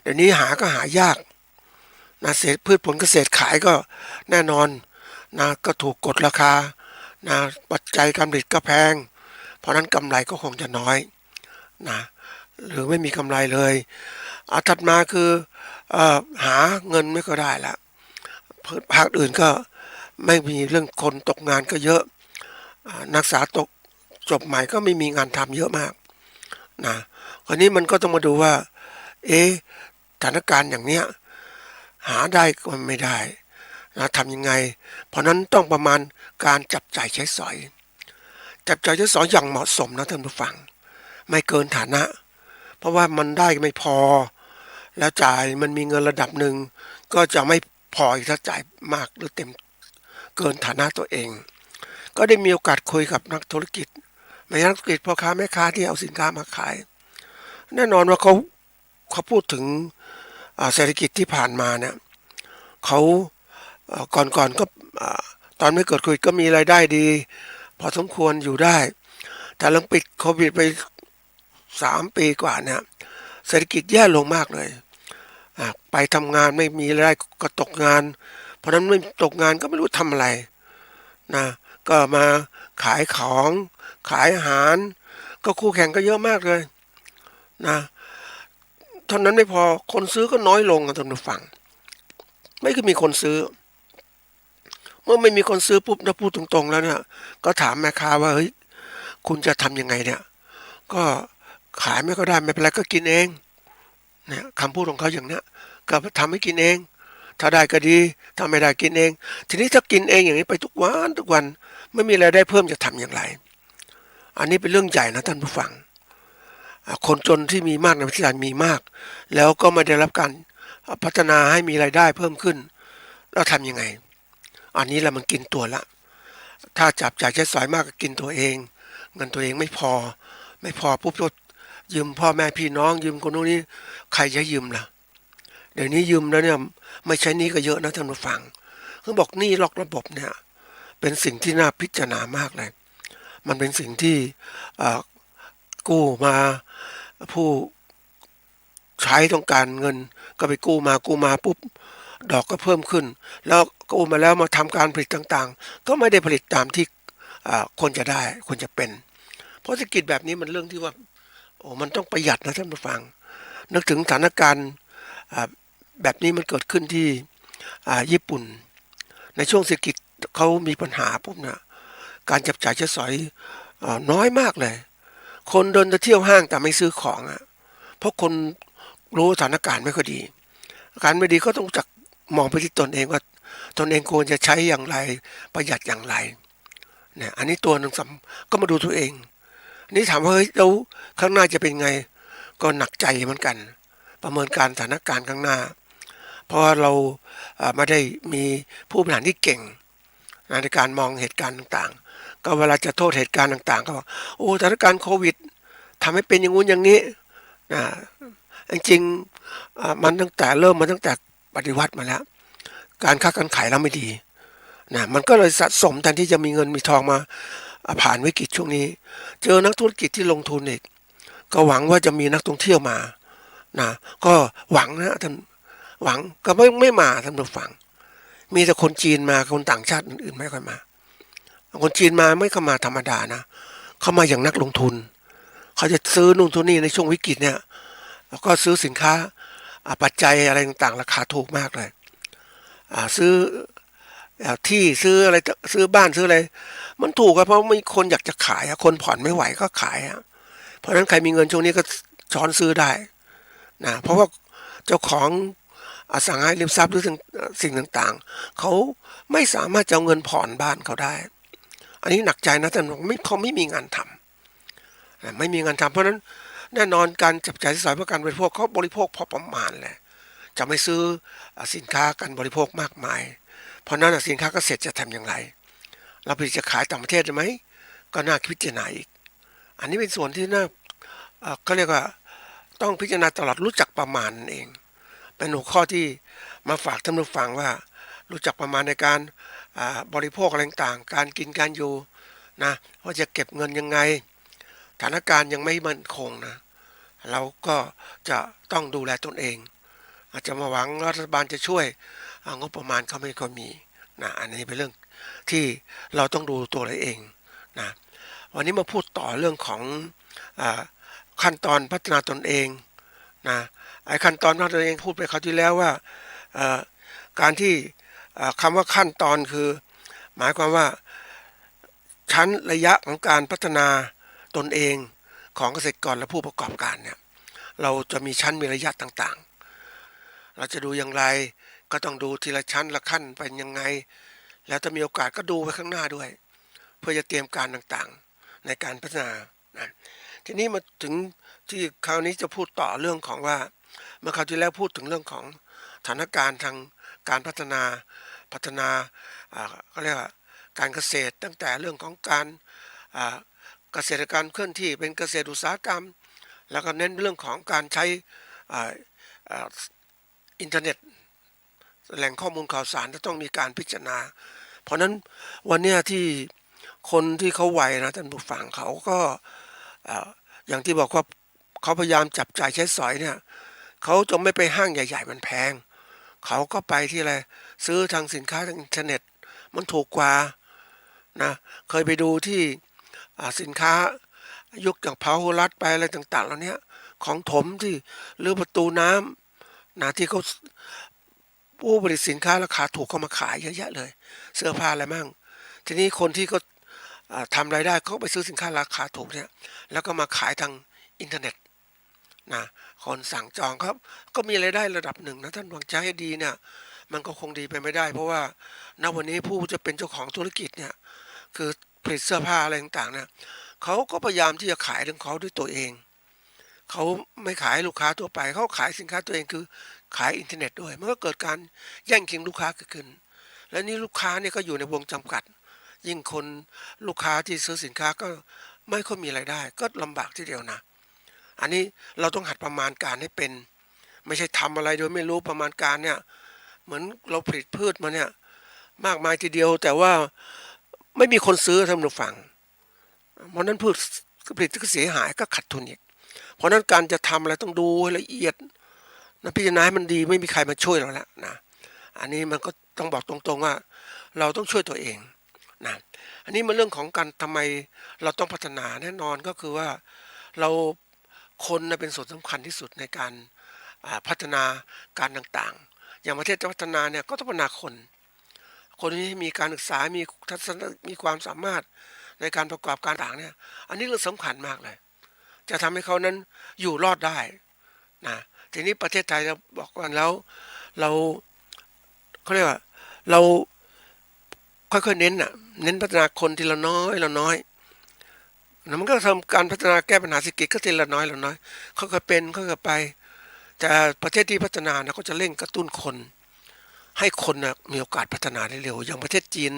เดี๋ยวนี้หาก็หายากนะพืชผลเกษตรขายก็แน่นอนนะก็ถูกกดราคานะปัจจัยการผลิตก็แพงเพราะนั้นกำไรก็คงจะน้อยนะหรือไม่มีกำไรเลยถัดมาคือหาเงินไม่ก็ได้ละภาคอื่นก็ไม่มีเรื่องคนตกงานก็เยอะนักศึกษาจบใหม่ก็ไม่มีงานทำเยอะมากนะคราวนี้มันก็ต้องมาดูว่าสถานการณ์อย่างเนี้ยหาได้ก็ไม่ได้นะทำยังไงเพราะนั้นต้องประมาณการจับจ่ายใช้สอยอย่างเหมาะสมนะท่านผู้ฟังไม่เกินฐานะเพราะว่ามันได้ไม่พอแล้วจ่ายมันมีเงินระดับหนึ่งก็จะไม่พออีกถ้าจ่ายมากหรือเต็มเกินฐานะตัวเองก็ได้มีโอกาสคุยกับนักธุรกิจพ่อค้าแม่ค้าที่เอาสินค้ามาขายแน่นอนว่าเขาพูดถึงเศรษฐกิจที่ผ่านมาเนี่ยเขาก่อนก็ตอนไม่เกิดโควิดก็มีรายได้ดีพอสมควรอยู่ได้แต่หลังปิดโควิดไป3 ปีกว่าเนี่ยเศรษฐกิจแย่ลงมากเลยไปทำงานไม่มีรายได้ก็ตกงานเพราะนั้นไม่ตกงานก็ไม่รู้ทำอะไรนะก็มาขายของขายอาหารก็คู่แข่งก็เยอะมากเลยนะเท่านั้นไม่พอคนซื้อก็น้อยลงท่านผู้ฟังไม่คือมีคนซื้อเมื่อไม่มีคนซื้อปุ๊บถ้าพูดตรงๆแล้วเนี่ยก็ถามแม่ค้าว่าเฮ้ยคุณจะทำยังไงเนี่ยก็ขายไม่ก็ได้ไม่เป็นไรก็กินเองเนี่ยคำพูดของเขาอย่างเนี้ยก็ทำให้กินเองถ้าได้ก็ดีถ้าไม่ได้กินเองทีนี้ถ้ากินเองอย่างนี้ไปทุกวันไม่มีรายได้เพิ่มจะทำอย่างไรอันนี้เป็นเรื่องใหญ่นะท่านผู้ฟังคนจนที่มีมากในประเทศไทยมีมากแล้วก็ไม่ได้รับการพัฒนาให้มีรายได้เพิ่มขึ้นแล้วทำยังไงอันนี้แหละมันกินตัวละถ้าจับจ่ายใช้สอยมากก็กินตัวเองเงินตัวเองไม่พอปุ๊บก็ยืมพ่อแม่พี่น้องยืมคนนู้นนี้ใครจะยืมล่ะเดี๋ยวนี้ยืมแล้วเนี่ยไม่ใช้หนี้ก็เยอะนะท่านผู้ฟังเขาบอกหนี้ล็อกระบบเนี่ยเป็นสิ่งที่น่าพิจารณามากเลยมันเป็นสิ่งที่กู้มาผู้ใช้ต้องการเงินก็ไปกู้มาปุ๊บดอกก็เพิ่มขึ้นแล้วกู้มาแล้วมาทำการผลิตต่างๆก็ไม่ได้ผลิตตามที่ควรจะได้ควรจะเป็นเพราะเศรษฐกิจแบบนี้มันเรื่องที่ว่ามันต้องประหยัดนะท่านผู้ฟังนึกถึงสถานการณ์แบบนี้มันเกิดขึ้นที่ญี่ปุ่นในช่วงเศรษฐกิจเขามีปัญหาปุ๊บเนี่ยการจับจ่ายใช้สอยน้อยมากเลยคนเดินจะเที่ยวห้างแต่ไม่ซื้อของเพราะคนรู้สถานการณ์ไม่ค่อยดีการไม่ดีก็ต้องจักมองไปที่ตนเองว่าตนเองควรจะใช้อย่างไรประหยัดอย่างไรเนี่ยอันนี้ตัวหนึ่งก็มาดูตัวเองอันนี้ถามว่าเฮ้ยแล้วข้างหน้าจะเป็นไงก็หนักใจเหมือนกันประเมินการสถานการณ์ข้างหน้าเพราะเราไม่ได้มีผู้บริหารที่เก่งในการมองเหตุการณ์ต่างๆก็เวลาจะโทษเหตุการณ์ต่างๆก็บอกสถานการณ์โควิดทำให้เป็นอย่างงู้นอย่างนี้จริงๆมันตั้งแต่ปฏิวัติมาแล้วการค้าการขายแล้วไม่ดีมันก็เลยสะสมแทนที่จะมีเงินมีทองมาผ่านวิกฤตช่วงนี้เจอนักธุรกิจที่ลงทุนอีกก็หวังว่าจะมีนักท่องเที่ยวมาก็หวังนะท่านหวังก็ไม่มาท่านผู้ฟังมีแต่คนจีนมาคนต่างชาติอื่นๆไม่ค่อยมาคนจีนมาไม่เข้ามาธรรมดานะเข้ามาอย่างนักลงทุนเขาจะซื้อนู่นซื้อนี่ในช่วงวิกฤตเนี่ยแล้วก็ซื้อสินค้าปัจจัยอะไรต่างๆราคาถูกมากเลยซื้อที่ซื้ออะไรซื้อบ้านซื้ออะไรมันถูกเพราะไม่คนอยากจะขายคนผ่อนไม่ไหวก็ขายเพราะฉะนั้นใครมีเงินช่วงนี้ก็ช้อนซื้อได้เพราะว่าเจ้าของอสังหาริมทรัพย์หรือสิ่งต่างๆเขาไม่สามารถจะเอาเงินผ่อนบ้านเขาได้อันนี้หนักใจนะแต่เขาไม่มีงานทำไม่มีงานทำเพราะฉะนั้นแน่นอนการจับจ่ายใช้สอยเพื่อการบริโภคเขาบริโภคพอประมาณแหละ จะไม่ซื้อสินค้าการบริโภคมากมายเพราะนั้นสินค้าเกษตรจะทำอย่างไรเราผลิตจะขายต่างประเทศได้ไหมก็น่าพิจารณาอีกอันนี้เป็นส่วนที่น่าก็เรียกว่าต้องพิจารณาตลอดรู้จักประมาณนั่นเองเป็นหัวข้อที่มาฝากท่านผู้ฟังว่ารู้จักประมาณในการบริโภคอะไรต่างๆการกินการอยู่นะว่าจะเก็บเงินยังไงสถานการณ์ยังไม่มั่นคงนะเราก็จะต้องดูแลตนเองอาจจะมาหวังรัฐบาลจะช่วยงบประมาณเขาไม่ค่อยมีนะอันนี้เป็นเรื่องที่เราต้องดูตัวเราเองนะวันนี้มาพูดต่อเรื่องของขั้นตอนพัฒนาตนเองนะไอ้ขั้นตอนพัฒนาตนเองพูดไปคราวที่แล้วว่าการที่คำว่าขั้นตอนคือหมายความว่าชั้นระยะของการพัฒนาตนเองของเกษตรกรและผู้ประกอบการเนี่ยเราจะมีชั้นมีระยะต่างๆเราจะดูอย่างไรก็ต้องดูทีละชั้นละขั้นเป็นยังไงแล้วถ้ามีโอกาสก็ดูไปข้างหน้าด้วยเพื่อจะเตรียมการต่างๆในการพัฒนานะทีนี้มาถึงที่คราวนี้จะพูดต่อเรื่องของว่าเมื่อคราวที่แล้วพูดถึงเรื่องของสถานการณ์ทางการพัฒนาก็เรียกว่าการเกษตรตั้งแต่เรื่องของการเกษตรกรรมเคลื่อนที่เป็นเกษตรอุตสาหกรรมแล้วก็เน้นเรื่องของการใช้อินเทอร์เน็ตแหล่งข้อมูลข่าวสารจะต้องมีการพิจารณาเพราะนั้นวันนี้ที่คนที่เขาไหวนะท่านผู้ฟังเขาก็อย่างที่บอกว่าเขาพยายามจับจ่ายใช้สอยเนี่ยเขาจะไม่ไปห้างใหญ่ๆมันแพงเขาก็ไปที่อะไรซื้อทางสินค้าทางอินเทอร์เน็ตมันถูกกว่านะเคยไปดูที่สินค้ายุคอย่างพาหุรัตไปอะไรต่างๆแล้วเนี้ยของถมที่หรือประตูน้ำนะที่เขาผู้ผลิตสินค้าราคาถูกเข้ามาขายเยอะแยะเลยเสื้อผ้าอะไรมั่งทีนี้คนที่ก็ทำรายได้เขาไปซื้อสินค้าราคาถูกเนี่ยแล้วก็มาขายทางอินเทอร์เน็ตนะคนสั่งจองครับก็มีรายได้ระดับหนึ่งนะท่านวางใจให้ดีเนี่ยมันก็คงดีไปไม่ได้เพราะว่าณวันนี้ผู้จะเป็นเจ้าของธุรกิจเนี่ยคือผลิตเสื้อผ้าอะไรต่างๆเนี่ยเขาก็พยายามที่จะขายของเขาด้วยตัวเองเขาไม่ขายลูกค้าทั่วไปเขาขายสินค้าตัวเองคือขายอินเทอร์เน็ตด้วยมันก็เกิดการแย่งชิงลูกค้าเกิดขึ้นและนี่ลูกค้าเนี่ยก็อยู่ในวงจำกัดยิ่งคนลูกค้าที่ซื้อสินค้าก็ไม่ค่อยมีรายได้ก็ลำบากทีเดียวนะอันนี้เราต้องหัดประมาณการให้เป็นไม่ใช่ทำอะไรโดยไม่รู้ประมาณการเนี่ยเหมือนเราผลิตพืชมาเนี่ยมากมายทีเดียวแต่ว่าไม่มีคนซื้อท่านผู้ฟังเพราะนั้นพืชผลิตก็เสียหายก็ขาดทุนอีกเพราะนั้นการจะทำอะไรต้องดูให้ละเอียดนะพิจารณาให้มันดีไม่มีใครมาช่วยเราแล้วนะอันนี้มันก็ต้องบอกตรงๆว่าเราต้องช่วยตัวเองนะอันนี้มันเรื่องของการทำไมเราต้องพัฒนาแน่นอนก็คือว่าเราคนเป็นส่วนสำคัญที่สุดในการพัฒนาการต่างๆอย่างประเทศจะพัฒนาเนี่ยก็ต้องพัฒนาคนที่มีการศึกษามีทัศนมีความสามารถในการประกอบการต่างเนี่ยอันนี้เรื่องสำคัญมากเลยจะทำให้เขานั้นอยู่รอดได้นะทีนี้ประเทศไทยเราบอกกันแล้วเราเขาเรียกว่าเราค่อยๆเน้นพัฒนาคนทีละน้อยแล้วมันก็ทำการพัฒนาแก้ปัญหาเศรษฐกิจก็ทีละน้อยค่อยๆเป็นค่อยๆไปแต่ประเทศที่พัฒนานะก็จะเร่งกระตุ้นคนให้คนนะมีโอกาสพัฒนาได้เร็วอย่างประเทศจีน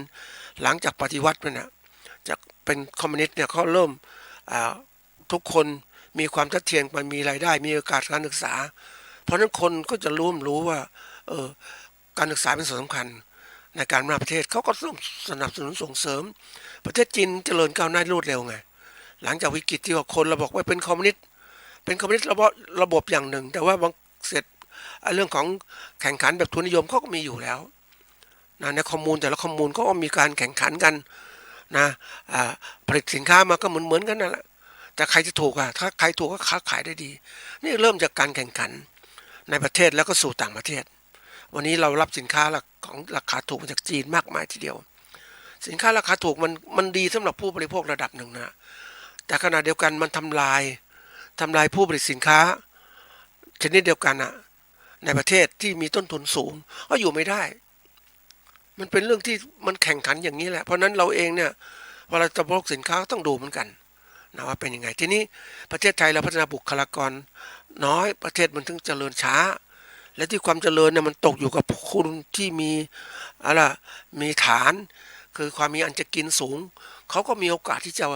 หลังจากปฏิวัติเนี่ยจากเป็นคอมมิวนิสต์เนี่ยเขาเริ่มทุกคนมีความทัดเทียมมันมีรายได้มีโอกาสการศึกษาเพราะฉะนั้นคนก็จะรู้ว่าการศึกษาเป็นส่วนสำคัญในการพัฒนาประเทศเขาก็ต้องสนับสนุนส่งเสริมประเทศจีนเจริญก้าวหน้ารวดเร็วไงหลังจากวิกฤตที่ว่าคนเราบอกว่าเป็นคอมมิวนิสต์ระบบอย่างหนึ่งแต่ว่าบางเสร็จเรื่องของแข่งขันแบบทุนนิยมเขาก็มีอยู่แล้วนะในคอมมูนแต่ละคอมมูนก็มีการแข่งขันกันนะผลิตสินค้ามาก็เหมือนกันนั่นแหละแต่ใครจะถูกถ้าใครถูกก็ค้าขายได้ดีนี่เริ่มจากการแข่งขันในประเทศแล้วก็สู่ต่างประเทศวันนี้เรารับสินค้าของราคาถูกมาจากจีนมากมายทีเดียวสินค้าราคาถูกมันดีสำหรับผู้บริโภคระดับหนึ่งนะแต่ขณะเดียวกันมันทำลายผู้ผลิตสินค้าชนิดเดียวกันในประเทศที่มีต้นทุนสูงก็อยู่ไม่ได้มันเป็นเรื่องที่มันแข่งขันอย่างนี้แหละเพราะนั้นเราเองเนี่ยเวลาจะบริโภคสินค้าต้องดูเหมือนกันนะว่าเป็นยังไงทีนี้ประเทศไทยเราพัฒนาบุคลากรน้อยประเทศมันถึงเจริญช้า และที่ความเจริญเนี่ยมันตกอยู่กับคุณที่มีอะไรมีฐานคือความมีอันจะกินสูงเขาก็มีโอกาสที่จะ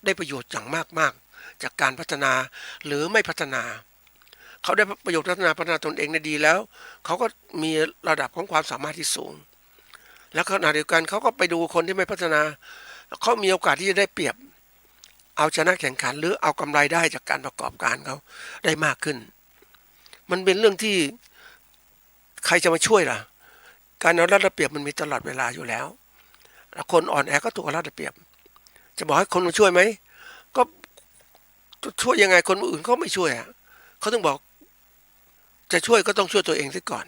ได้ประโยชน์อย่างมากๆจากการพัฒนาหรือไม่พัฒนาเขาได้ประโยชน์พัฒนาตนเองได้ดีแล้วเขาก็มีระดับของความสามารถที่สูงแล้วขณะเดียวกันเขาก็ไปดูคนที่ไม่พัฒนาเขามีโอกาสที่จะได้เปรียบเอาชนะแข่งขันหรือเอากำไรได้จากการประกอบการเขาได้มากขึ้นมันเป็นเรื่องที่ใครจะมาช่วยล่ะการเอารัดเอาเปรียบมันมีตลอดเวลาอยู่แล้วคนอ่อนแอก็ถูกเอารัดเอาเปรียบจะบอกให้คนมาช่วยไหมก็ช่วยยังไงคนอื่นเขาไม่ช่วยเขาต้องบอกจะช่วยก็ต้องช่วยตัวเองซะก่อน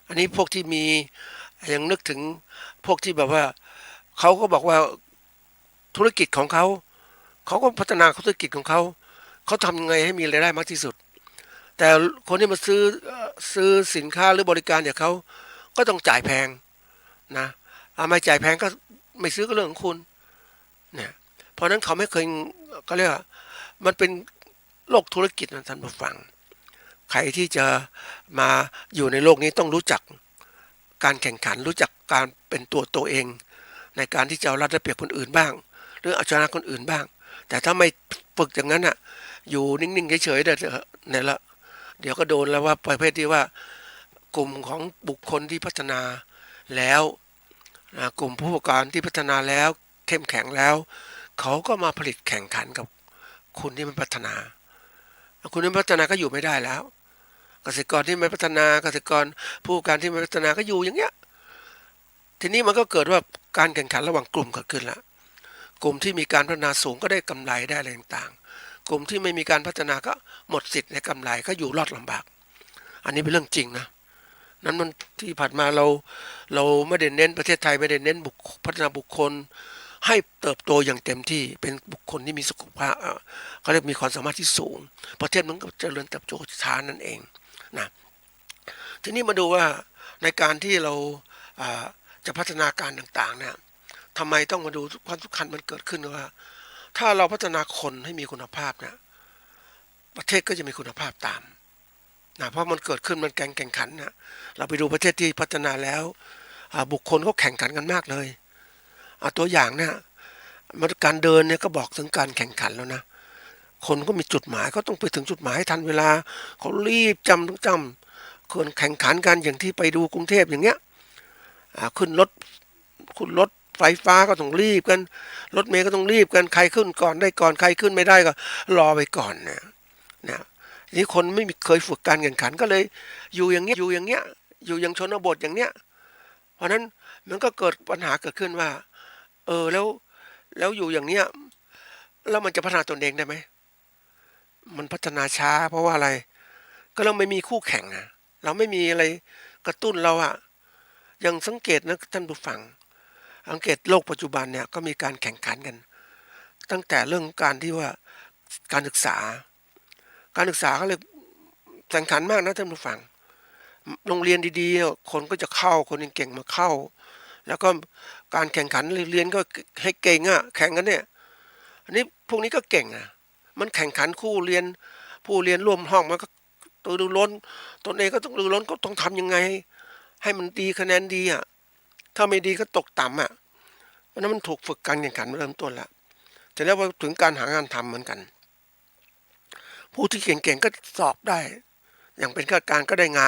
อันนี้พวกที่มียังนึกถึงพวกที่แบบว่าเขาก็บอกว่าธุรกิจของเขาก็พัฒนาธุรกิจของเขาทำยังไงให้มีรายได้มากที่สุดแต่คนที่มาซื้อสินค้าหรือบริการจากเขาก็ต้องจ่ายแพงนะไม่จ่ายแพงก็ไม่ซื้อก็เรื่องของคุณเนี่ยเพราะนั้นเขาไม่เคยก็เรียกว่ามันเป็นโลกธุรกิจนะท่านผู้ฟังใครที่จะมาอยู่ในโลกนี้ต้องรู้จักการแข่งขันรู้จักการเป็นตัวเองในการที่จะเอารัดเอาเปรียบคนอื่นบ้างหรือเอาชนะคนอื่นบ้างแต่ถ้าไม่ฝึกอย่างนั้นอ่ะอยู่นิ่งๆเฉยๆเนี่ยละเดี๋ยวก็โดนแล้วว่าประเภทที่ว่ากลุ่มของบุคคลที่พัฒนาแล้วกลุ่มผู้ประกอบการที่พัฒนาแล้วเข้มแข็งแล้วเขาก็มาผลิตแข่งขันกับคุณที่มันพัฒนาคุณที่พัฒนาก็อยู่ไม่ได้แล้วเกษตรกรที่ไม่พัฒนาเกษตรกรผู้ประกอบการที่ไม่พัฒนาก็อยู่อย่างเงี้ยทีนี้มันก็เกิดว่าการแข่งขันระหว่างกลุ่มเกิดขึ้นแล้วกลุ่มที่มีการพัฒนาสูงก็ได้กำไรได้อะไรต่างๆกลุ่มที่ไม่มีการพัฒนาก็หมดสิทธิ์ในกำไรก็อยู่รอดลำบากอันนี้เป็นเรื่องจริงนะนั้นมันที่ผ่านมาเราไม่ได้เน้นประเทศไทยไม่ได้เน้นพัฒนาบุคคลให้เติบโตอย่างเต็มที่เป็นบุคคลที่มีสุขภาพเขาเรียกมีความสามารถที่สูงประเทศมันก็เจริญเติบโตช้านั่นเองนะทีนี้มาดูว่าในการที่เราจะพัฒนาการต่างๆเนี่ยทำไมต้องมาดูความสำคัญมันเกิดขึ้นว่าถ้าเราพัฒนาคนให้มีคุณภาพเนี่ยประเทศก็จะมีคุณภาพตามนะเพราะมันเกิดขึ้นมันแข่งขันนะเราไปดูประเทศที่พัฒนาแล้วบุคคลก็แข่งขันกันมากเลยตัวอย่างเนี่ยมันการเดินเนี่ยก็บอกถึงการแข่งขันแล้วนะคนก็มีจุดหมายก็ต้องไปถึงจุดหมายให้ทันเวลาเขารีบจำคนแข่งขันกันอย่างที่ไปดูกรุงเทพอย่างเงี้ยขึ้นรถไฟฟ้าก็ต้องรีบกันรถเมล์ก็ต้องรีบกันใครขึ้นก่อนได้ก่อนใครขึ้นไม่ได้ก็รอไปก่อนนะนี่คนไม่เคยฝึกการแข่งขันก็เลยอยู่อย่างเงี้ยอยู่อย่างชนบทอย่างเนี้ยเพราะนั้นมันก็เกิดปัญหาเกิดขึ้นว่าแล้วอยู่อย่างเนี้ยแล้วมันจะพัฒนาตนเองได้ไหมมันพัฒนาช้าเพราะว่าอะไรก็เราไม่มีคู่แข่งเราไม่มีอะไรกระตุ้นเรายังสังเกตนะท่านผู้ฟังสังเกตโลกปัจจุบันเนี่ยก็มีการแข่งขันกันตั้งแต่เรื่องการที่ว่าการศึกษาเขาเลยแข่งขันมากนะท่านผู้ฟังโรงเรียนดีๆคนก็จะเข้าคนเก่งมาเข้าแล้วก็การแข่งขันเรียนก็ให้เก่งแข่งกันเนี่ยอันนี้พวกนี้ก็เก่งมันแข่งขันคู่เรียนผู้เรียนร่วมห้องมันก็ดูล้นตนเองก็ต้องดูล้นก็ต้องทำยังไงให้มันดีคะแนนดีถ้าไม่ดีก็ตกต่ำเพราะนั้นมันถูกฝึกการแข่งขันเริ่มต้นแล้วแต่แล้วว่าถึงการหางานทำเหมือนกันผู้ที่เก่งๆก็สอบได้อย่างเป็นข้าราชการก็ได้ง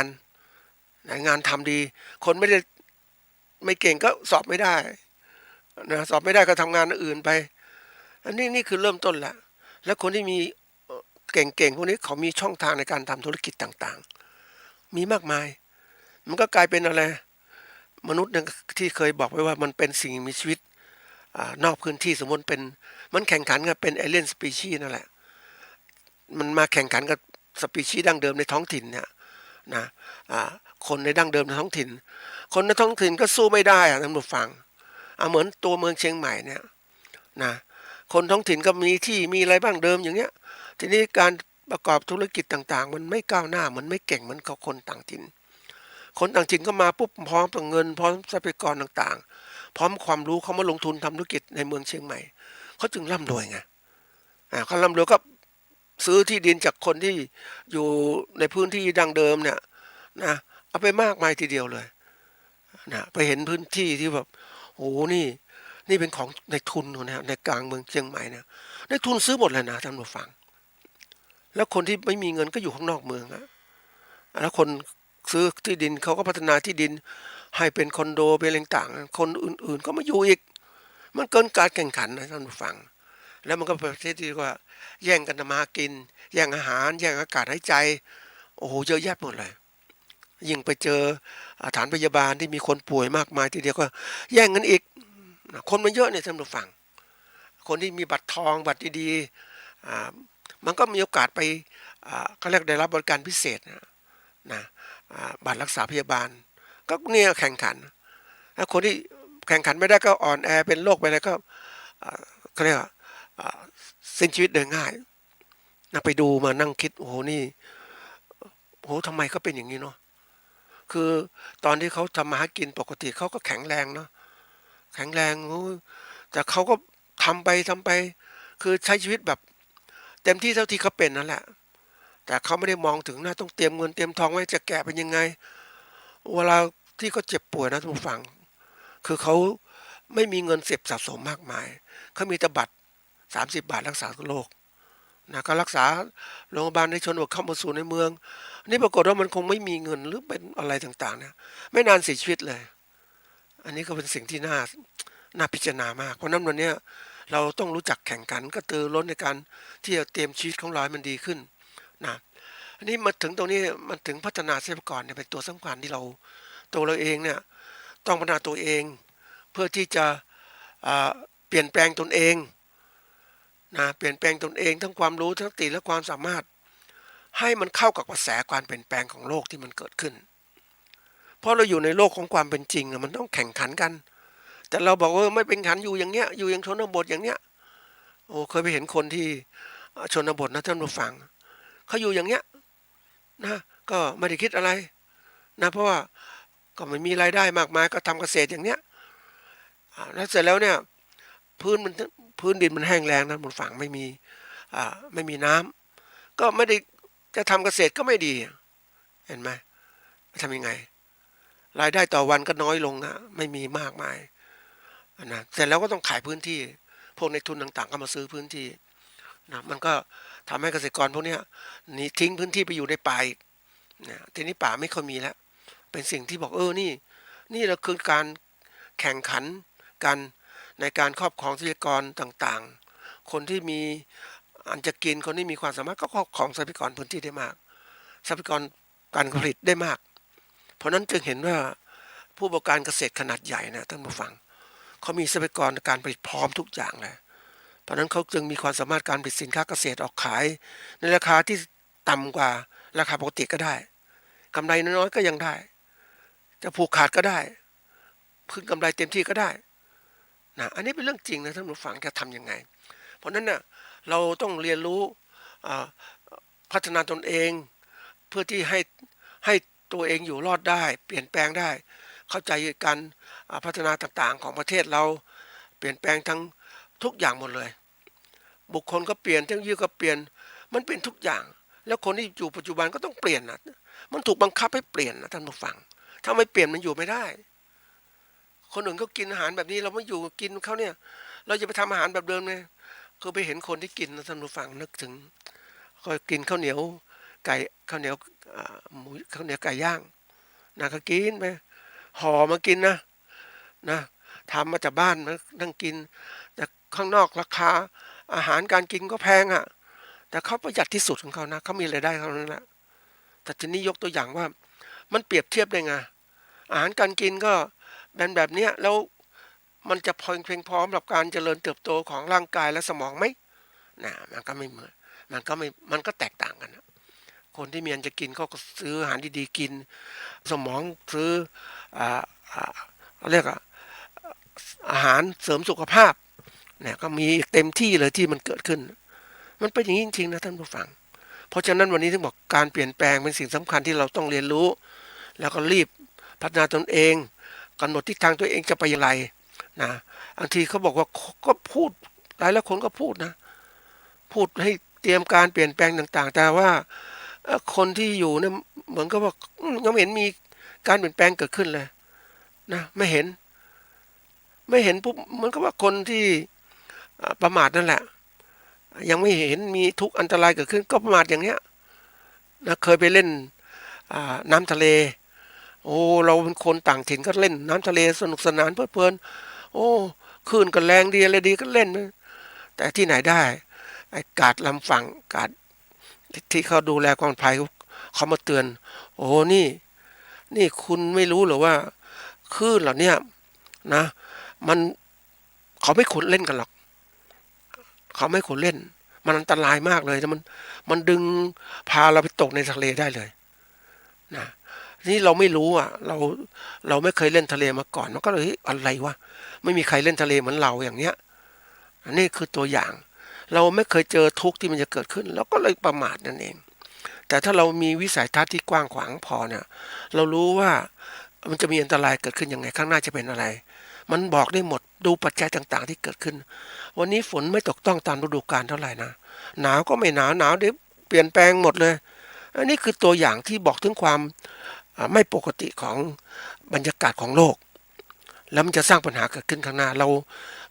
านทำดีคนไม่เก่งก็สอบไม่ได้นะสอบไม่ได้ก็ทำงานอื่นไปอันนี้นี่คือเริ่มต้นแล้วคนที่มีเก่งๆพวกนี้เขามีช่องทางในการทำธุรกิจต่างๆมีมากมายมันก็กลายเป็นอะไรมนุษย์ที่เคยบอกไว้ว่ามันเป็นสิ่งมีชีวิตนอกพื้นที่สมมติมันแข่งขันกันเป็นเอเลี่ยนสปีชีส์นั่นแหละมันมาแข่งขันกับสปีชีส์ดั้งเดิมในท้องถิ่นเนี่ยนะคนในดั้งเดิมในท้องถิ่นคนในท้องถิ่นก็สู้ไม่ได้ท่านผู้ฟังเหมือนตัวเมืองเชียงใหม่เนี่ยนะคนท้องถิ่นก็มีที่มีอะไรบ้างเดิมอย่างเงี้ยทีนี้การประกอบธุรกิจต่างๆมันไม่ก้าวหน้ามันไม่เก่งเหมือนกับคนต่างถิ่นก็มาปุ๊บพร้อมกับเงินพร้อมทรัพยากรต่างๆพร้อมความรู้เขามาลงทุนทำธุรกิจในเมืองเชียงใหม่เขาจึงร่ำรวยไงเขาร่ำรวยก็ซื้อที่ดินจากคนที่อยู่ในพื้นที่ดั้งเดิมเนี่ย นะเอาไปมากมายทีเดียวเลยนะไปเห็นพื้นที่ที่แบบโอ้นี่เป็นของในทุนนะในกลางเมืองเชียงใหม่เนี่ยในทุนซื้อหมดเลยนะท่านผู้ฟังแล้วคนที่ไม่มีเงินก็อยู่ข้างนอกเมืองอะแล้วคนซื้อที่ดินเขาก็พัฒนาที่ดินให้เป็นคอนโดเป็นอะไรต่างๆคนอื่นๆก็มาอยู่อีกมันเกินการแข่งขันนะท่านผู้ฟังแล้วมันก็เป็นประเทศที่ว่าแย่งกันมากินแย่งอาหารแย่งอากาศหายใจโอ้โหเยอะแยะหมดเลยยิ่งไปเจอสถานพยาบาลที่มีคนป่วยมากมายทีเดียวก็แย่งกันอีกคนมันเยอะเนี่ยท่านผู้ฟังคนที่มีบัตรทองบัตรดีๆมันก็มีโอกาสไปเขาเรียกได้รับบริการพิเศษนะบัตรรักษาพยาบาลก็เนี่ยแข่งขันแล้วคนที่แข่งขันไม่ได้ก็อ่อนแอเป็นโรคไปแล้วก็เขาเรียกว่าสิ้นชีวิตโดยง่ายนะไปดูมานั่งคิดโอ้โหนี่โอ้โหทำไมเขาเป็นอย่างนี้เนาะคือตอนที่เขาทำมาหากินปกติเขาก็แข็งแรงเนาะแข็งแรงแต่เขาก็ทำไปคือใช้ชีวิตแบบเต็มที่เท่าที่เขาเป็นนั่นแหละแต่เขาไม่ได้มองถึงนะต้องเตรียมเงินเตรียมทองไว้จะแก่เป็นยังไงเวลาที่เขาเจ็บป่วยนะทุกฝั่งคือเขาไม่มีเงินเก็บสะสมมากมายเขามีแต่บัตร30 บาทรักษาโรคนะก็รักษาโรงพยาบาลในชนบทเข้ามาสู่ในเมืองนี่ปรากฏว่ามันคงไม่มีเงินหรือเป็นอะไรต่างๆนะไม่นานเสียชีวิตเลยอันนี้ก็เป็นสิ่งที่น่าพิจารณามากเพราะนั้นวันนี้เราต้องรู้จักแข่งขันก็ตือร้นในการที่จะเตรียมชีวิตของเราให้มันดีขึ้นนะอันนี้มาถึงตรงนี้มันถึงพัฒนาทรัพยากรเนี่ยเป็นตัวสำคัญที่ตัวเราเองเนี่ยต้องพัฒนาตัวเองเพื่อที่จะเปลี่ยนแปลงตนเองนะเปลี่ยนแปลงตนเองทั้งความรู้ทั้งสติและความสามารถให้มันเข้ากับกระแสการเปลี่ยนแปลงของโลกที่มันเกิดขึ้นเพราะเราอยู่ในโลกของความเป็นจริงมันต้องแข่งขันกันแต่เราบอกว่าไม่เป็นขันอยู่อย่างเงี้ยอยู่อย่างชนบทอย่างเนี้ยโอ้เคยไปเห็นคนที่ชนบทนะท่านผู้ฟังเขาอยู่อย่างเงี้ยนะก็ไม่ได้คิดอะไรนะเพราะว่าก็ไม่มีรายได้มากมายก็ทำเกษตรอย่างเนี้ยแล้วเสร็จแล้วเนี่ยพื้นดินมันแห้งแล้งนะบนฝั่งไม่มีน้ำก็ไม่ได้จะทำเกษตรก็ไม่ดีเห็นไหมทำยังไงรายได้ต่อวันก็น้อยลงนะไม่มีมากมายนะเสร็จแล้วก็ต้องขายพื้นที่พวกในทุนต่างๆก็มาซื้อพื้นที่นะมันก็ทำให้เกษตรกรพวกนี้หนีทิ้งพื้นที่ไปอยู่ในป่านะทีนี้ป่าไม่ค่อยมีแล้วเป็นสิ่งที่บอกนี่เราคือการแข่งขันกันในการครอบครองทรัพยากรต่างๆคนที่มีอันจะกินคนที่มีความสามารถก็ครอบครองทรัพยากรพื้นที่ได้มากทรัพยากรการผลิตได้มากเพราะนั้นจึงเห็นว่าผู้ประกอบการเกษตรขนาดใหญ่นะท่านผู้ฟังเขามีทรัพยากรในการผลิตพร้อมทุกอย่างเลยเพราะนั้นเขาจึงมีความสามารถการผลิตสินค้าเกษตรออกขายในราคาที่ต่ำกว่าราคาปกติก็ได้กำไรน้อยๆก็ยังได้จะผูกขาดก็ได้คืนกำไรเต็มที่ก็ได้นะอันนี้เป็นเรื่องจริงนะท่านผู้ฟังจะทำยังไงเพราะนั้นนะเราต้องเรียนรู้พัฒนาตนเองเพื่อที่ให้ตัวเองอยู่รอดได้เปลี่ยนแปลงได้เข้าใจการพัฒนาต่างๆของประเทศเราเปลี่ยนแปลงทั้งทุกอย่างหมดเลยบุคคลก็เปลี่ยนเทคโนโลยีก็เปลี่ยนมันเป็นทุกอย่างแล้วคนที่อยู่ปัจจุบันก็ต้องเปลี่ยนนะมันถูกบังคับให้เปลี่ยนนะท่านผู้ฟังถ้าไม่เปลี่ยนมันอยู่ไม่ได้คนอื่นเขากินอาหารแบบนี้เราไม่อยู่กินเขาเนี่ยเราจะไปทำอาหารแบบเดิมเลยคือไปเห็นคนที่กินนะท่านผู้ฟังนึกถึงก็กินข้าวเหนียวไก่ข้าวเหนียวหมูข้าวเหนียวไก่ย่างนะก็กินไปห่อมากินนะทำมาจากบ้านมานั่งกินแต่ข้างนอกราคาอาหารการกินก็แพงอ่ะแต่เขาประหยัดที่สุดของเขานะเขามีรายได้เท่านั้นแหละแต่ทีนี้ยกตัวอย่างว่ามันเปรียบเทียบได้ไงอาหารการกินก็แบบเนี้ยแล้วมันจะเพียงพร้อมกับการเจริญเติบโตของร่างกายและสมองไหมนะมันก็ไม่เหมือนมันก็แตกต่างกันนะคนที่มีอันจะกินก็ซื้ออาหารดีๆกินสมองซื้อเรียกอาหารเสริมสุขภาพเนี่ยก็มีเต็มที่เลยที่มันเกิดขึ้นมันเป็นอย่างนี้จริงๆนะท่านผู้ฟังเพราะฉะนั้นวันนี้ถึงบอกการเปลี่ยนแปลงเป็นสิ่งสำคัญที่เราต้องเรียนรู้แล้วก็รีบพัฒนาตนเองกำหนดทิศทางตัวเองจะไปอย่างไรนะบางทีเขาบอกว่าก็พูดหลายคนก็พูดนะพูดให้เตรียมการเปลี่ยนแปลงต่างๆแต่ว่า คนที่อยู่เนี่ยเหมือนกับว่ายังไม่เห็นมีการเปลี่ยนแปลงเกิดขึ้นเลยนะไม่เห็นปุ๊บเหมือนกับว่าคนที่ประมาทนั่นแหละยังไม่เห็นมีทุกข์อันตรายเกิดขึ้นก็ประมาทอย่างเนี้ยนะเคยไปเล่นน้ำทะเลโอ้เราเป็นคนต่างถิ่นก็เล่นน้ำทะเลสนุกสนานเพลิดเพลินโอ้คลื่นก็แรงดีอะไรดีก็เล่นแต่ที่ไหนได้ไอ้กาดลำฝั่งกาดที่เขาดูแลความปลอดภัยเขามาเตือนโอ้นี่คุณไม่รู้หรือว่าคลื่นเหล่านี้นะมันเขาไม่ขุดเล่นกันหรอกเขาไม่ขุดเล่นมันอันตรายมากเลยมันดึงพาเราไปตกในทะเลได้เลยนะนี่เราไม่รู้เราไม่เคยเล่นทะเลมาก่อนมันก็เลยอะไรวะไม่มีใครเล่นทะเลเหมือนเราอย่างเนี้ยอันนี้คือตัวอย่างเราไม่เคยเจอทุกข์ที่มันจะเกิดขึ้นเราก็เลยประมาทนั่นเองแต่ถ้าเรามีวิสัยทัศน์ที่กว้างขวางพอเนี่ยเรารู้ว่ามันจะมีอันตรายเกิดขึ้นยังไงข้างหน้าจะเป็นอะไรมันบอกได้หมดดูปัจจัยต่างๆที่เกิดขึ้นวันนี้ฝนไม่ตกต้องตามฤดูกาลเท่าไหร่นะหนาวก็ไม่หนาวเดี๋ยวเปลี่ยนแปลงหมดเลยอันนี้คือตัวอย่างที่บอกถึงความไม่ปกติของบรรยากาศของโลกแล้วมันจะสร้างปัญหาเกิดขึ้นข้างหน้าเรา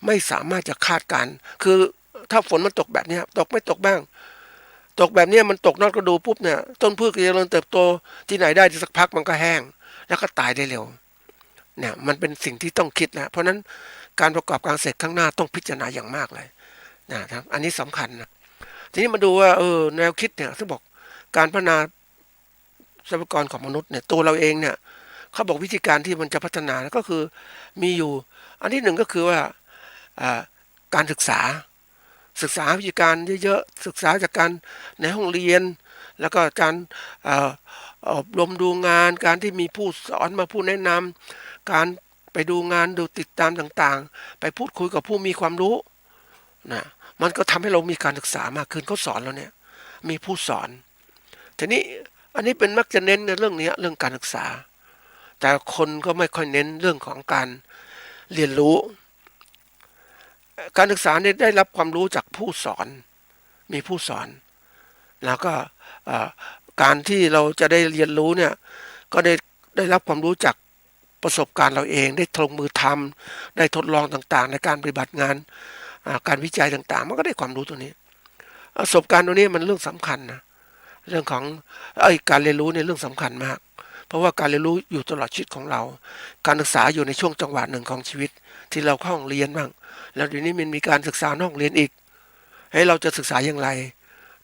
ไม่สามารถจะคาดการณ์คือถ้าฝนมันตกแบบนี้ตกไม่ตกบ้างตกแบบนี้มันตกนอกฤดูปุ๊บเนี่ยต้นพืชจะเจริญเติบโตที่ไหนได้สักพักมันก็แห้งแล้วก็ตายได้เร็วเนี่ยมันเป็นสิ่งที่ต้องคิดนะเพราะนั้นการประกอบการเกษตรข้างหน้าต้องพิจารณาอย่างมากเลยนะครับอันนี้สำคัญนะทีนี้มาดูว่าแนวคิดเนี่ยที่บอกการพัฒนาทรัพยากรของมนุษย์เนี่ยตัวเราเองเนี่ยเขาบอกวิธีการที่มันจะพัฒนาก็คือมีอยู่อันที่หนึ่งก็คือว่าการศึกษาวิธีการเยอะๆศึกษาจากการในห้องเรียนแล้วก็การอบรมดูงานการที่มีผู้สอนมาผู้แนะนำการไปดูงานดูติดตามต่างๆไปพูดคุยกับผู้มีความรู้นะมันก็ทำให้เรามีการศึกษามากขึ้นเขาสอนเราเนี่ยมีผู้สอนทีนี้อันนี้เป็นมักจะเน้นในเรื่องนี้เรื่องการศึกษาแต่คนก็ไม่ค่อยเน้นเรื่องของการเรียนรู้การศึกษาเนี่ยได้รับความรู้จากผู้สอนมีผู้สอนแล้วก็การที่เราจะได้เรียนรู้เนี่ยก็ได้รับความรู้จากประสบการณ์เราเองได้ลงมือทำได้ทดลองต่างๆในการปฏิบัติงานการวิจัยต่างๆมันก็ได้ความรู้ตัวนี้ประสบการณ์ตัวนี้มันเรื่องสำคัญนะเรื่องของการเรียนรู้ในเรื่องสำคัญมากเพราะว่าการเรียนรู้อยู่ตลอดชีวิตของเราการศึกษาอยู่ในช่วงจังหวะหนึ่งของชีวิตที่เราเข้าห้องเรียนบ้างแล้วเดี๋ยวนี้มันมีการศึกษานอกเรียนอีกให้เราจะศึกษาอย่างไร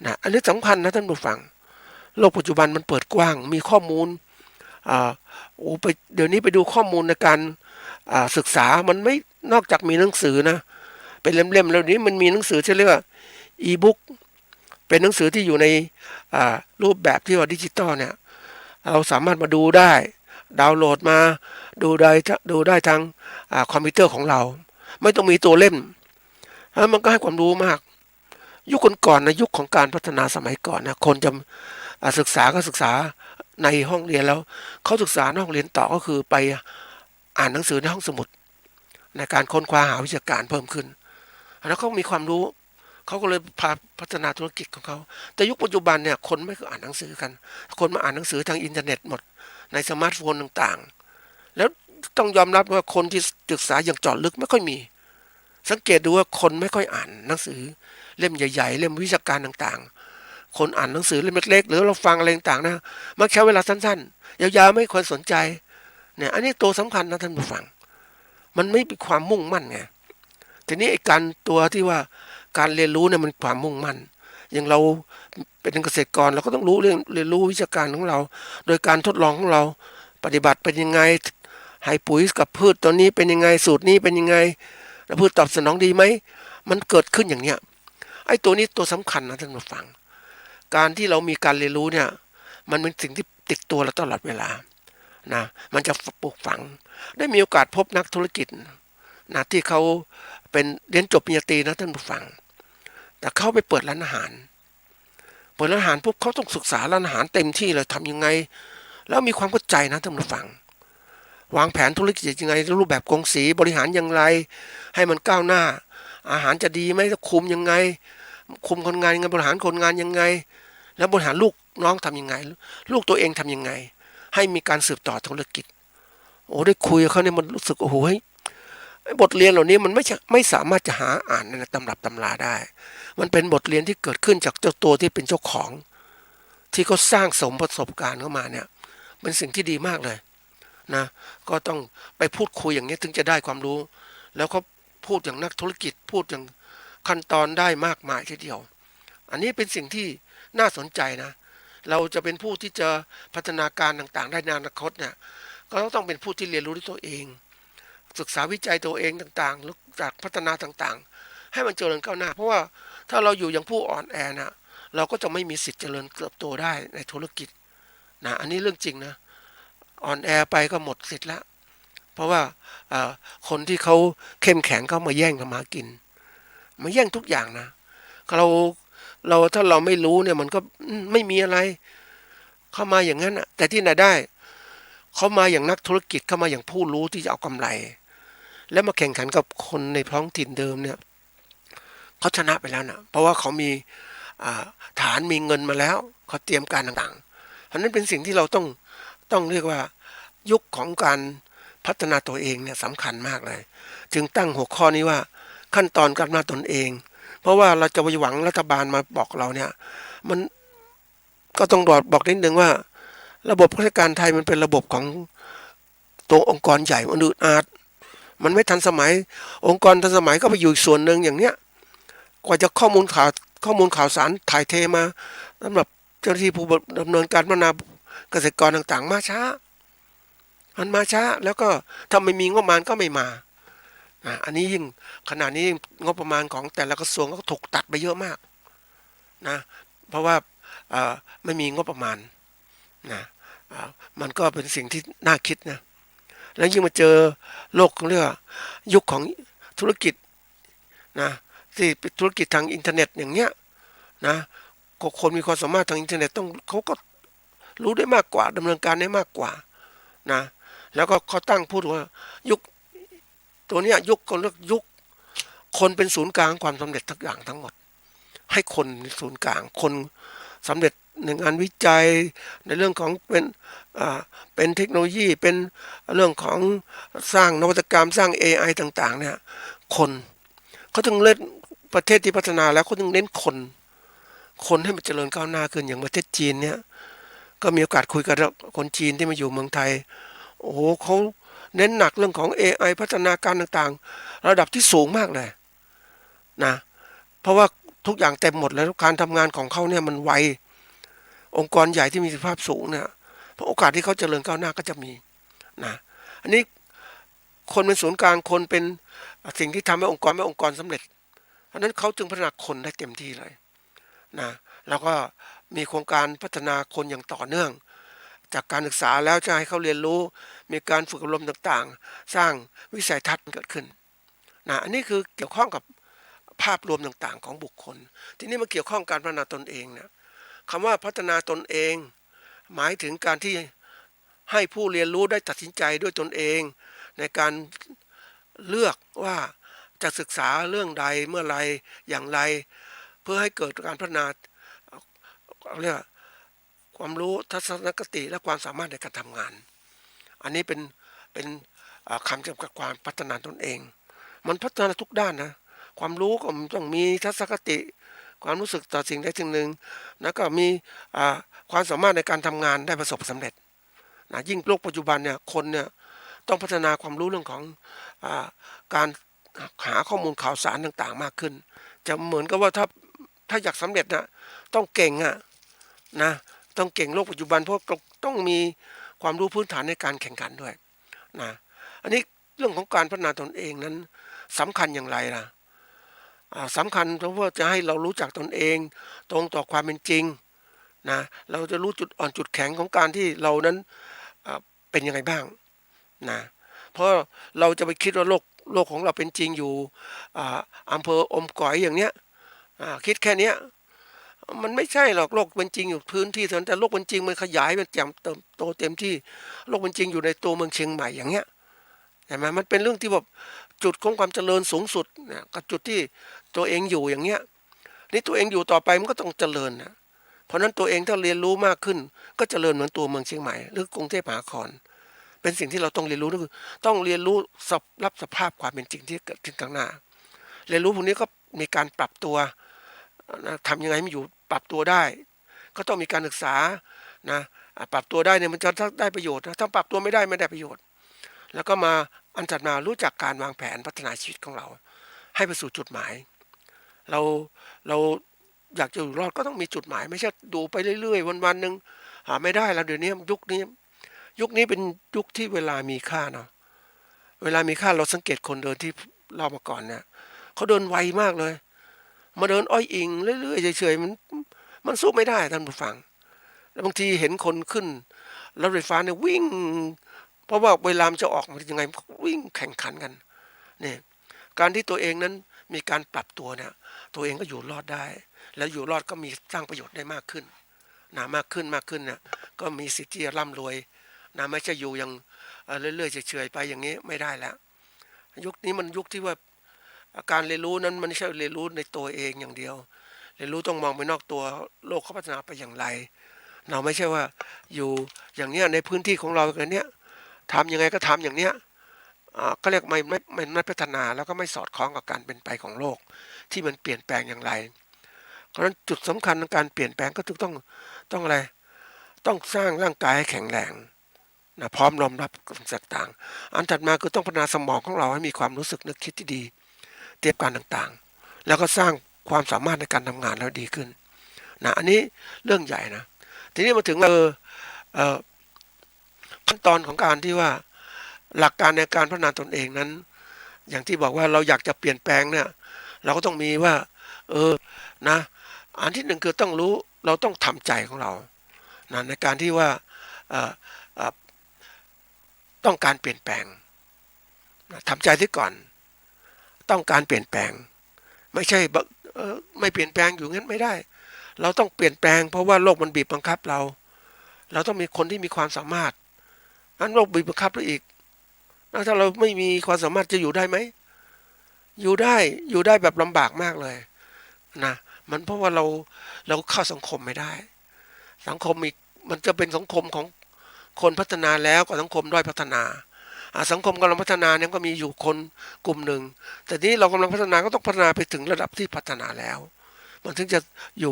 นะอันนี้สำคัญนะท่านผู้ฟังโลกปัจจุบันมันเปิดกว้างมีข้อมูลเดี๋ยวนี้ไปดูข้อมูลในการศึกษามันไม่นอกจากมีหนังสือนะเป็นเล่มๆแล้วนี้มันมีหนังสือที่เรียกว่าอีบุ๊กเป็นหนังสือที่อยู่ในรูปแบบที่ว่าดิจิตอลเนี่ยเราสามารถมาดูได้ดาวน์โหลดมาดูได้ทางคอมพิวเตอร์ของเราไม่ต้องมีตัวเล่มแล้วมันก็ให้ความรู้มากยุคก่อนๆนะยุคของการพัฒนาสมัยก่อนนะคนจะศึกษาก็ศึกษาในห้องเรียนแล้วเขาศึกษานอกเรียนต่อก็คือไปอ่านหนังสือในห้องสมุดในการค้นคว้าหาวิชาการเพิ่มขึ้นแล้วเขามีความรู้เขาก็เลยพาพัฒนาธุรกิจของเขาแต่ยุคปัจจุบันเนี่ยคนไม่เคยอ่านหนังสือกันคนมาอ่านหนังสือทางอินเทอร์เน็ตหมดในสมาร์ทโฟนต่างๆแล้วต้องยอมรับว่าคนที่ศึกษาอย่างเจาะลึกไม่ค่อยมีสังเกตดูว่าคนไม่ค่อยอ่านหนังสือเล่มใหญ่ๆเล่มวิชาการต่างๆคนอ่านหนังสือเล่มเล็กๆหรือเราฟังอะไรต่างๆนะมักใช้เวลาสั้นๆยาวๆไม่ควรสนใจเนี่ยอันนี้ตัวสำคัญนะท่านผู้ฟังมันไม่มีความมุ่งมั่นไงทีนี้ไอ้การตัวที่ว่าการเรียนรู้เนี่ยมันความมุ่งมั่นอย่างเราเป็นเกษตรกรเราก็ต้องรู้เรียนรู้วิชาการของเราโดยการทดลองของเราปฏิบัติเป็นยังไงให้ปุ๋ยกับพืชตัวนี้เป็นยังไงสูตรนี้เป็นยังไงแล้วพืชตอบสนองดีไหมมันเกิดขึ้นอย่างเนี้ยไอ้ตัวนี้ตัวสำคัญนะท่านผู้ฟังการที่เรามีการเรียนรู้เนี่ยมันเป็นสิ่งที่ติดตัวเราตลอดเวลานะมันจะปลูกฝังได้มีโอกาสพบนักธุรกิจนะที่เขาเป็นเรียนจบปริญญาตรีนะท่านผู้ฟังแต่เขาไปเปิดร้านอาหารปุ๊บเขาต้องศึกษาร้านอาหารเต็มที่เลยทำยังไงแล้วมีความเข้าใจนะท่านผู้ฟังวางแผนธุรกิจยังไงรูปแบบกงสีบริหารอย่างไรให้มันก้าวหน้าอาหารจะดีไหมจะคุมยังไงคุมคนงานยังไงบริหารคนงานยังไงแล้วบริหาร น้องทำยังไงลูกตัวเองทำยังไงให้มีการสืบต่อธุรกิจโอ้ได้คุยกับเขาเนี่ยมันรู้สึกโอ้โหบทเรียนเหล่านี้มันไม่สามารถจะหาอ่านในตำรับตำราได้มันเป็นบทเรียนที่เกิดขึ้นจากเจ้าตัวที่เป็นเจ้าของที่เขาสร้างสมประสบการณ์เข้ามาเนี่ยเป็นสิ่งที่ดีมากเลยนะก็ต้องไปพูดคุยอย่างนี้ถึงจะได้ความรู้แล้วก็พูดอย่างนักธุรกิจพูดอย่างขั้นตอนได้มากมายทีเดียวอันนี้เป็นสิ่งที่น่าสนใจนะเราจะเป็นผู้ที่จะพัฒนาการต่างๆได้ในอนาคตเนี่ยก็ต้องเป็นผู้ที่เรียนรู้ด้วยตัวเองศึกษาวิจัยตัวเองต่างๆหรือจากพัฒนาต่างๆให้มันเจริญก้าวหน้าเพราะว่าถ้าเราอยู่อย่างผู้อ่อนแอนะเราก็จะไม่มีสิทธิ์เจริญเติบโตได้ในธุรกิจนะอันนี้เรื่องจริงนะอ่อนแอไปก็หมดสิทธิ์แล้วเพราะว่าคนที่เขาเข้มแข็งเขามาแย่งกันมากินมาแย่งทุกอย่างนะเราถ้าเราไม่รู้เนี่ยมันก็ไม่มีอะไรเข้ามาอย่างนั้นอ่ะแต่ที่ไหนได้เขามาอย่างนักธุรกิจเข้ามาอย่างผู้รู้ที่จะเอากำไรแล้วมาแข่งขันกับคนในท้องถิ่นเดิมเนี่ยเขาชนะไปแล้วนะเพราะว่าเขามีฐานมีเงินมาแล้วเขาเตรียมการต่างๆเพราะนั้นเป็นสิ่งที่เราต้องเรียกว่ายุคของการพัฒนาตัวเองเนี่ยสำคัญมากเลยจึงตั้งหัวข้อนี้ว่าขั้นตอนการพัฒนาตนเองเพราะว่าเราจะไปหวังรัฐบาลมาบอกเราเนี่ยมันก็ต้องบอกนิดนึงว่าระบบราชการไทยมันเป็นระบบของตัวองค์กรใหญ่มันอึดอัดมันไม่ทันสมัยองค์กรทันสมัยก็ไปอยู่ส่วนหนึ่งอย่างเนี้ยกว่าจะข้อมูลข่าวสารถ่ายเทมาสำหรับเจ้าหน้าที่ผู้ดำเนินการพัฒนาเกษตรกรต่างๆมาช้าแล้วก็ถ้าไม่มีงบประมาณก็ไม่มาอันนี้ยิ่งขณะนี้งบประมาณของแต่ละกระทรวงก็ถูกตัดไปเยอะมากนะเพราะว่าไม่มีงบประมาณนะมันก็เป็นสิ่งที่น่าคิดนะแล้วยิ่งมาเจอโลกเรียกว่ายุคของธุรกิจนะที่เป็นธุรกิจทางอินเทอร์เน็ตอย่างเนี้ยนะคนมีความสามารถทางอินเทอร์เน็ตเขาก็รู้ได้มากกว่าดำเนินการได้มากกว่านะแล้วก็เขาตั้งพูดว่ายุคตัวเนี้ยยุคคนเป็นศูนย์กลางความสำเร็จทุกอย่างทั้งหมดให้คนศูนย์กลางคนสำเร็จในงานวิจัยในเรื่องของเป็นเทคโนโลยีเป็นเรื่องของสร้างนวัตกรรมสร้าง AI ต่างๆเนี่ยคนเขาถึงเล่นประเทศที่พัฒนาแล้วเขาถึงเน้นคนให้มันเจริญก้าวหน้าขึ้นอย่างประเทศจีนเนี่ยก็มีโอกาสคุยกับคนจีนที่มาอยู่เมืองไทยโอ้โหเขาเน้นหนักเรื่องของ AI พัฒนาการต่างๆระดับที่สูงมากเลยนะเพราะว่าทุกอย่างเต็มหมดแล้วการทำงานของเขาเนี่ยมันไวองค์กรใหญ่ที่มีประสิทธิภาพสูงเนี่ยเพราะโอกาสที่เขาเจริญก้าวหน้าก็จะมีนะอันนี้คนเป็นศูนย์กลางคนเป็นสิ่งที่ทำให้องค์กรสำเร็จเพราะนั้นเขาจึงพัฒนาคนได้เต็มที่เลยนะแล้วก็มีโครงการพัฒนาคนอย่างต่อเนื่องจากการศึกษาแล้วจะให้เขาเรียนรู้มีการฝึกอบรมต่างๆสร้างวิสัยทัศน์เกิดขึ้นนะอันนี้คือเกี่ยวข้องกับภาพรวมต่างๆของบุคคลทีนี้มาเกี่ยวข้องการพัฒนาตนเองนะคำว่าพัฒนาตนเองหมายถึงการที่ให้ผู้เรียนรู้ได้ตัดสินใจด้วยตนเองในการเลือกว่าจะศึกษาเรื่องใดเมื่อไรอย่างไรเพื่อให้เกิดการพัฒนาเรียกความรู้ทัศนคติและความสามารถในการทำงานอันนี้เป็นคำจำกัดความพัฒนาตนเองมันพัฒนาทุกด้านนะความรู้ก็ต้องมีทัศนคติความรู้สึกต่อสิ่งใดสิ่งหนึ่งแล้วก็มีความสามารถในการทำงานได้ประสบสำเร็จนะยิ่งโลกปัจจุบันเนี่ยคนเนี่ยต้องพัฒนาความรู้เรื่องของการหาข้อมูลข่าวสารต่างๆมากขึ้นจะเหมือนกับว่าถ้าอยากสำเร็จนะต้องเก่งนะต้องเก่งโลกปัจจุบันเพราะต้องมีความรู้พื้นฐานในการแข่งขันด้วยนะอันนี้เรื่องของการพัฒนาตนเองนั้นสำคัญอย่างไรล่ะสำคัญเพราะว่าจะให้เรารู้จักตนเองตรงต่อความเป็นจริงนะเราจะรู้จุดอ่อนจุดแข็งของการที่เรานั้นเป็นยังไงบ้างนะเพราะเราจะไปคิดว่าโลกของเราเป็นจริงอยู่อำเภออมก๋อยอย่างเนี้ยคิดแค่เนี้ยมันไม่ใช่หรอกโลกเป็นจริงอยู่พื้นที่เท่านั้นแต่โลกเป็นจริงมันขยายมันเติบโตเต็มที่โลกเป็นจริงอยู่ในตัวเมืองเชียงใหม่อย่างเงี้ยเห็นไหมมันเป็นเรื่องที่แบบจุดของความเจริญสูงสุดกับจุดที่ตัวเองอยู่อย่างเงี้ยนี่ตัวเองอยู่ต่อไปมันก็ต้องเจริญนะ เพราะนั้นตัวเองถ้าเรียนรู้มากขึ้นก็เจริญเหมือนตัวเมืองเชียงใหม่หรือกรุงเทพมหานครเป็นสิ่งที่เราต้องเรียนรู้ก็คือต้องเรียนรู้รับสภาพความเป็นจริงที่เกิดขึ้นข้างหน้าเรียนรู้พวกนี้ก็มีการปรับตัวทำยังไงไม่อยู่ปรับตัวได้ก็ต้องมีการศึกษานะปรับตัวได้เนี่ยมันจะได้ประโยชน์นะถ้าปรับตัวไม่ได้ประโยชน์แล้วก็มาอันถัดมารู้จักการวางแผนพัฒนาชีวิตของเราให้ไปสู่จุดหมายเราอยากจะอยู่รอดก็ต้องมีจุดหมายไม่ใช่ดูไปเรื่อยๆวันๆนึงหาไม่ได้แล้วเดี๋ยวนี้ยุคนี้เป็นยุคที่เวลามีค่าเนาะเวลามีค่าเราสังเกตคนเดินที่เรามาก่อนเนี่ยเขาเดินไวมากเลยมาเดินอ้อยอิงเรื่อยๆเฉยๆมันสู้ไม่ได้ท่านผู้ฟังแล้วบางทีเห็นคนขึ้นรถไฟฟ้าเนี่ยวิ่งเพราะว่าเวลามันจะออกมันยังไงวิ่งแข่งขันกันเนี่ยการที่ตัวเองนั้นมีการปรับตัวเนี่ยตัวเองก็อยู่รอดได้แล้วอยู่รอดก็มีสร้างประโยชน์ได้มากขึ้นนะมากขึ้นเนี่ยก็มีสิทธิ์ที่จะร่ำรวยนะไม่ใช่อยู่อย่างเรื่อยๆเฉยๆไปอย่างนี้ไม่ได้แล้วยุคนี้มันยุคที่ว่าการเรียนรู้นั้นมันไม่ใช่เรียนรู้ในตัวเองอย่างเดียวเรียนรู้ต้องมองไปนอกตัวโลกเขาพัฒนาไปอย่างไรเราไม่ใช่ว่าอยู่อย่างเนี้ยในพื้นที่ของเราอย่างเนี้ยทำยังไงก็ทำอย่างเนี้ยก็เรียกไม่พัฒนาแล้วก็ไม่สอดคล้องกับการเป็นไปของโลกที่มันเปลี่ยนแปลงอย่างไรเพราะฉะนั้นจุดสำคัญในการเปลี่ยนแปลงก็ต้องอะไรต้องสร้างร่างกายให้แข็งแรงนะพร้อมรองรับสิ่งต่างๆอันถัดมาคือต้องพัฒนาสมองของเราให้มีความรู้สึกนึกคิดที่ดีเตรียมการต่างๆแล้วก็สร้างความสามารถในการทำงานแล้วดีขึ้นนะอันนี้เรื่องใหญ่นะทีนี้มาถึงขั้นตอนของการที่ว่าหลักการในการพัฒนาตนเองนั้นอย่างที่บอกว่าเราอยากจะเปลี่ยนแปลงเนี่ยเราก็ต้องมีว่านะอันที่หนึ่งคือต้องรู้เราต้องทำใจของเรานะในการที่ว่าต้องการเปลี่ยนแปลงนะทำใจที่ก่อนต้องการเปลี่ยนแปลงไม่ใช่ไม่เปลี่ยนแปลงอยู่งั้นไม่ได้เราต้องเปลี่ยนแปลงเพราะว่าโลกมันบีบบังคับเราต้องมีคนที่มีความสามารถนั้นโลกบีบบังคับเราอีกถ้าเราไม่มีความสามารถจะอยู่ได้ไหมอยู่ได้แบบลำบากมากเลยนะมันเพราะว่าเราเข้าสังคมไม่ได้สังคมมันจะเป็นสังคมของคนพัฒนาแล้วกับสังคมด้อยพัฒนาสังคมกำลังพัฒนาเนี่ยก็มีอยู่คนกลุ่มหนึ่งแต่นี้เรากำลังพัฒนาก็ต้องพัฒนาไปถึงระดับที่พัฒนาแล้วมันถึงจะอยู่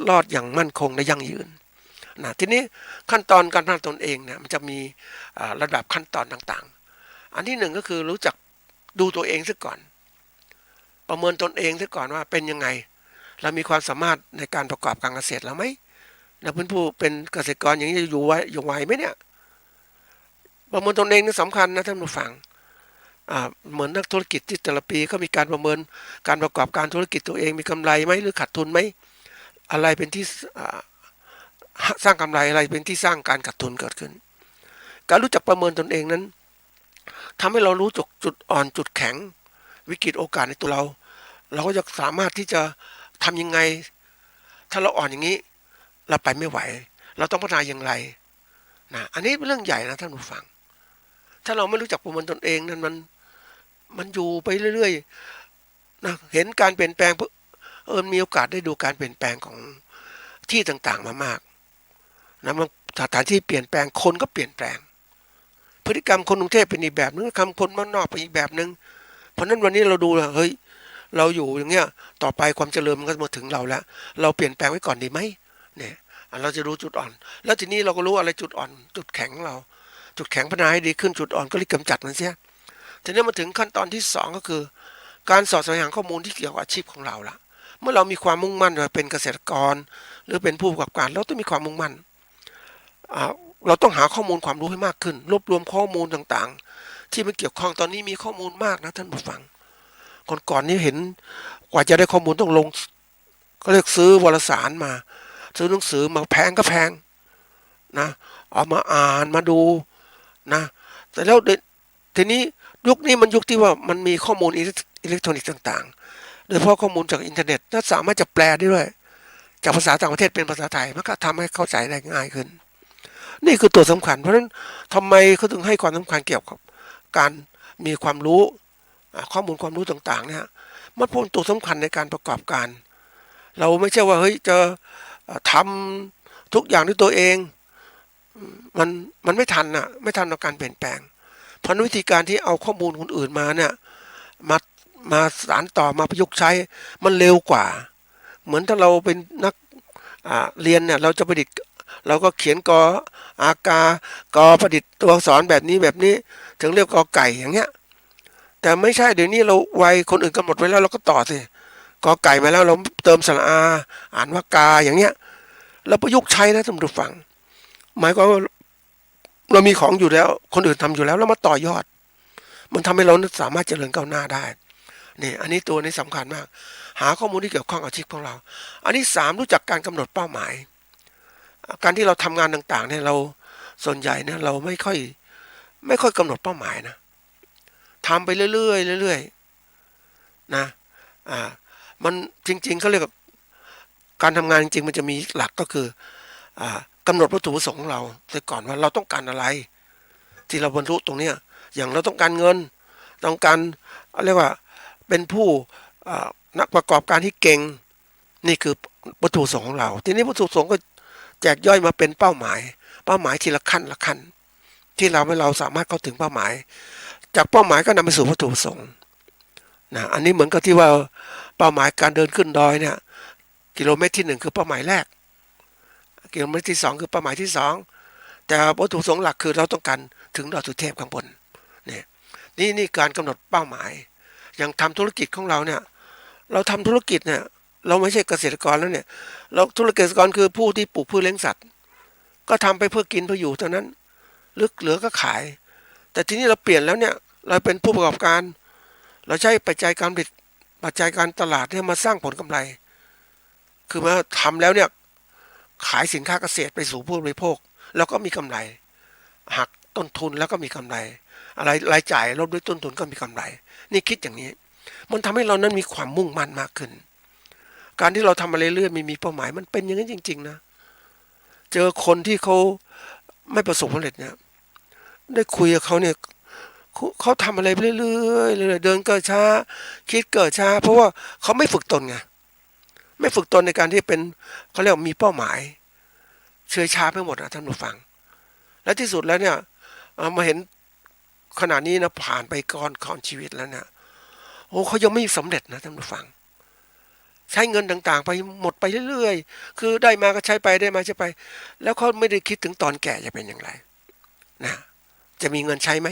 รอดอย่างมั่นคงและยั่งยืนนะทีนี้ขั้นตอนการพัฒนาตนเองเนี่ยมันจะมีระดับขั้นตอนต่างๆอันที่หนึ่งก็คือรู้จักดูตัวเองซะก่อนประเมินตนเองซะก่อนว่าเป็นยังไงเรามีความสามารถในการประกอบการเกษตรแล้วไหมเราเป็นผู้เป็นเกษตรกรอย่างนี้จะอยู่ไหวไหมเนี่ยประเมินตนเองนี่สำคัญนะท่านผู้ฟังเหมือนนักธุรกิจที่แต่ละปีก็มีการประเมินการประกอบการธุรกิจตัวเองมีกำไรไหมหรือขาดทุนไหมอะไรเป็นที่สร้างกำไรอะไรเป็นที่สร้างการขาดทุนเกิดขึ้นการรู้จักประเมินตนเองนั้นทำให้เรารู้จุดอ่อนจุดแข็งวิกฤตโอกาสในตัวเราก็จะสามารถที่จะทำยังไงถ้าเราอ่อนอย่างนี้เราไปไม่ไหวเราต้องพัฒนาอย่างไรนะอันนี้เป็นเรื่องใหญ่นะท่านผู้ฟังถ้าเราไม่รู้จักประเมินตนเองนั้นมันอยู่ไปเรื่อยๆนะเห็นการเปลี่ยนแปลงมีโอกาสได้ดูการเปลี่ยนแปลงของที่ต่างๆมามากนะมันสถานที่เปลี่ยนแปลงคนก็เปลี่ยนแปลงพฤติกรรมคนกรุงเทพเป็นอีกแบบนึงคำคนบ้านนอกเป็นอีกแบบนึงเพราะนั้นวันนี้เราดูเฮ้ยเราอยู่อย่างเงี้ยต่อไปความเจริญมันก็มาถึงเราแล้วเราเปลี่ยนแปลงไว้ก่อนดีไหมเนี่ยเราจะรู้จุดอ่อนแล้วทีนี้เราก็รู้อะไรจุดอ่อนจุดแข็งของเราจุดแข็งพัฒนาให้ดีขึ้นจุดอ่อนก็รีบกำจัดมันเสียทีนี้มาถึงขั้นตอนที่2ก็คือการสอดแสวงหาข้อมูลที่เกี่ยวกับอาชีพของเราละเมื่อเรามีความมุ่งมั่นว่าเป็นเกษตรกรหรือเป็นผู้ประกอบการเราต้องมีความมุ่งมั่นเราต้องหาข้อมูลความรู้ให้มากขึ้นรวบรวมข้อมูลต่างๆที่มันเกี่ยวข้องตอนนี้มีข้อมูลมากนะท่านผู้ฟังก่อนนี้เห็นกว่าจะได้ข้อมูลต้องลงก็เรียกซื้อวารสารมาซื้อหนังสือมาแพงก็แพงนะเอามาอ่านมาดูนะแต่แล้วทีนี้ยุคนี้มันยุคที่ว่ามันมีข้อมูลอิเล็กทรอนิกส์ต่างๆโดยเฉพาะข้อมูลจากอินเทอร์เน็ตน่าสามารถจะแปลได้ด้วยจากภาษาต่างประเทศเป็นภาษาไทยมันก็ทำให้เข้าใจได้ง่ายขึ้นนี่คือตัวสำคัญเพราะฉะนั้นทำไมเขาถึงให้ความสำคัญเกี่ยวกับการมีความรู้ข้อมูลความรู้ต่างๆเนี่ยมันเป็นตัวสำคัญในการประกอบการเราไม่ใช่ว่าเฮ้ยจะ ทำทุกอย่างด้วยตัวเองมันไม่ทันอ่ะไม่ทันต่อการเปลี่ยนแปลงเพราะวิธีการที่เอาข้อมูลคนอื่นมาเนี่ยมามาสานต่อมาประยุกต์ใช้มันเร็วกว่าเหมือนถ้าเราเป็นนักเรียนเนี่ยเราจะประดิษฐ์เราก็เขียนกออากากอประดิษฐ์ตัวอักษรแบบนี้ถึงเรียกกอไก่อย่างเงี้ยแต่ไม่ใช่เดี๋ยวนี้เราไวคนอื่นกำหนดไว้แล้วเราก็ต่อสิกอไก่มาแล้วเราเติมสระอาอ่านว่ากาอย่างเงี้ยเราประยุกต์ใช้นะท่านผู้ฟังหมายความว่าเรามีของอยู่แล้วคนอื่นทำอยู่แล้วแล้วมาต่อยอดมันทำให้เราสามารถเจริญก้าวหน้าได้นี่อันนี้ตัวนี้สำคัญมากหาข้อมูลที่เกี่ยวข้องกับชีวิตของเราอันที่3รู้จักการกำหนดเป้าหมายการที่เราทำงานต่างๆเนี่ยเราส่วนใหญ่เนี่ยเราไม่ค่อยกำหนดเป้าหมายนะทำไปเรื่อยๆเรื่อยๆนะมันจริงๆเขาเรียกการทำงานจริงๆมันจะมีหลักก็คือกำหนดวัตถุประสงค์ของเราแต่ก่อนว่าเราต้องการอะไรที่เราบรรลุตรงเนี้ยอย่างเราต้องการเงินต้องการเรียกว่าเป็นผู้นักประกอบการที่เก่งนี่คือวัตถุประสงค์ของเราทีนี้วัตถุประสงค์ก็แจกย่อยมาเป็นเป้าหมายทีละขั้นที่เราสามารถเข้าถึงเป้าหมายจากเป้าหมายก็นำไปสู่วัตถุประสงค์นะอันนี้เหมือนกับที่ว่าเป้าหมายการเดินขึ้นดอยเนี่ยกิโลเมตรที่1คือเป้าหมายแรกกิโลเมตรที่2คือเป้าหมายที่2แต่วัตถุประสงค์หลักคือเราต้องการถึงดอยสุเทพข้างบนนี่การกำหนดเป้าหมายอย่างทำธุรกิจของเราเนี่ยเราทำธุรกิจเนี่ยเราไม่ใช่เกษตรกรแล้วเนี่ยเราธุรกิจเกษตรกรคือผู้ที่ปลูกพืชเลี้ยงสัตว์ก็ทำไปเพื่อกินเพื่ออยู่เท่านั้นเหลือก็ขายแต่ทีนี้เราเปลี่ยนแล้วเนี่ยเราเป็นผู้ประกอบการเราใช้ปัจจัยการผลิตปัจจัยการตลาดเนี่ยมาสร้างผลกำไรคือมาทำแล้วเนี่ยขายสินค้าเกษตรไปสู่ผู้บริโภคแล้วก็มีกำไรหักต้นทุนแล้วก็มีกำไรอะไรรายจ่ายลดด้วยต้นทุนก็มีกำไรนี่คิดอย่างนี้มันทำให้เรานั้นมีความมุ่งมั่นมากขึ้นการที่เราทำอะไรเรื่อยๆมีเป้าหมายมันเป็นอย่างนั้นจริงๆนะเจอคนที่เขาไม่ประสบความสำเร็จเนี่ยได้คุยกับเขาเนี่ยเขาทำอะไรไปเรื่อยๆเดินก็ช้าคิดก็ช้าเพราะว่าเขาไม่ฝึกตนไงไม่ฝึกตนในการที่เป็นเขาเรียกมีเป้าหมายเฉยชาไปหมดนะท่านผู้ฟังและที่สุดแล้วเนี่ยมาเห็นขณะนี้นะผ่านไปก่อนชีวิตแล้วเนี่ยโอ้เขายังไม่สำเร็จนะท่านผู้ฟังใช้เงินต่างๆไปหมดไปเรื่อยๆคือได้มาก็ใช้ไปได้มาใช้ไปแล้วเขาไม่ได้คิดถึงตอนแก่จะเป็นอย่างไรนะจะมีเงินใช้ไหม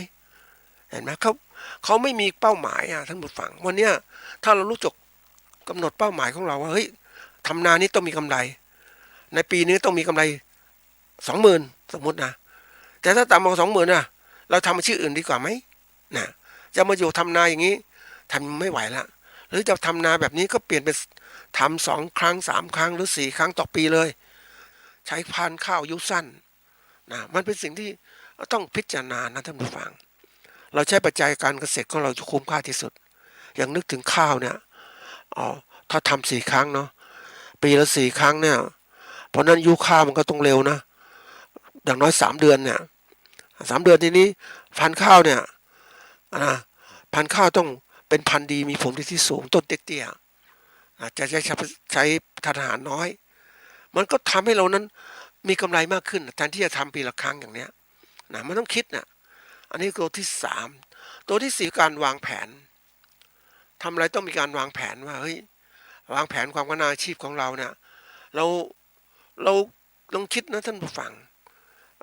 เห็นไหมเขาไม่มีเป้าหมายท่านผู้ฟังวันเนี้ยถ้าเรารู้จักกำหนดเป้าหมายของเราว่าเฮ้ยทำนานี้ต้องมีกำไรในปีนี้ต้องมีกำไร20,000สมมตินะแต่ถ้าต่ำกว่า20,000นะเราทำอาชีพอื่นดีกว่าไหมนะจะมาอยู่ทำนาอย่างนี้ทำไม่ไหวละหรือจะทำนาแบบนี้ก็เปลี่ยนเป็นทำ2 ครั้ง3 ครั้งหรือ4 ครั้งต่อปีเลยใช้พันธุ์ข้าวอายุสั้นนะมันเป็นสิ่งที่ต้องพิจารณานะท่านผู้ฟังเราใช้ปัจจัยการเกษตรของเราจะคุ้มค่าที่สุดอย่างนึกถึงข้าวเนี่ยถ้าทำ4 ครั้งเนาะปีละ4 ครั้งเนี่ยเพราะนั้นยุคข้าวมันก็ต้องเร็วนะอย่างน้อย3 เดือนเนี่ย3 เดือนทีนี้พันธุ์ข้าวเนี่ยพันธุ์ข้าวต้องเป็นพันธุ์ดีมีผลผลิตที่สูงต้นเตี้ยๆจะใช้ทานอาหารน้อยมันก็ทำให้เรานั้นมีกำไรมากขึ้นแทนที่จะทำปีละครั้งอย่างเนี้ยนะมันต้องคิดนะอันนี้ตัวที่3ตัวที่4การวางแผนทำอะไรต้องมีการวางแผนว่าเฮ้ยวางแผนความก้าวหน้าอาชีพของเราเนี่ยเราลองคิดนะท่านผู้ฟัง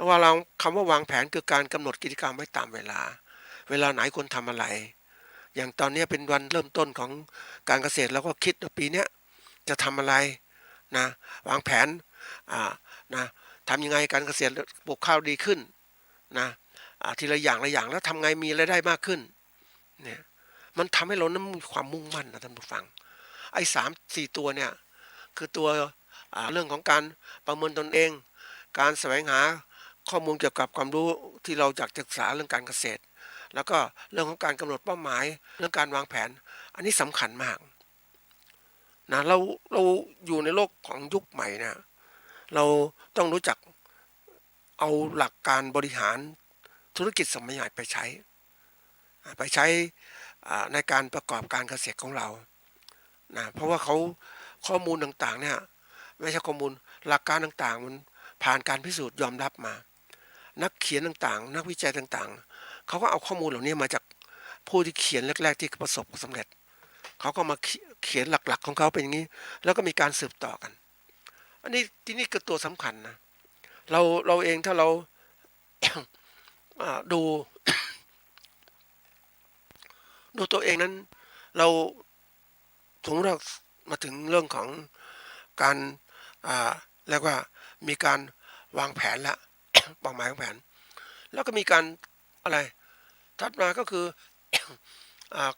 ว่าเราคำว่าวางแผนคือการกำหนดกิจกรรมไว้ตามเวลาไหนควรทำอะไรอย่างตอนนี้เป็นวันเริ่มต้นของการเกษตรเราก็คิดว่าปีนี้จะทำอะไรนะวางแผนนะทำยังไงการเกษตรปลูกข้าวดีขึ้นนะทีละอย่างแล้วทำไงมีรายได้มากขึ้นเนี่ยมันทำให้เรานั้นมีความมุ่งมั่นนะท่านผู้ฟังไอ้3-4ตัวเนี่ยคือตัวเรื่องของการประเมินตนเองการแสวงหาข้อมูลเกี่ยวกับความรู้ที่เราอยากศึกษาเรื่องการเกษตรแล้วก็เรื่องของการกำหนดเป้าหมายเรื่องการวางแผนอันนี้สำคัญมากนะเราอยู่ในโลกของยุคใหม่นะเราต้องรู้จักเอาหลักการบริหารธุรกิจสมัยใหม่ไปใช้ในการประกอบการเกษตรของเรานะเพราะว่าข้อมูลต่างๆเนี่ยไม่ใช่ข้อมูล หลักการต่างๆมันผ่านการพิสูจน์ยอมรับมานักเขียนต่างๆนักวิจัยต่างๆเขาก็เอาข้อมูลเหล่านี้มาจากผู้ที่เขียนแรกๆที่ประสบความสำเร็จเขาก็มาเขียนหลักๆของเขาเป็นอย่างนี้แล้วก็มีการสืบต่อกันอันนี้ที่นี่คือตัวสำคัญนะเราเองถ้าเรา ดู ดูตัวเองนั้นเราสมมติเรามาถึงเรื่องของการเรียกว่ามีการวางแผนละ เป้าหมายวางแผนแล้วก็มีการอะไรถัดมาก็คือ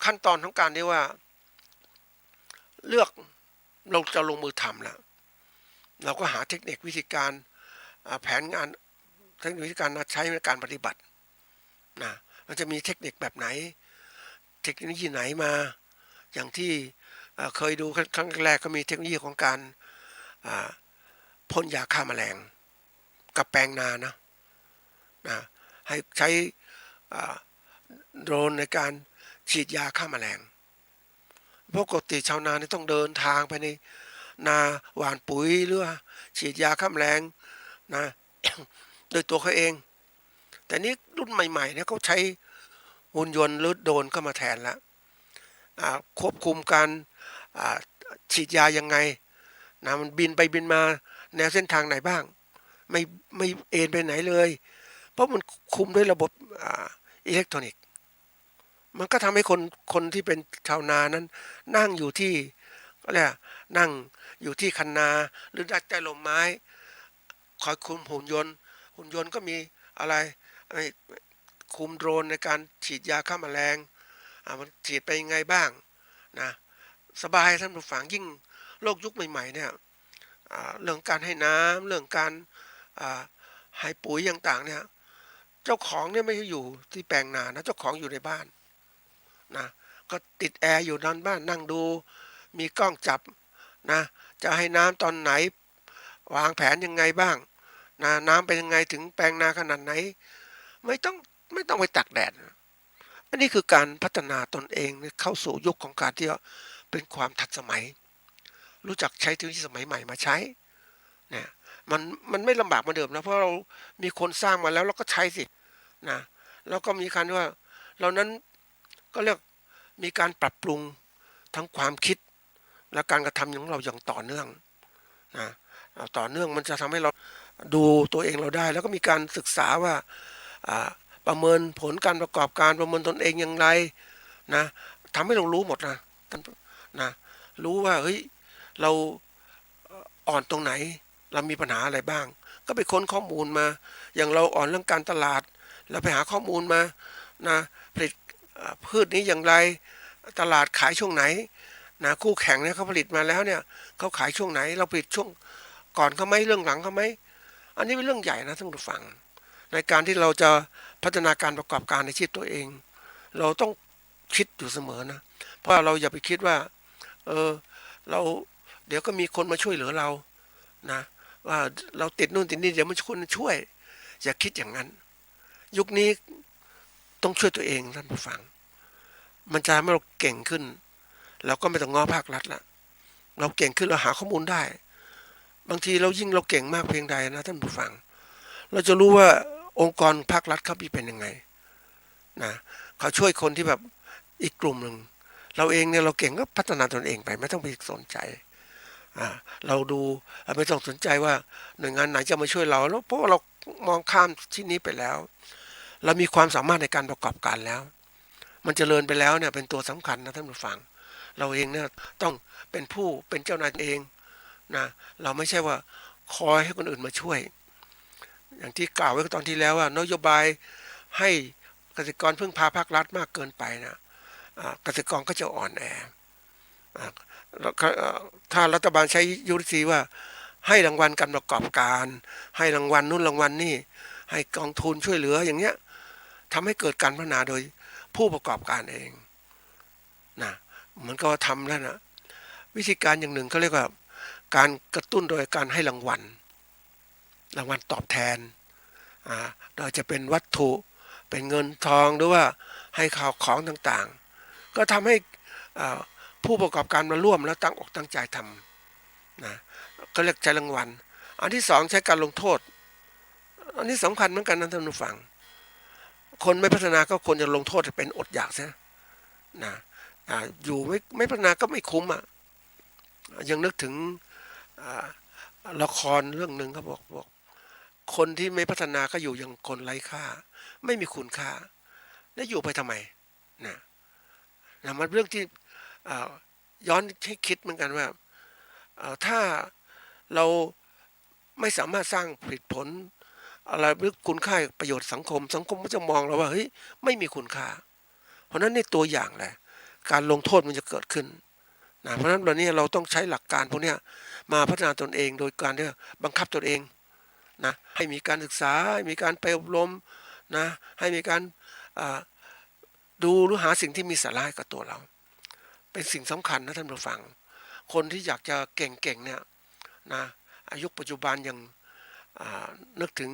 ขั้นตอนของการที่ว่าเลือกเราจะลงมือทำแล้วเราก็หาเทคนิควิธีการแผนงานเทคนิควิธีการใช้ในการปฏิบัตินะมันจะมีเทคนิคแบบไหนเทคโนโลยีไหนมาอย่างที่เคยดูครั้งแรกก็มีเทคโนโลยีของการพ่นยาฆ่าแมลงกับแปลงนานะให้ใช้โดรนในการฉีดยาฆ่าแมลงปกติชาวนานี่ต้องเดินทางไปในนาหว่านปุ๋ยหรือฉีดยาฆ่าแมลงนะ โดยตัวเขาเองแต่นี้รุ่นใหม่ๆเนี่ยเขาใช้หุ่นยนต์หรือโดรนเข้ามาแทนแล้วควบคุมการฉีดยายังไงนะมันบินไปบินมาแนวเส้นทางไหนบ้างไม่เอ็นไปไหนเลยเพราะมันคุมด้วยระบบอิเล็กทรอนิกส์มันก็ทำให้คนที่เป็นชาวนานั้นนั่งอยู่ที่ก็เรียกนั่งอยู่ที่คันนาหรือดักใต้ลมไม้คอยคุมหุ่นยนต์ก็มีอะไรคุมโดรนในการฉีดยาฆ่าแมลงมันฉีดไปยังไงบ้างนะสบายท่านผู้ฟังยิ่งโลกยุคใหม่ๆเนี่ยเรื่องการให้น้ำเรื่องการให้ปุ๋ยต่างๆเนี่ยเจ้าของเนี่ยไม่ใช่อยู่ที่แปลงนานะเจ้าของอยู่ในบ้านนะก็ติดแอร์อยู่นอนบ้านนั่งดูมีกล้องจับนะจะให้น้ำตอนไหนวางแผนยังไงบ้างนะน้ำเป็นยังไงถึงแปลงนาขนาดไหนไม่ต้องไปตากแดดอันนี้คือการพัฒนาตนเองเข้าสู่ยุคของการที่เป็นความทันสมัยรู้จักใช้เทคโนโลยีสมัยใหม่มาใช้เนี่ยมันไม่ลำบากเหมือนเดิมนะเพราะเรามีคนสร้างมาแล้วเราก็ใช้สินะแล้วก็มีการว่าเรานั้นก็เรียกมีการปรับปรุงทั้งความคิดและการกระทำของเราอย่างต่อเนื่องนะต่อเนื่องมันจะทำให้เราดูตัวเองเราได้แล้วก็มีการศึกษาว่าประเมินผลการประกอบการประเมินตนเองอย่างไรนะทำให้เรารู้หมดนะรู้ว่าเฮ้ยเราอ่อนตรงไหนเรามีปัญหาอะไรบ้างก็ไปค้นข้อมูลมาอย่างเราอ่อนเรื่องการตลาดเราไปหาข้อมูลมานะผลิตพืชนี้อย่างไรตลาดขายช่วงไหนนะคู่แข่งเนี่ยเขาผลิตมาแล้วเนี่ยเขาขายช่วงไหนเราผลิตช่วงก่อนเขาไหมเรื่องหลังเขาไหมอันนี้เป็นเรื่องใหญ่นะท่านผู้ฟังในการที่เราจะพัฒนาการประกอบการในชีวิตตัวเองเราต้องคิดอยู่เสมอนะเพราะเราอย่าไปคิดว่าเราเดี๋ยวก็มีคนมาช่วยเหลือเรานะว่าเราติดนู่นติดนี่เดี๋ยวมันคนช่วยอย่าคิดอย่างนั้นยุคนี้ต้องช่วยตัวเองท่านผู้ฟังมันจะทำให้เราเก่งขึ้นเราก็ไม่ต้องง้อภาครัฐละเราเก่งขึ้นเราหาข้อมูลได้บางทีเรายิ่งเราเก่งมากเพียงใดนะท่านผู้ฟังเราจะรู้ว่าองค์กรภาครัฐเขาเป็นยังไงนะเขาช่วยคนที่แบบอีกกลุ่มหนึ่งเราเองเนี่ยเราเก่งก็พัฒนาตนเองไปไม่ต้องไปสนใจเราดูไม่ต้องสนใจว่าหน่วยงานไหนจะมาช่วยเราแล้วเพราะว่าเรามองข้ามที่นี้ไปแล้วเรามีความสามารถในการประกอบการแล้วมันเจริญไปแล้วเนี่ยเป็นตัวสำคัญนะท่านผู้ฟังเราเองเนี่ยต้องเป็นเจ้านายเองนะเราไม่ใช่ว่าคอยให้คนอื่นมาช่วยอย่างที่กล่าวไว้ตอนที่แล้วว่านโยบายให้เกษตรกรพึ่งพาภาครัฐมากเกินไปนะเกษตรกรก็จะอ่อนแอถ้ารัฐบาลใช้ยุทธวิธีว่าให้รางวัลการประกอบการให้รางวัลนู่นรางวัลนี่ให้กองทุนช่วยเหลืออย่างเงี้ยทำให้เกิดการพัฒนาโดยผู้ประกอบการเองนะเหมือนก็ทำแล้วนะวิธีการอย่างหนึ่งเขาเรียกว่าการกระตุ้นโดยการให้รางวัลตอบแทนโดยจะเป็นวัตถุเป็นเงินทองหรือว่าให้ข่าวของต่างๆก็ทำให้ผู้ประกอบการมาร่วมแล้วตั้งอกตั้งใจทำนะก็เรียกใจรางวัล อันที่สองใช้การลงโทษอันนี้สำคัญเหมือนกันนะท่านผู้ฟังคนไม่พัฒนาก็ควรจะลงโทษเป็นอดอยากซะนะอยู่ไม่พัฒนาก็ไม่คุ้มอ่ะยังนึกถึงละครเรื่องหนึ่งเขาบอกคนที่ไม่พัฒนาก็อยู่อย่างคนไร้ค่าไม่มีคุณค่าแล้วอยู่ไปทำไมนะมันเรื่องที่ย้อนให้คิดเหมือนกันว่าถ้าเราไม่สามารถสร้างผลผลอะไรหรือคุณค่าประโยชน์สังคมก็จะมองเราว่าเฮ้ยไม่มีคุณค่าเพราะนั้นในตัวอย่างแหละการลงโทษมันจะเกิดขึ้นนะเพราะฉะนั้นวันนี้เราต้องใช้หลักการพวกนี้มาพัฒนาตนเองโดยการที่บังคับตนเองนะให้มีการศึกษาให้มีการไปอบรมนะให้มีการดูหรือหาสิ่งที่มีสาระกับตัวเราเป็นสิ่งสำคัญนะท่านผู้ฟังคนที่อยากจะเก่งๆเนี่ยนะอายุปัจจุบันยังนึกถึง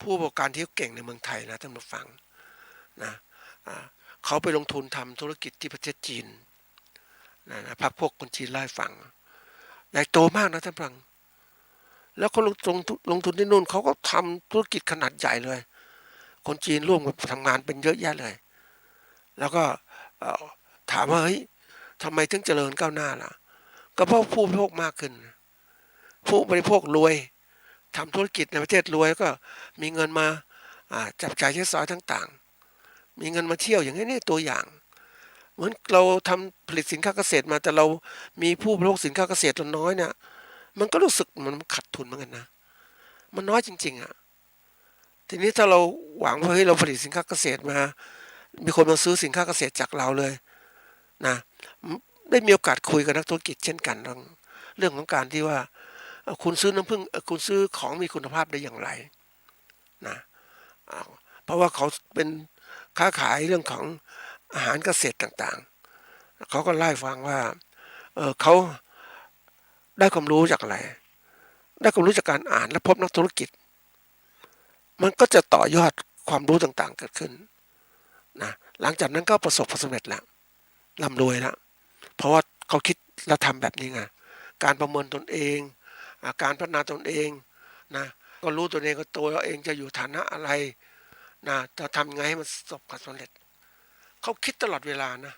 ผู้ประกอบการที่เก่งในเมืองไทยนะท่านผู้ฟังนะเขาไปลงทุนทำธุรกิจที่ประเทศจีนนะพักพวกคนจีนไล่ฟังใหญ่โตมากนะท่านผู้ฟังแล้วเขาลงทุนที่นู่นเขาก็ทำธุรกิจขนาดใหญ่เลยคนจีนร่วมกันทำงานเป็นเยอะแยะเลยแล้วก็ถามว่าเฮ้ยทำไมถึงเจริญก้าวหน้าล่ะก็เพราะผู้บริโภคมากขึ้นผู้บริโภครวยทำธุรกิจในประเทศรวยก็มีเงินมาจับจ่ายใช้สอยต่างๆมีเงินมาเที่ยวอย่างนี้ตัวอย่างเหมือนเราทำผลิตสินค้าเกษตรมาแต่เรามีผู้บริโภคสินค้าเกษตรน้อยเนี่ยมันก็รู้สึกมันขาดทุนเหมือนกันนะมันน้อยจริงๆอ่ะทีนี้ถ้าเราหวังว่าเฮ้ยเราผลิตสินค้าเกษตรมามีคนมาซื้อสินค้าเกษตรจากเราเลยนะได้มีโอกาสคุยกับนักธุรกิจเช่นกันเรื่องของการที่ว่าคุณซื้อน้ำผึ้งคุณซื้อของมีคุณภาพได้อย่างไรนะเพราะว่าเขาเป็นค้าขายเรื่องของอาหารเกษตรต่างๆเขาก็ไล่ฟังว่าเขาได้ความรู้จากอะไรได้ความรู้จากการอ่านและพบนักธุรกิจมันก็จะต่อยอดความรู้ต่างๆเกิดขึ้นนะหลังจากนั้นก็ประสบความสำเร็จแล้วร่ำรวยแล้วเพราะว่าเขาคิดและทำแบบนี้ไงการประเมินตนเองการพัฒนาตนเองนะก็รู้ตัวเองก็ตัวเราเองจะอยู่ฐานะอะไรนะจะทำยังไงให้มันประสบความสำเร็จเขาคิดตลอดเวลานะ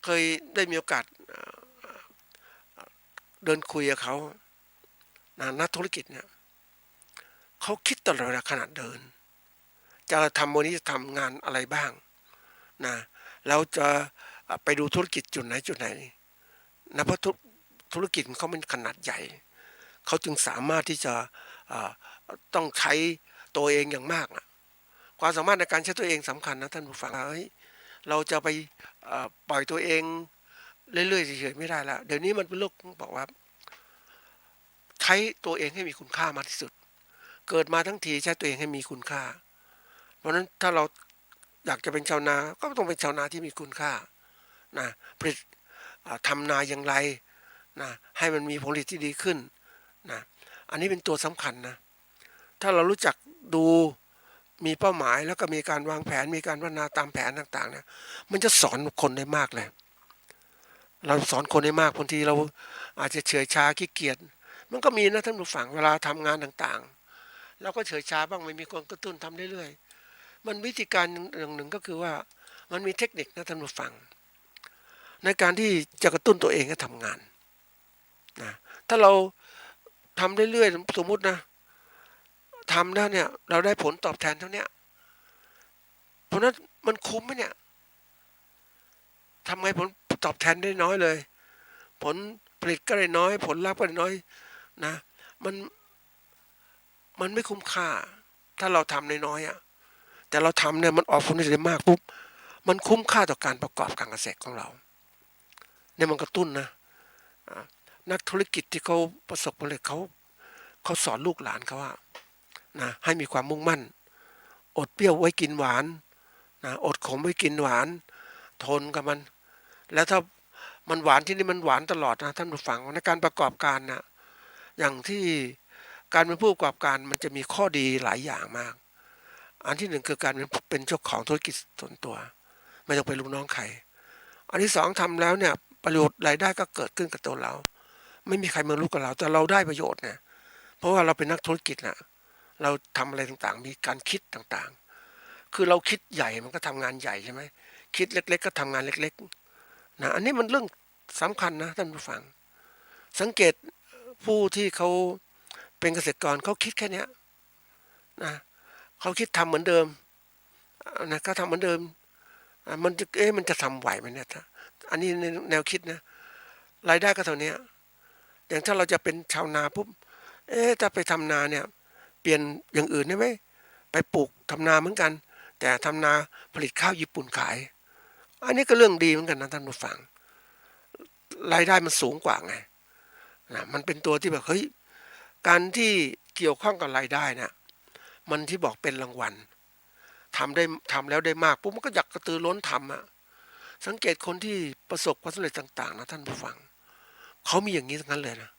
เคยได้มีโอกาสเดินคุยกับเขานักธุรกิจเนี่ยเขาคิดตลอดเวลาขนาดเดินจะทำวันนี้จะทำงานอะไรบ้างนะแล้วจะไปดูธุรกิจจุดไหนนะเพราะธุรกิจเขาเป็นขนาดใหญ่เขาจึงสามารถที่จะต้องใช้ตัวเองอย่างมากนะความสามารถในการใช้ตัวเองสำคัญนะท่านผู้ฟังเราจะไปปล่อยตัวเองเรื่อยๆเฉยๆไม่ได้แล้วเดี๋ยวนี้มันเป็นโลกบอกว่าใช้ตัวเองให้มีคุณค่ามากที่สุดเกิดมาทั้งทีใช้ตัวเองให้มีคุณค่าเพราะฉะนั้นถ้าเราอยากจะเป็นชาวนาก็ต้องเป็นชาวนาที่มีคุณค่านะผลิตทำนาอย่างไรนะให้มันมีผลผลิตที่ดีขึ้นนะอันนี้เป็นตัวสำคัญนะถ้าเรารู้จักดูมีเป้าหมายแล้วก็มีการวางแผนมีการพัฒนาตามแผนต่างๆเนี่ยมันจะสอนคนได้มากเลยเราสอนคนได้มากบางทีเราอาจจะเฉยชาขี้เกียจมันก็มีนะท่านผู้ฟังเวลาทำงานต่างๆเราก็เฉยชาบ้างไม่มีคนกระตุ้นทำเรื่อยๆมันวิธีการอย่างหนึ่งก็คือว่ามันมีเทคนิคนะท่านผู้ฟังในการที่จะกระตุ้นตัวเองให้ทำงานนะถ้าเราทำเรื่อยๆสมมุตินะทำแล้วเนี่ยเราได้ผลตอบแทนเท่านี้เพราะนั้นมันคุ้มไหมเนี่ยทำไงผลตอบแทนได้น้อยเลยผลผลิตก็ได้น้อยผลลัพธ์ก็ได้น้อยนะมันไม่คุ้มค่าถ้าเราทำน้อยๆแต่เราทำเนี่ยมันออกผลผลิตได้มากปุ๊บมันคุ้มค่าต่อการประกอบการเกษตรของเราเนี่ยมันกระตุ้นนะนักธุรกิจที่เขาประสบผลสำเร็จเขาสอนลูกหลานเขาว่านะให้มีความมุ่งมั่นอดเปรี้ยวไว้กินหวานนะอดขมไว้กินหวานทนกับมันแล้วถ้ามันหวานที่นี่มันหวานตลอดนะท่านผู้ฟังในการประกอบการนะอย่างที่การเป็นผู้ประกอบการมันจะมีข้อดีหลายอย่างมากอันที่หนึ่งคือการเป็นเจ้าของธุรกิจส่วนตัวไม่ต้องเป็นลูกน้องใครอันที่สองทำแล้วเนี่ยประโยชน์รายได้ก็เกิดขึ้นกับตัวเราไม่มีใครมารู้กับเราแต่เราได้ประโยชน์เนี่ย เพราะว่าเราเป็นนักธุรกิจนะเราทำอะไรต่างๆมีการคิดต่างๆคือเราคิดใหญ่มันก็ทำงานใหญ่ใช่ไหมคิดเล็กๆก็ทำงานเล็กๆนะอันนี้มันเรื่องสำคัญนะท่านผู้ฟังสังเกตผู้ที่เขาเป็นเกษตรกรเขาคิดแค่เนี้ยนะเขาคิดทำเหมือนเดิมนะก็ทำเหมือนเดิมมันจะทำไหวไหมเนี่ยอันนี้ในแนวคิดนะรายได้ก็เท่านี้อย่างถ้าเราจะเป็นชาวนาปุ๊บถ้าไปทำนาเนี่ยเปลี่ยนอย่างอื่นได้ไหมไปปลูกทำนาเหมือนกันแต่ทำนาผลิตข้าวญี่ปุ่นขายอันนี้ก็เรื่องดีเหมือนกันนะท่านผู้ฟังรายได้มันสูงกว่าไงนะมันเป็นตัวที่แบบเฮ้ยการที่เกี่ยวข้องกับรายได้นะมันที่บอกเป็นรางวัลทำแล้วได้มากปุ๊บมันก็อยากกระตือร้นทำอ่ะสังเกตคนที่ประสบความสำเร็จต่างๆนะท่านผู้ฟังเขามีอย่างนี้ทั้งนั้นเลยนะ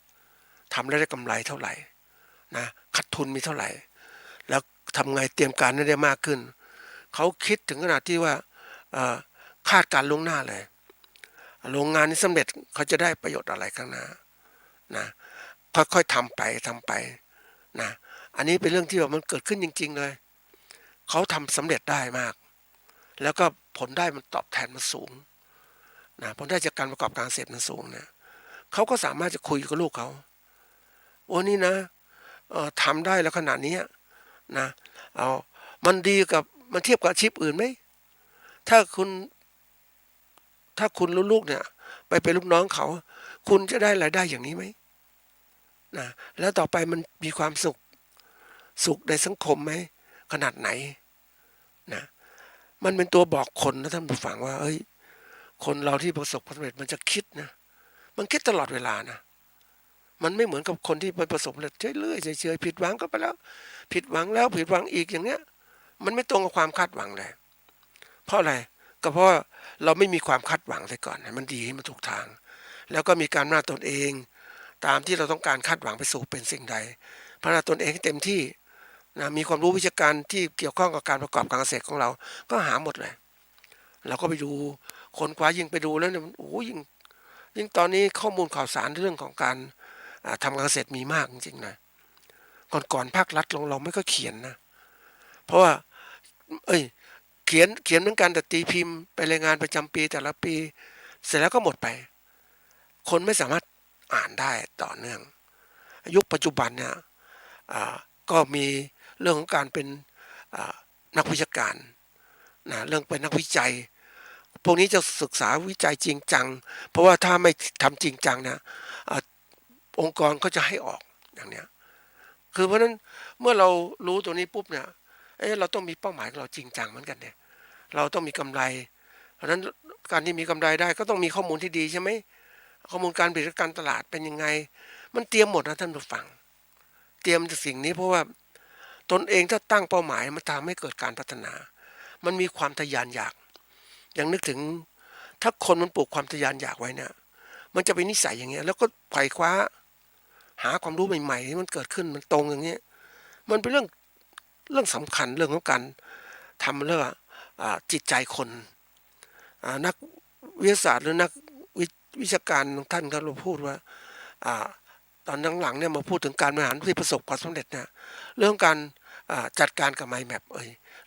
ทำแล้วได้กำไรเท่าไหร่นะขาดทุนมีเท่าไหร่แล้วทำไงเตรียมการได้มากขึ้นเขาคิดถึงขนาดที่ว่าคาดการล่วงหน้าเลยโรงงานนี้สำเร็จเขาจะได้ประโยชน์อะไรข้างหน้านะค่อยๆทำไปนะอันนี้เป็นเรื่องที่แบบมันเกิดขึ้นจริงๆเลยเขาทำสำเร็จได้มากแล้วก็ผลได้มันตอบแทนมันสูงนะผลได้จากการประกอบการเสร็จมันสูงนะเขาก็สามารถจะคุยกับลูกเขาโอ้นี่นะทำได้แล้วขนาดนี้นะมันดีกับมันเทียบกับอาชีพอื่นไหมถ้าคุณลูกเนี่ยไปเป็นลูกน้องเขาคุณจะได้รายได้อย่างนี้ไหมนะแล้วต่อไปมันมีความสุขในสังคมไหมขนาดไหนนะมันเป็นตัวบอกคนนะท่านผู้ฟังว่าเอ้ยคนเราที่ประสบความสำเร็จมันจะคิดนะมันคิดตลอดเวลานะมันไม่เหมือนกับคนที่ไปประสบความสำเร็จเรื่อยๆเฉยๆผิดหวังก็ไปแล้วผิดหวังแล้วผิดหวังอีกอย่างเนี้ยมันไม่ตรงกับความคาดหวังเลยเพราะอะไรก็เพราะเราไม่มีความคาดหวังไปก่อนให้มันดีให้มันถูกทางแล้วก็มีการพัฒนาตนเองตามที่เราต้องการคาดหวังไปสู่เป็นสิ่งใดพัฒนาตนเองให้เต็มที่นะมีความรู้วิชาการที่เกี่ยวข้องกับการประกอบการเกษตรของเราก็หาหมดเลยเราก็ไปดูคนคว้ายิ่งไปดูแล้วเนี่ยโอ้ยิ่งตอนนี้ข้อมูลข่าวสารเรื่องของการทำการเกษตรมีมากจริงๆนะก่อนภาครัฐเราไม่ก็เขียนนะเพราะว่าเขียนเหมือนกันแต่ตีพิมพ์ไปรายงานประจำปีแต่ละปีเสร็จแล้วก็หมดไปคนไม่สามารถอ่านได้ต่อเนื่องยุคปัจจุบันเนี่ยก็มีเรื่องของการเป็นนักวิชาการนะเรื่องเป็นนักวิจัยพวกนี้จะศึกษาวิจัยจริงจังเพราะว่าถ้าไม่ทำจริงจังนะองค์กรก็จะให้ออกอย่างเนี้ยคือเพราะนั้นเมื่อเรารู้ตัวนี้ปุ๊บเนี่ยเราต้องมีเป้าหมายของเราจริงจังเหมือนกันเนี่ยเราต้องมีกำไรเพราะฉะนั้นการที่มีกำไรได้ก็ต้องมีข้อมูลที่ดีใช่ไหมข้อมูลการผลิตการตลาดเป็นยังไงมันเตรียมหมดนะท่านผู้ฟังเตรียมสิ่งนี้เพราะว่าตนเองถ้าตั้งเป้าหมายมันทำให้เกิดการพัฒนามันมีความทะยานอยากอย่างนึกถึงถ้าคนมันปลูกความทะยานอยากไว้เนี่ยมันจะเป็นนิสัยอย่างเงี้ยแล้วก็ไขว่คว้าหาความรู้ใหม่ๆที่มันเกิดขึ้นมันตรงอย่างเงี้ยมันเป็นเรื่องสำคัญเรื่องของการทำเรื่องจิตใจคนนักวิทยาศาสตร์หรือนักวิชาการท่านเขาพูดว่าตอนหลังๆเนี่ยมาพูดถึงการบริหารที่ประสบความสำเร็จเนี่ยเรื่องการจัดการกับ mind map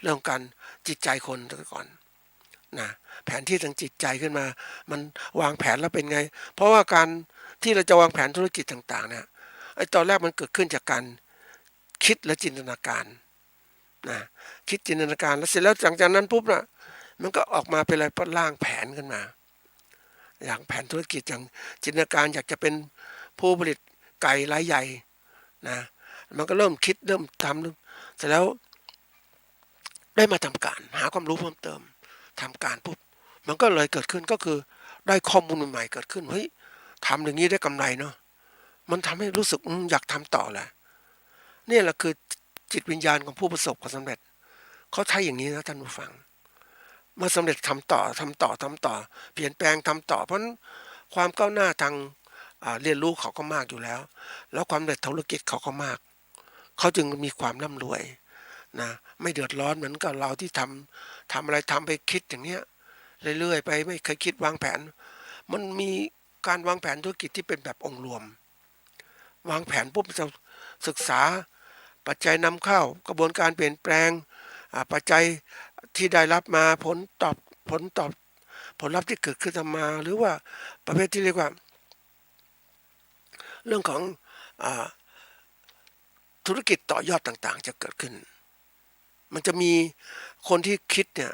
เรื่องการจิตใจคนก่อนนะแผนที่ทางจิตใจขึ้นมามันวางแผนแล้วเป็นไงเพราะว่าการที่เราจะวางแผนธุรกิจต่างๆเนี่ยตอนแรกมันเกิดขึ้นจากการคิดและจินตนาการนะคิดจินตนาการแล้วเสร็จแล้วหลังจากนั้นปุ๊บนะมันก็ออกมาเป็นอะไรก็ร่างแผนขึ้นมาอย่างแผนธุรกิจอย่างจินตนาการอยากจะเป็นผู้ผลิตไก่รายใหญ่นะมันก็เริ่มคิดเริ่มทำเสร็จแล้วได้มาทำการหาความรู้เพิ่มเติมทำการปุ๊บมันก็เลยเกิดขึ้นก็คือได้ข้อมูลใหม่ๆเกิดขึ้นเฮ้ยทำอย่างนี้ได้กำไรเนาะมันทำให้รู้สึกอยากทำต่อแหละนี่แหละคือจิตวิญญาณของผู้ประสบความสำเร็จเขาใช้อย่างนี้นะท่านผู้ฟังเมื่อสำเร็จทำต่อเปลี่ยนแปลงทำต่อเพราะความก้าวหน้าทางเรียนรู้เขาก็มากอยู่แล้วแล้วความสำเร็จธุรกิจเขาก็มากเขาจึงมีความร่ำรวยนะไม่เดือดร้อนเหมือนกับเราที่ทำอะไรทำไปคิดอย่างเนี้ยเรื่อยๆไปไม่เคยคิดวางแผนมันมีการวางแผนธุรกิจที่เป็นแบบองค์รวมวางแผนปุ๊บจะ ศึกษาปัจจัยนำเข้ากระบวนการเปลี่ยนแปลงปัจจัยที่ได้รับมาผลลัพธ์ที่เกิดขึ้นมาหรือว่าประเภทที่เรียกว่าเรื่องของธุรกิจต่อยอดต่างๆจะเกิดขึ้นมันจะมีคนที่คิดเนี่ย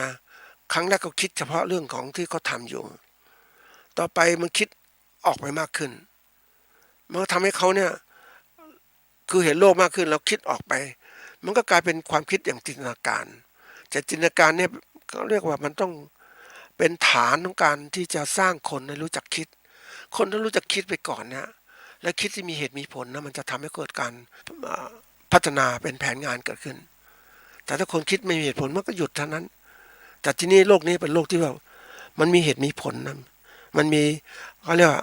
นะครั้งแรกก็คิดเฉพาะเรื่องของที่เขาทำอยู่ต่อไปมันคิดออกไปมากขึ้นมันก็ทำให้เขาเนี่ยคือเห็นโลกมากขึ้นแล้วคิดออกไปมันก็กลายเป็นความคิดอย่างจินตนาการแต่จินตนาการเนี่ยเขาเรียกว่ามันต้องเป็นฐานของการที่จะสร้างคนให้รู้จักคิดคนต้องรู้จักคิดไปก่อนเนี่ยและคิดที่มีเหตุมีผลนะมันจะทำให้เกิดการพัฒนาเป็นแผนงานเกิดขึ้นแต่ถ้าคนคิดไม่มีเหตุผลมันก็หยุดเท่านั้นแต่ที่นี่โลกนี้เป็นโลกที่แบบมันมีเหตุมีผลนะมันมีเขาเรียกว่า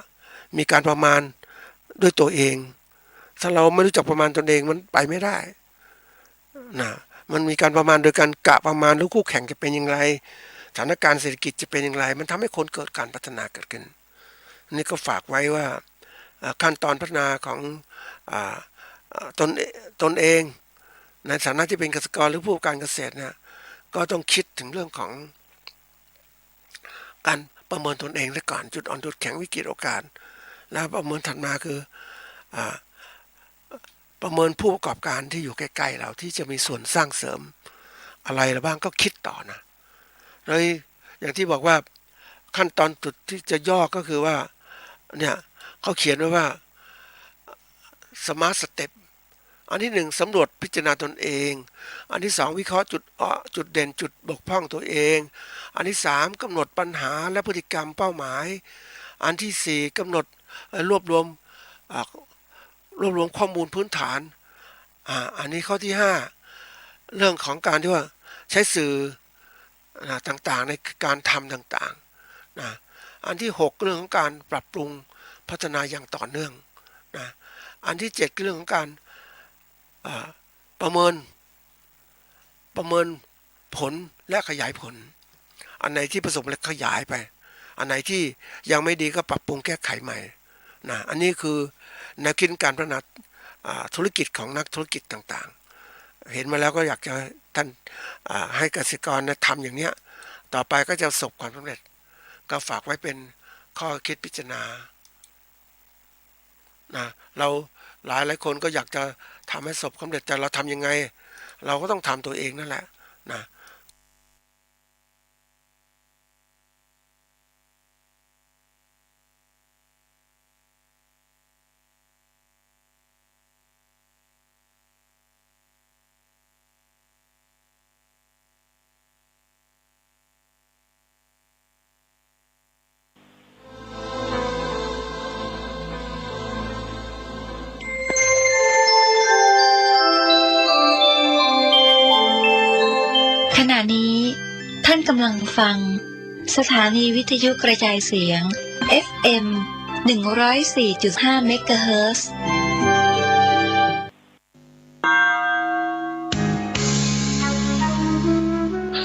มีการประมาณด้วยตัวเองถ้าเราไม่รู้จักประมาณตนเองมันไปไม่ได้นะมันมีการประมาณโดยการกะประมาณแล้วคู่แข่งจะเป็นอย่างไรสถานการณ์เศรษฐกิจจะเป็นอย่างไรมันทำให้คนเกิดการพัฒนาเกิดขึ้นนี่ก็ฝากไว้ว่าขั้นตอนพัฒนาของตนเองในฐานะที่เป็นเกษตรกรหรือผู้การเกษตรเนี่ยก็ต้องคิดถึงเรื่องของการประเมินตนเองซะก่อนจุดอ่อนจุดแข็งวิกฤตโอกาสแล้วประเมินถัดมาคือประเมินผู้ประกอบการที่อยู่ใกล้ๆเราที่จะมีส่วนสร้างเสริมอะไรหรือบ้างก็คิดต่อนะเลยอย่างที่บอกว่าขั้นตอนจุดที่จะย่อก็คือว่าเนี่ยเขาเขียนไว้ว่า Smart Step อันที่1สำรวจพิจารณาตนเองอันที่2วิเคราะห์จุดเด่นจุดบกพร่องตัวเองอันที่3กำหนดปัญหาและพฤติกรรมเป้าหมายอันที่4กำหนดรวบรวมข้อมูลพื้นฐานอันนี้ข้อที่5เรื่องของการที่ว่าใช้สื่อต่างๆในการทำต่างๆนะอันที่6เรื่องของการปรับปรุงพัฒนาอย่างต่อเนื่องนะอันที่7เรื่องของการประเมินผลและขยายผลอันไหนที่ประสบและขยายไปอันไหนที่ยังไม่ดีก็ปรับปรุงแก้ไขใหม่นะอันนี้คือแนวคิดการพัฒนาธุรกิจของนักธุรกิจต่างๆเห็นมาแล้วก็อยากจะท่านให้เกษตรกรทำอย่างเนี้ยต่อไปก็จะประสบความสำเร็จก็ฝากไว้เป็นข้อคิดพิจารณานะเราหลายคนก็อยากจะทำให้ประสบความสำเร็จแต่เราทำยังไงเราก็ต้องทำตัวเองนั่นแหละนะขณะนี้ท่านกำลังฟังสถานีวิทยุกระจายเสียง FM 104.5 เมกะเฮิรตซ์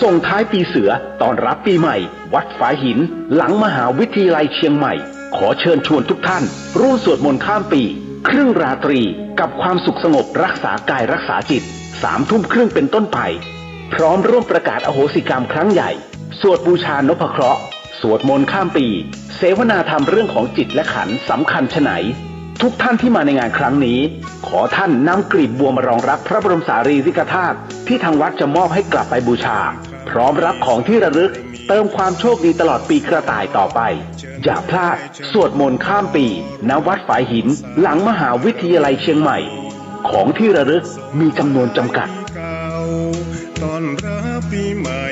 ส่งท้ายปีเสือตอนรับปีใหม่วัดฝายหินหลังมหาวิทยาลัยเชียงใหม่ขอเชิญชวนทุกท่านร่วมสวดมนต์ข้ามปีครึ่งราตรีกับความสุขสงบรักษากายรักษาจิต 21:30 เป็นต้นไปพร้อมร่วมประกาศอโหสิกรรมครั้งใหญ่สวดบูชานพเคราะห์สวดมนต์ข้ามปีเสวนาธรรมเรื่องของจิตและขันธ์สำคัญไฉนทุกท่านที่มาในงานครั้งนี้ขอท่านนำกลีบบัวมารองรับพระบรมสารีริกธาตุที่ทางวัดจะมอบให้กลับไปบูชาพร้อมรับของที่ระลึกเติมความโชคดีตลอดปีกระต่ายต่อไปอย่าพลาดสวดมนต์ข้ามปีณวัดฝายหินหลังมหาวิทยาลัยเชียงใหม่ของที่ระลึกมีจำนวนจำกัดตอนรับปีใหม่